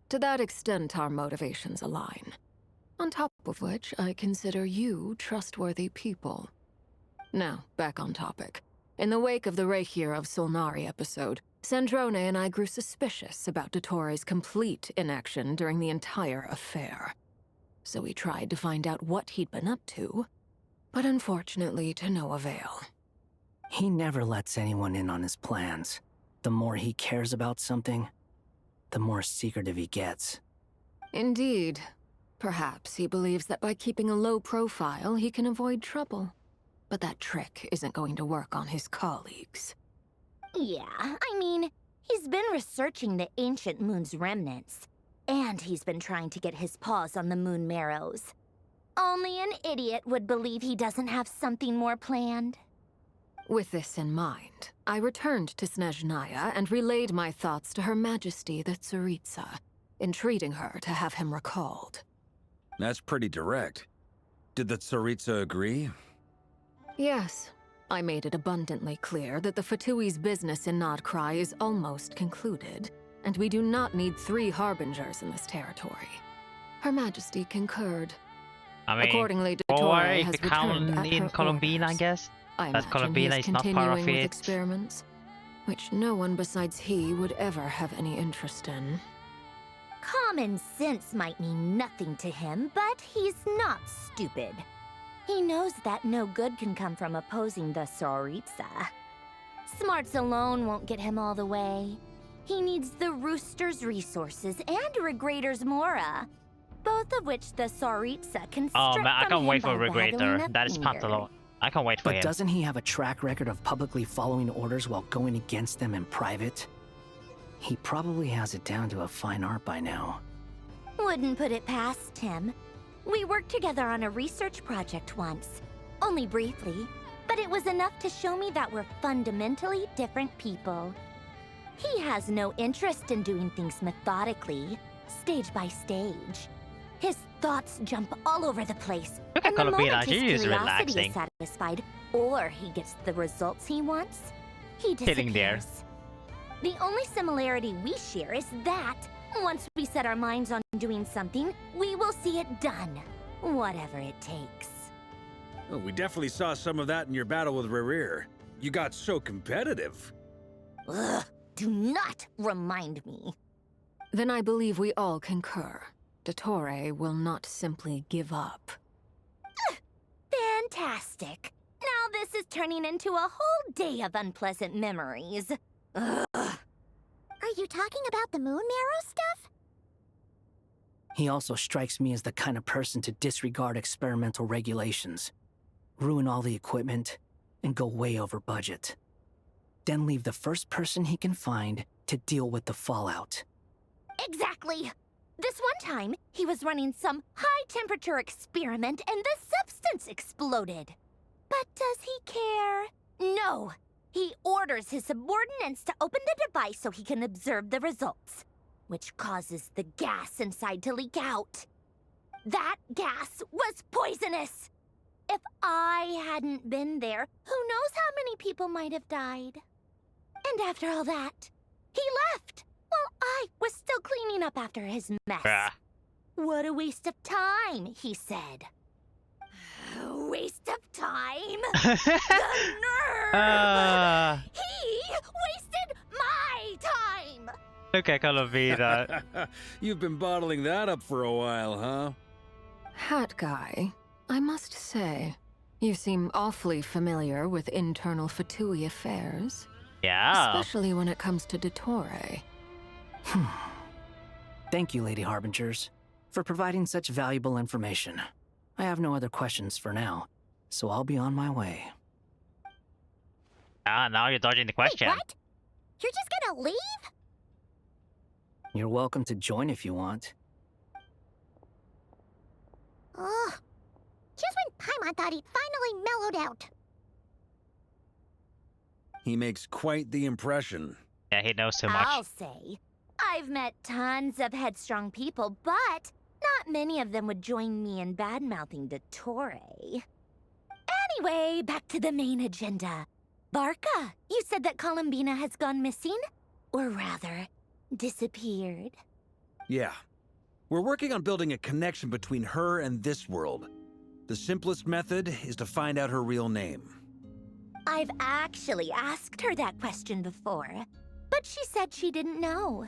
To that extent, our motivations align. On top of which, I consider you trustworthy people. Now, back on topic. In the wake of the Reikir of Solnari episode, Sandrone and I grew suspicious about Dottore's complete inaction during the entire affair. So we tried to find out what he'd been up to, but unfortunately to no avail. He never lets anyone in on his plans. The more he cares about something, the more secretive he gets. Indeed. Perhaps he believes that by keeping a low profile, he can avoid trouble. But that trick isn't going to work on his colleagues. Yeah, I mean, he's been researching the ancient moon's remnants. And he's been trying to get his paws on the moon marrows. Only an idiot would believe he doesn't have something more planned. With this in mind, I returned to Snezhnaya and relayed my thoughts to Her Majesty the Tsaritsa, entreating her to have him recalled. That's pretty direct. Did the Tsaritsa agree? Yes. I made it abundantly clear that the Fatui's business in Nodcry is almost concluded, and we do not need 3 harbingers in this territory. Her Majesty concurred. I mean, Accordingly, or Dottore if has you count returned at in her Columbina, I orders. guess. I But imagine Columbina he is not part of continuing with it. experiments, which no one besides he would ever have any interest in. Common sense might mean nothing to him, but he's not stupid. He knows that no good can come from opposing the Tsaritsa. Smarts alone won't get him all the way. He needs the Rooster's resources and Regrator's Mora, both of which the Tsaritsa can strip Oh man, I from can't him wait by for waggling Regrator. a That is finger. Pantalon. I can't wait for But him. doesn't he have a track record of publicly following orders while going against them in private? He probably has it down to a fine art by now. Wouldn't put it past him. We worked together on a research project once. Only briefly, but it was enough to show me that we're fundamentally different people. He has no interest in doing things methodically, stage by stage. His thoughts jump all over the place. Look at And the Columbina, moment his she is curiosity relaxing. is satisfied, or he gets the results he wants, he Sitting there. disappears. The only similarity we share is that once we set our minds on doing something, we will see it done, whatever it takes. Oh, we definitely saw some of that in your battle with Rerir. You got so competitive. Ugh, do not remind me. Then I believe we all concur. Dottore will not simply give up. Fantastic. Now this is turning into a whole day of unpleasant memories. Ugh. Are you talking about the moon marrow stuff? He also strikes me as the kind of person to disregard experimental regulations, ruin all the equipment, and go way over budget. Then leave the first person he can find to deal with the fallout. Exactly. This one time, he was running some high-temperature experiment and the substance exploded. But does he care? No. He orders his subordinates to open the device so he can observe the results, which causes the gas inside to leak out. That gas was poisonous. If I hadn't been there, who knows how many people might have died. And after all that, he left while I was still cleaning up after his mess. What a waste of time, he said. Waste of time? The nerve! He wasted my time! Look at Columbina. You've been bottling that up for a while, huh? Hat guy, I must say, you seem awfully familiar with internal Fatui affairs. Yeah. Especially when it comes to Dottore. Thank you, Lady Harbingers, for providing such valuable information. I have no other questions for now, so I'll be on my way. Ah, now you're dodging the question. Wait, what? You're just gonna leave? You're welcome to join if you want. Ugh. Just when Paimon thought he'd finally mellowed out. He makes quite the impression. Yeah, he knows too much. I'll say. I've met tons of headstrong people, but not many of them would join me in bad-mouthing Dottore. Anyway, back to the main agenda. Barca, you said that Columbina has gone missing? Or rather, disappeared. Yeah. We're working on building a connection between her and this world. The simplest method is to find out her real name. I've actually asked her that question before, but she said she didn't know.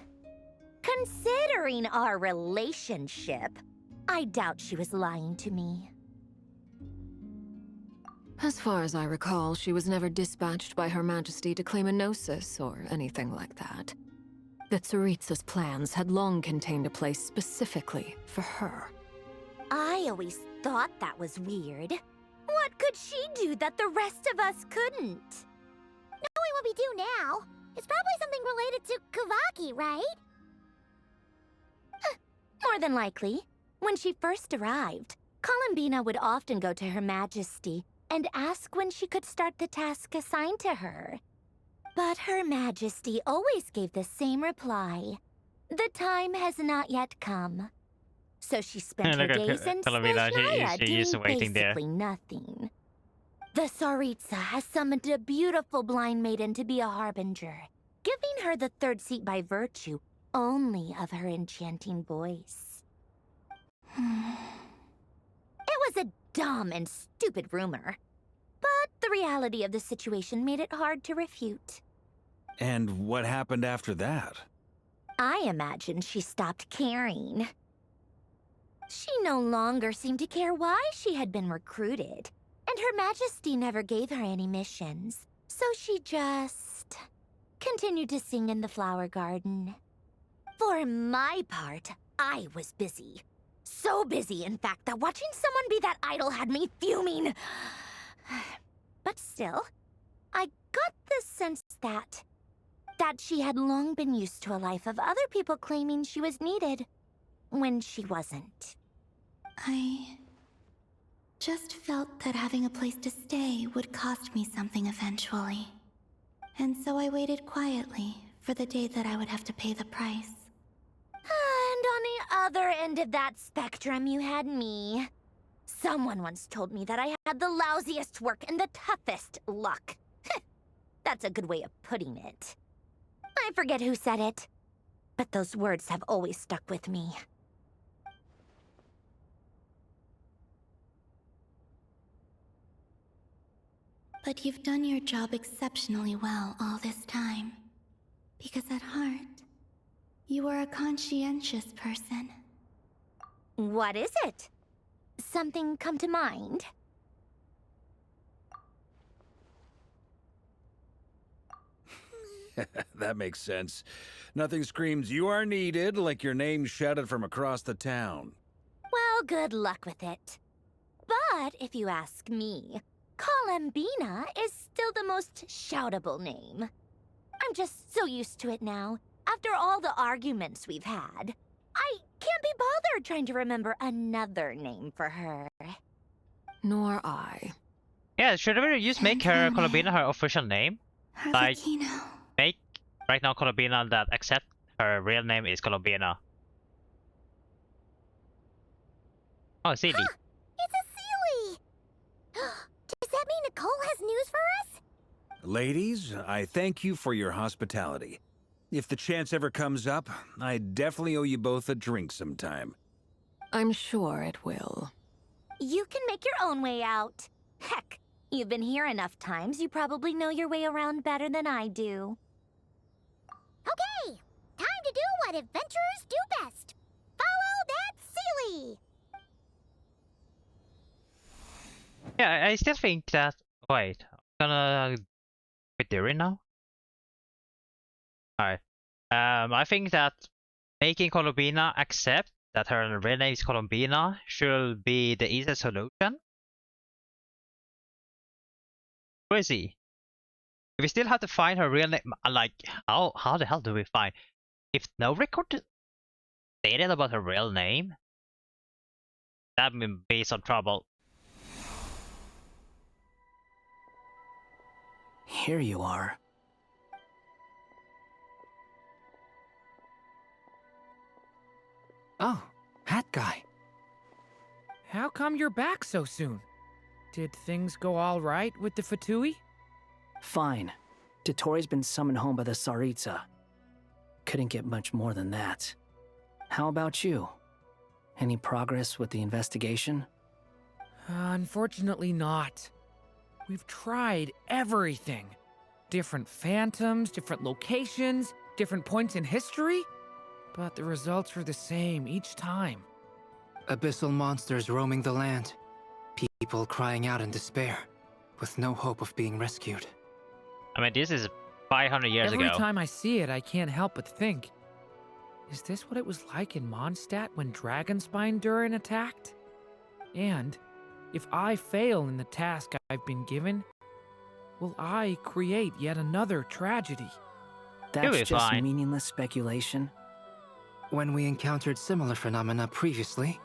Considering our relationship, I doubt she was lying to me. As far as I recall, she was never dispatched by Her Majesty to claim a gnosis or anything like that. The Tsaritsa's plans had long contained a place specifically for her. I always thought that was weird. What could she do that the rest of us couldn't? Knowing what we do now, it's probably something related to Kavaki, right? More than likely. When she first arrived, Columbina would often go to Her Majesty and ask when she could start the task assigned to her. But Her Majesty always gave the same reply. The time has not yet come. So she spent her Look at days in Columbina, Snezhnaya she is doing waiting there. basically nothing. The Tsaritsa has summoned a beautiful blind maiden to be a harbinger, giving her the third seat by virtue only of her enchanting voice. It was a dumb and stupid rumor, but the reality of the situation made it hard to refute. And what happened after that? I imagine she stopped caring. She no longer seemed to care why she had been recruited, and Her Majesty never gave her any missions. So she just continued to sing in the flower garden. For my part, I was busy. So busy, in fact, that watching someone be that idol had me fuming. But still, I got the sense that she had long been used to a life of other people claiming she was needed when she wasn't. I just felt that having a place to stay would cost me something eventually. And so I waited quietly for the day that I would have to pay the price. And on the other end of that spectrum, you had me. Someone once told me that I had the lousiest work and the toughest luck. That's a good way of putting it. I forget who said it, but those words have always stuck with me. But you've done your job exceptionally well all this time. Because at heart, you are a conscientious person. What is it? Something come to mind? That makes sense. Nothing screams you are needed like your name shouted from across the town. Well, good luck with it. But if you ask me, Columbina is still the most shoutable name. I'm just so used to it now. After all the arguments we've had, I can't be bothered trying to remember another name for her. Nor I. Yeah, should we just make her Columbina her official name? Like, make right now Columbina that accept her real name is Columbina. Oh, silly. Huh, it's a Sealy! Does that mean Nicole has news for us? Ladies, I thank you for your hospitality. If the chance ever comes up, I definitely owe you both a drink sometime. I'm sure it will. You can make your own way out. Heck, you've been here enough times, you probably know your way around better than I do. Okay, time to do what adventurers do best. Follow that Sealy! Yeah, I still think that. Wait, I'm gonna quit doing now. Alright. I think that making Columbina accept that her real name is Columbina should be the easiest solution. Where is he? We still have to find her real name. Like, how the hell do we find? If no record stated about her real name, that would be some trouble. Here you are. Oh, hat guy. How come you're back so soon? Did things go all right with the Fatui? Fine. Dottoro's been summoned home by the Tsaritsa. Couldn't get much more than that. How about you? Any progress with the investigation? Unfortunately not. We've tried everything. Different phantoms, different locations, different points in history. But the results are the same each time. Abyssal monsters roaming the land. People crying out in despair, with no hope of being rescued. I mean, this is 500 years ago. Every time I see it, I can't help but think, is this what it was like in Mondstadt when Dragonspine Durin attacked? And if I fail in the task I've been given, will I create yet another tragedy? That's just meaningless speculation. When we encountered similar phenomena previously,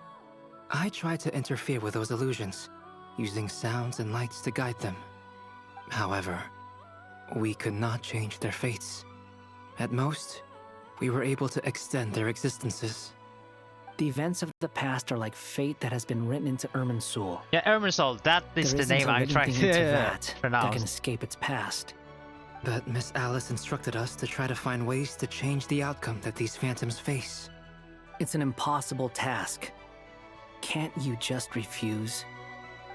I tried to interfere with those illusions, using sounds and lights to guide them. However, we could not change their fates. At most, we were able to extend their existences. The events of the past are like fate that has been written into Irminsul. Yeah, Irminsul, that is the name I'm trying to pronounce. That can escape its past. But Miss Alice instructed us to try to find ways to change the outcome that these phantoms face. It's an impossible task. Can't you just refuse?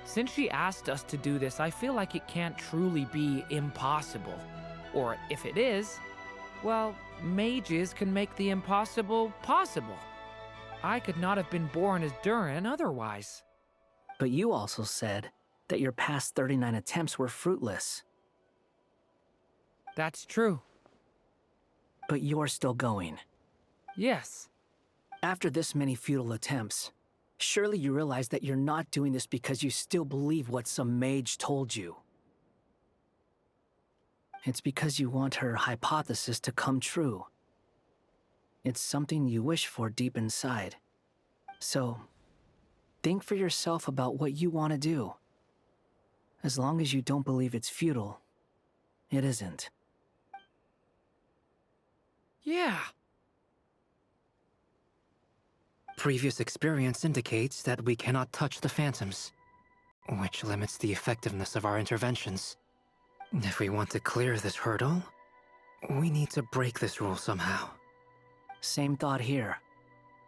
Since she asked us to do this, I feel like it can't truly be impossible. Or if it is, well, mages can make the impossible possible. I could not have been born as Durin otherwise. But you also said that your past 39 attempts were fruitless. That's true. But you're still going. Yes. After this many futile attempts, surely you realize that you're not doing this because you still believe what some mage told you. It's because you want her hypothesis to come true. It's something you wish for deep inside. So, think for yourself about what you want to do. As long as you don't believe it's futile, it isn't. Yeah. Previous experience indicates that we cannot touch the phantoms, which limits the effectiveness of our interventions. If we want to clear this hurdle, we need to break this rule somehow. Same thought here.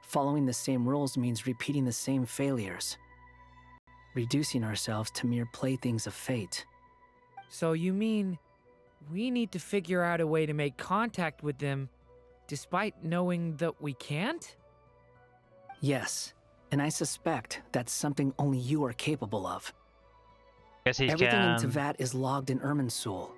Following the same rules means repeating the same failures. Reducing ourselves to mere playthings of fate. So you mean we need to figure out a way to make contact with them despite knowing that we can't? Yes, and I suspect that's something only you are capable of. Guess he Everything can... in Teyvat is logged in Irminsul,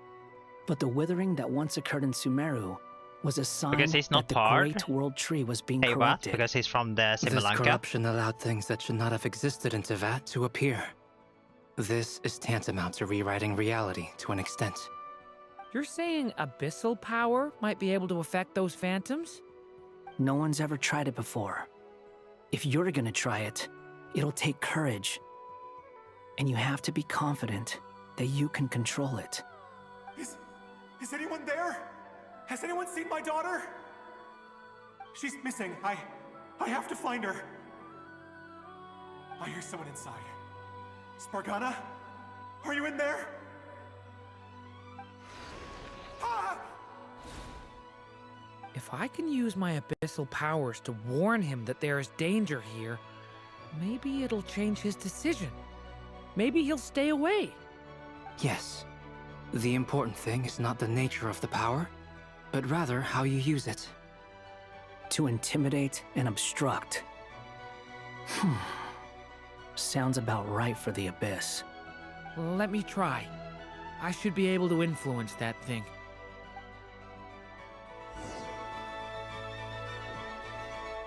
but the withering that once occurred in Sumeru was a sign Because he's not that the part. Great World Tree was being Hey, what? corrupted. Because he's from the This Simalanka. corruption allowed things that should not have existed in Teyvat to appear. This is tantamount to rewriting reality to an extent. You're saying abyssal power might be able to affect those phantoms? No one's ever tried it before. If you're gonna try it, it'll take courage. And you have to be confident that you can control it. Is anyone there? Has anyone seen my daughter? She's missing. I have to find her. I hear someone inside. Spargana? Are you in there? Ah! If I can use my abyssal powers to warn him that there is danger here, maybe it'll change his decision. Maybe he'll stay away. Yes. The important thing is not the nature of the power, but rather how you use it. To intimidate and obstruct. Sounds about right for the Abyss. Let me try. I should be able to influence that thing.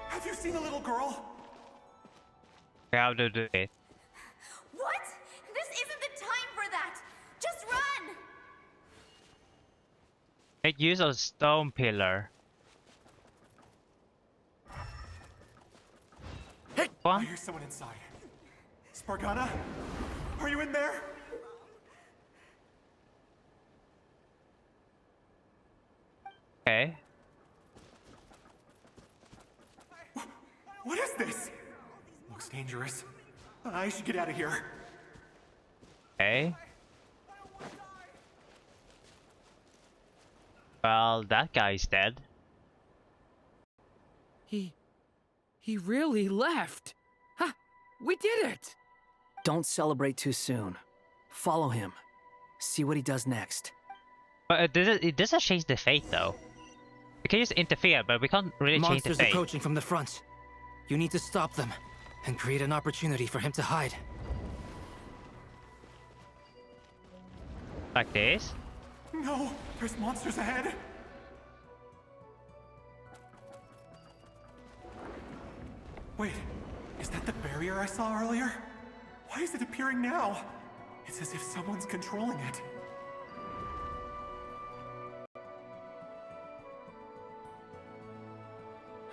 Have you seen a little girl? How to do it? What? This isn't the time for that! Just run! Make use of stone pillar. Hey! I hear someone inside. Spargana? Are you in there? Okay. What is this? Looks dangerous. I should get out of here. Okay. Well, that guy's dead. He really left. Ha! We did it! Don't celebrate too soon. Follow him. See what he does next. But it doesn't change the fate though. We can just interfere, but we can't really change the Monsters fate. approaching from the front. You need to stop them and create an opportunity for him to hide. Like this? No, there's monsters ahead. Wait, is that the barrier I saw earlier? Why is it appearing now? It's as if someone's controlling it.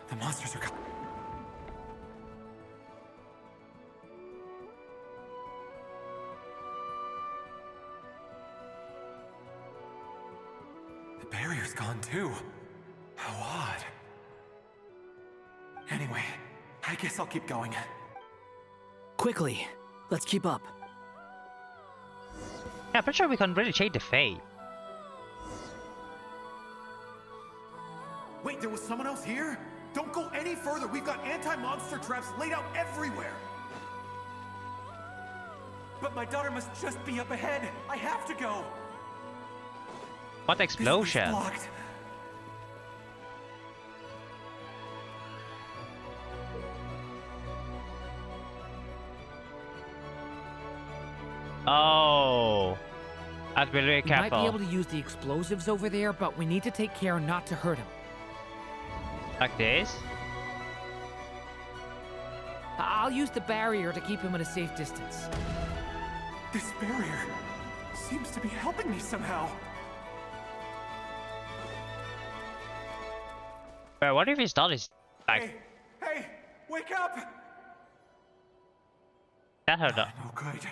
The monsters are coming. The barrier's gone too. How odd. Anyway, I guess I'll keep going. Quickly, let's keep up. Yeah, I'm pretty sure we can really change the fate. Wait, there was someone else here? Don't go any further. We've got anti-monster traps laid out everywhere. But my daughter must just be up ahead. I have to go. What explosion? Blocked. Oh. I have to be really We might be careful. able to use the explosives over there, but we need to take care not to hurt him. Like this? I'll use the barrier to keep him at a safe distance. This barrier seems to be helping me somehow. But what if he's not his like Hey, wake up! that hurt up? No good. Never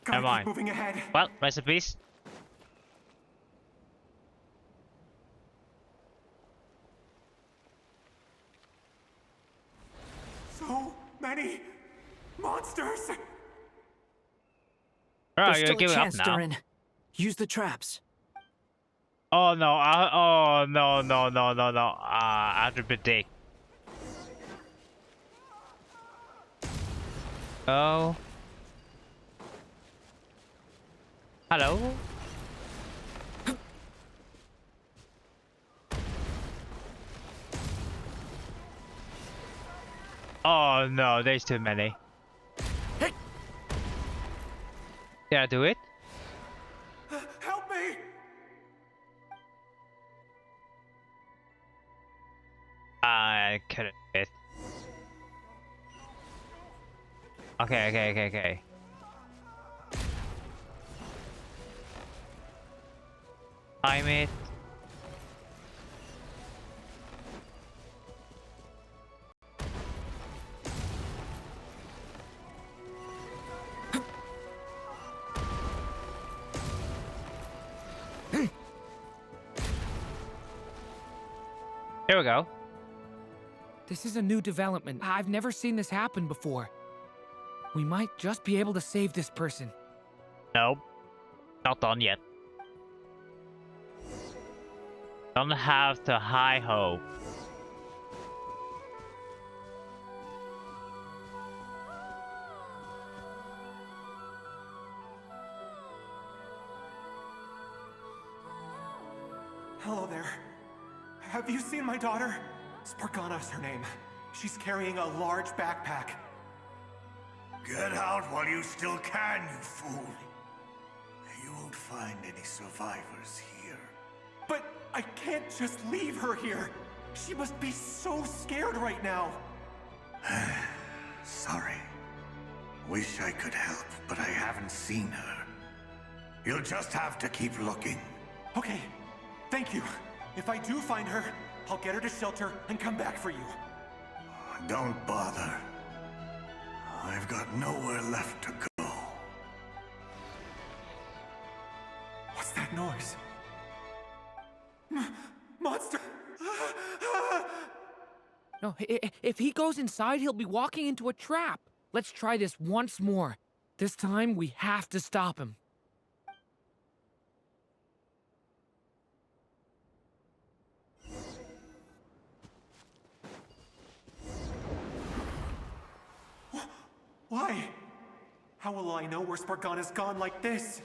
Gotta mind. keep moving ahead. Well, rest in peace. So many monsters. Bro, There's you're still a giving up chance, now. Durin. Use the traps. Oh no! Oh no! No! No! No! No! I have to predict. Oh. Hello. Oh no! There's too many. Did I do it? Help me! I couldn't do it. Okay. Time it. Here we go. This is a new development. I've never seen this happen before. We might just be able to save this person. Nope. Not done yet. Don't have the high hope. Hello there. Have you seen my daughter? Spargana's her name. She's carrying a large backpack. Get out while you still can, you fool. You won't find any survivors here. But I can't just leave her here. She must be so scared right now. Sorry. Wish I could help, but I haven't seen her. You'll just have to keep looking. Okay, thank you. If I do find her, I'll get her to shelter and come back for you. Don't bother. I've got nowhere left to go. What's that noise? Monster! No, if he goes inside, he'll be walking into a trap. Let's try this once more. This time, we have to stop him. Why? How will I know where Spargana's gone like this?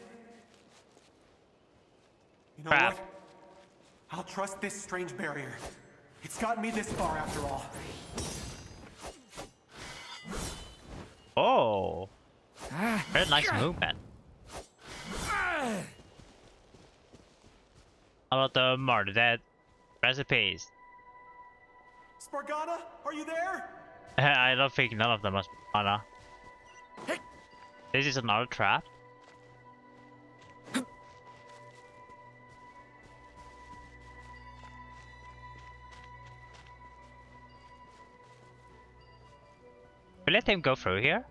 You know what? I'll trust this strange barrier. It's gotten me this far after all. Oh. Very nice movement. How about the murder dead recipes? Spargana, are you there? I don't think none of them are Spargana. This is another trap. We let him go through here?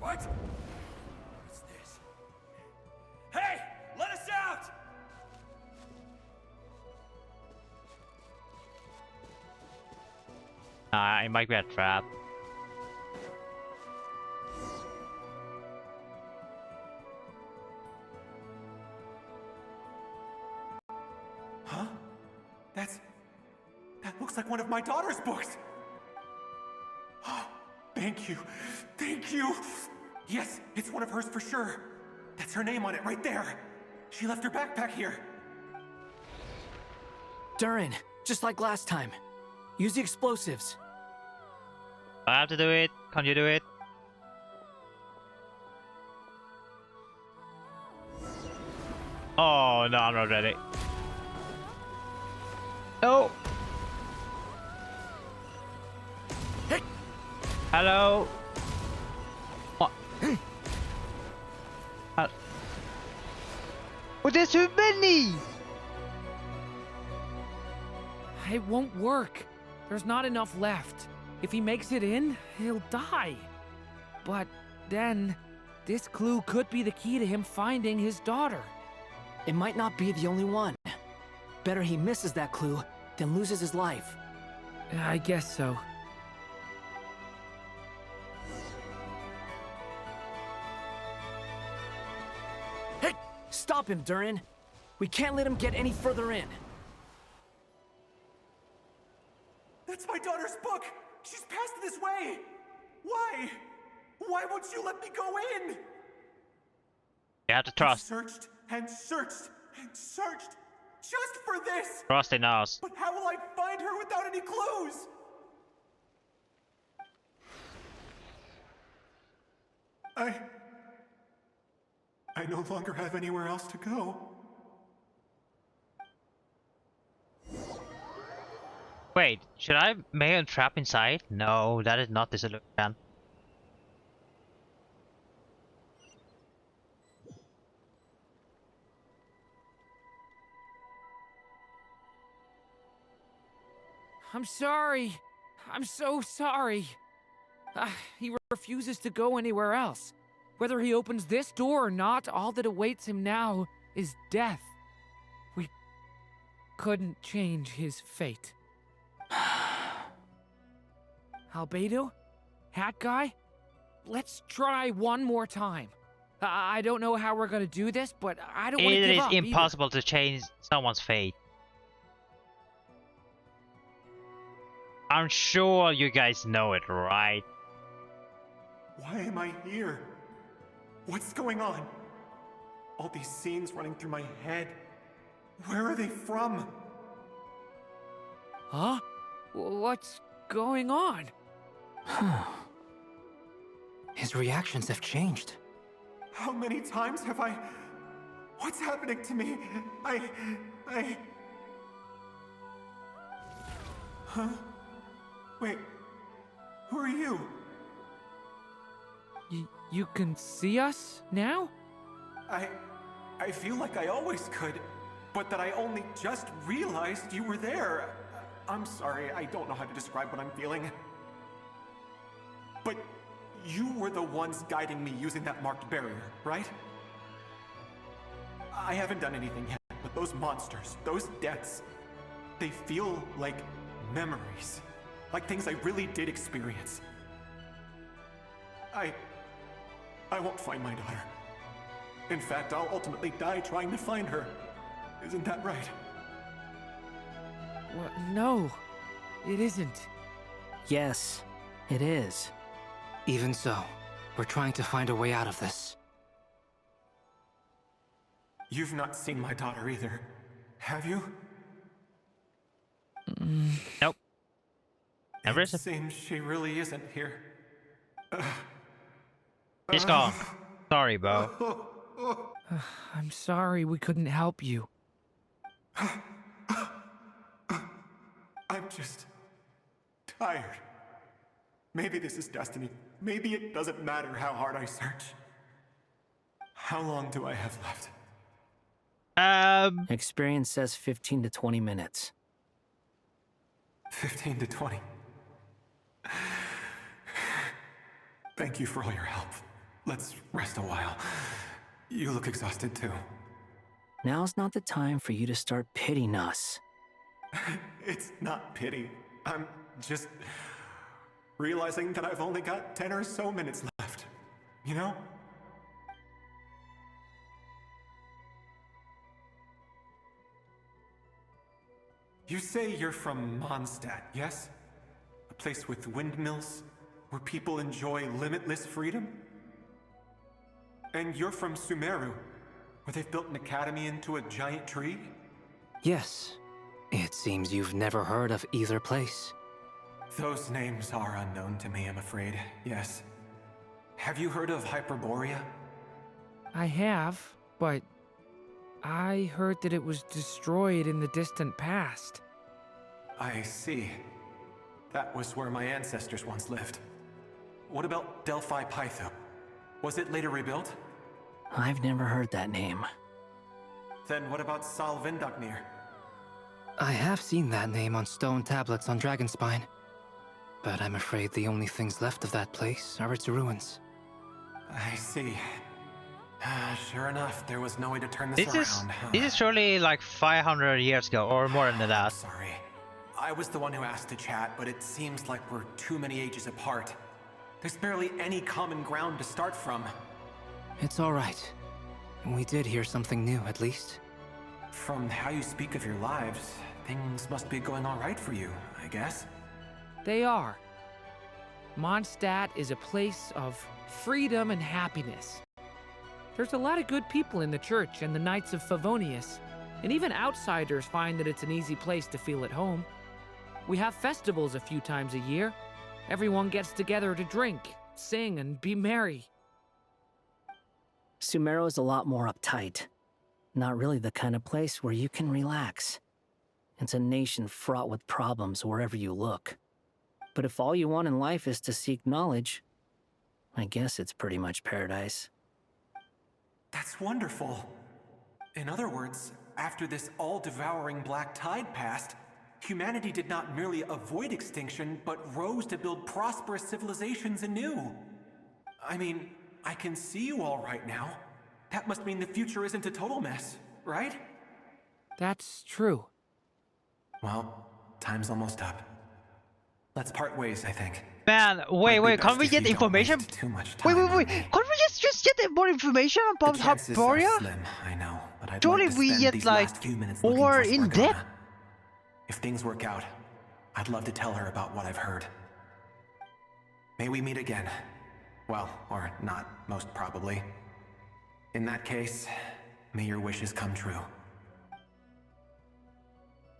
What? What's this? Hey! Let us out! It might be a trap. Huh? That looks like one of my daughter's books! Thank you. Thank you! Yes, it's one of hers for sure. That's her name on it right there. She left her backpack here. Durin, just like last time. Use the explosives. I have to do it. Can't you do it? Oh no, I'm not ready. Oh. Hey. Hello. What? Oh, there's too many. It won't work. There's not enough left. If he makes it in, he'll die. But then, this clue could be the key to him finding his daughter. It might not be the only one. Better he misses that clue than loses his life. I guess so. Hey! Stop him, Durin! We can't let him get any further in. That's my daughter's book! She's passed this way! Why? Why won't you let me go in? You have to trust. I searched and searched and searched just for this! Trust in us. But how will I find her without any clues? I no longer have anywhere else to go. Wait, should I make a trap inside? No, that is not the solution. I'm sorry. I'm so sorry. He refuses to go anywhere else. Whether he opens this door or not, all that awaits him now is death. We couldn't change his fate. Albedo? Hat Guy? Let's try one more time. I don't know how we're gonna do this, but I don't want to give up It is impossible to change someone's fate. I'm sure you guys know it, right? Why am I here? What's going on? All these scenes running through my head. Where are they from? Huh? What's going on? His reactions have changed. How many times have I... What's happening to me? Huh? Wait, who are you? You can see us now? I feel like I always could, but that I only just realized you were there. I'm sorry, I don't know how to describe what I'm feeling. But you were the ones guiding me using that marked barrier, right? I haven't done anything yet, but those monsters, those deaths, they feel like memories. Like things I really did experience. I won't find my daughter. In fact, I'll ultimately die trying to find her. Isn't that right? Well, no, it isn't. Yes, it is. Even so, we're trying to find a way out of this. You've not seen my daughter either, have you? Nope. It seems she really isn't here. She's gone. Sorry, Bo. I'm sorry we couldn't help you. I'm just tired. Maybe this is destiny. Maybe it doesn't matter how hard I search. How long do I have left? Experience says 15 to 20 minutes. 15 to 20. Thank you for all your help. Let's rest a while. You look exhausted too. Now's not the time for you to start pitying us. It's not pity. I'm just realizing that I've only got 10 or so minutes left. You know? You say you're from Mondstadt, yes? A place with windmills, where people enjoy limitless freedom? And you're from Sumeru, where they've built an academy into a giant tree? Yes. It seems you've never heard of either place. Those names are unknown to me, I'm afraid, yes. Have you heard of Hyperborea? I have, but I heard that it was destroyed in the distant past. I see. That was where my ancestors once lived. What about Delphi Pytho? Was it later rebuilt? I've never heard that name. Then what about Sal Vindagnir? I have seen that name on stone tablets on Dragonspine. But I'm afraid the only things left of that place are its ruins. I see. Sure enough, there was no way to turn this around. This is surely like 500 years ago, or more than that. Sorry. I was the one who asked to chat, but it seems like we're too many ages apart. There's barely any common ground to start from. It's all right. We did hear something new, at least. From how you speak of your lives, things must be going all right for you, I guess. They are. Mondstadt is a place of freedom and happiness. There's a lot of good people in the church and the Knights of Favonius, and even outsiders find that it's an easy place to feel at home. We have festivals a few times a year. Everyone gets together to drink, sing, and be merry. Sumeru is a lot more uptight. Not really the kind of place where you can relax. It's a nation fraught with problems wherever you look. But if all you want in life is to seek knowledge, I guess it's pretty much paradise. That's wonderful. In other words, after this all-devouring black tide passed, humanity did not merely avoid extinction, but rose to build prosperous civilizations anew. I mean, I can see you all right now. That must mean the future isn't a total mess, right? That's true. Well, time's almost up. Let's part ways, I think. Man, wait, can't we get information? Wait, can't we just get more information about Hyperia? Slim, I know, but I'd Surely like to we spend get these like last few minutes looking more for in Spargana. depth. If things work out, I'd love to tell her about what I've heard. May we meet again. Well, or not, most probably. In that case, may your wishes come true.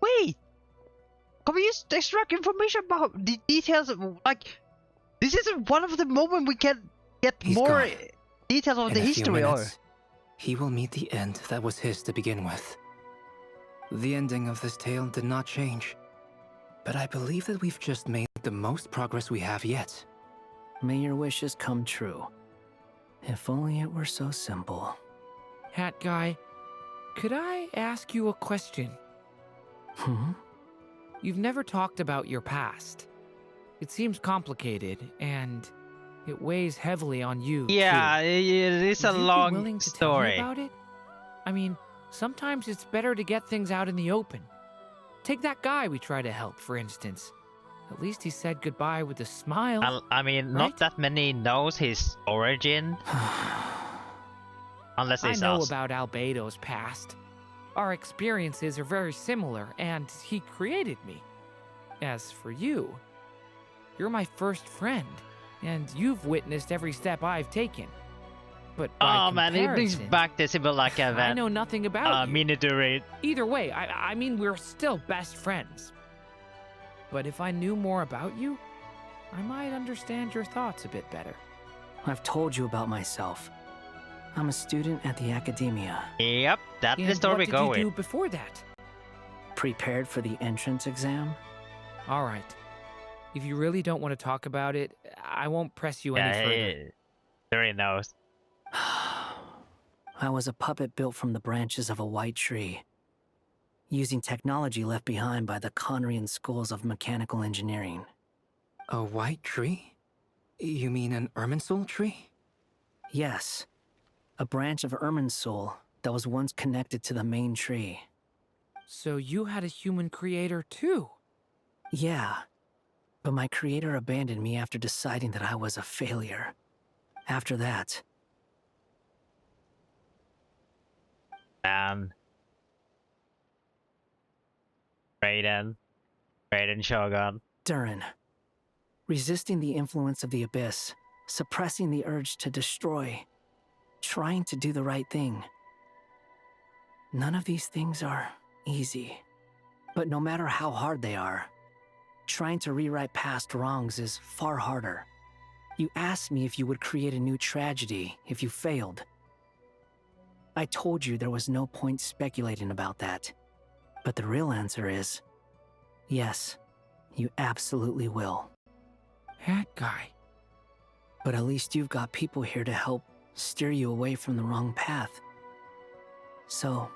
Wait! Can we just extract information about the details of, like, this is one of the moments we can get He's more gone. details of In the a few history, or... minutes, he will meet the end that was his to begin with. The ending of this tale did not change, but I believe that we've just made the most progress we have yet. May your wishes come true. If only it were so simple. Hat guy, could I ask you a question? You've never talked about your past. It seems complicated, and it weighs heavily on you, Yeah, too. it is a Would you be long willing to story. Tell me about it? I mean, sometimes it's better to get things out in the open. Take that guy we try to help, for instance. At least he said goodbye with a smile. I mean, right? not that many knows his origin. Unless I it's know us. about Albedo's past. Our experiences are very similar, and he created me. As for you, you're my first friend, and you've witnessed every step I've taken. But by Oh man, it brings comparison, back the symbol like a I know nothing about you. miniature. Either way, I mean, we're still best friends. But if I knew more about you, I might understand your thoughts a bit better. I've told you about myself. I'm a student at the academia. Yep, that's the And story what we did go you with. do before that? Prepared for the entrance exam? All right. If you really don't want to talk about it, I won't press you any further. Sure he knows. I was a puppet built from the branches of a white tree, using technology left behind by the Conrian schools of mechanical engineering. A white tree? You mean an Irminsul tree? Yes, a branch of Irminsul that was once connected to the main tree. So you had a human creator too? Yeah, but my creator abandoned me after deciding that I was a failure. After that, Raiden Shogun. Durin, resisting the influence of the Abyss, suppressing the urge to destroy, trying to do the right thing. None of these things are easy. But no matter how hard they are, trying to rewrite past wrongs is far harder. You asked me if you would create a new tragedy if you failed. I told you there was no point speculating about that. But the real answer is, yes, you absolutely will. That guy. But at least you've got people here to help steer you away from the wrong path. So,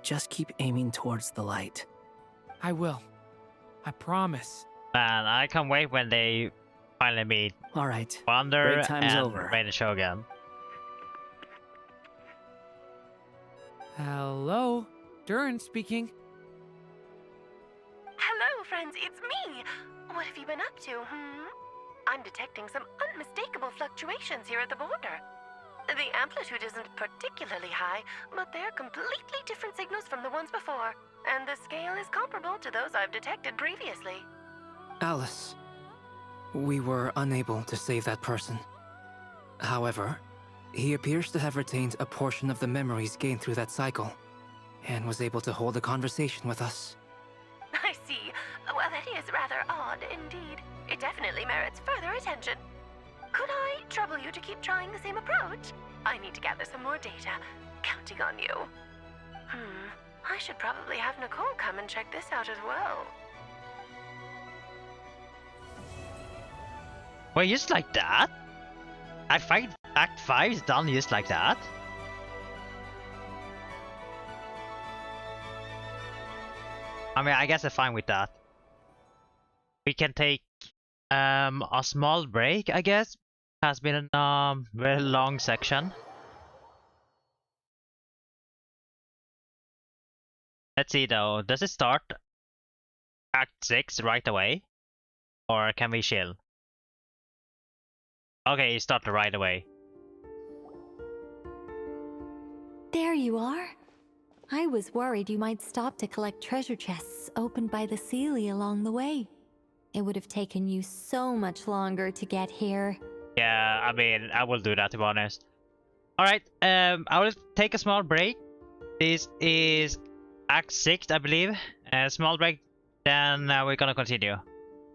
just keep aiming towards the light. I will. I promise. Man, I can't wait when they finally meet. Alright, Wander break time's and over. Raiden Shogun. Hello? Durin speaking. Hello, friends, it's me! What have you been up to, I'm detecting some unmistakable fluctuations here at the border. The amplitude isn't particularly high, but they're completely different signals from the ones before, and the scale is comparable to those I've detected previously. Alice, we were unable to save that person. However, he appears to have retained a portion of the memories gained through that cycle, and was able to hold a conversation with us. I see. Well, that is rather odd indeed. It definitely merits further attention. Could I trouble you to keep trying the same approach? I need to gather some more data. Counting on you. I should probably have Nicole come and check this out as well. Wait, just like that? Act 5 is done just like that? I mean, I guess I'm fine with that. We can take a small break, I guess. Has been a very long section. Let's see though, does it start Act 6 right away? Or can we chill? Okay, it started right away. There you are. I was worried you might stop to collect treasure chests opened by the Seelie along the way. It would have taken you so much longer to get here. Yeah, I mean, I will do that to be honest. Alright, I will take a small break. This is Act 6, I believe. A small break, then we're gonna continue.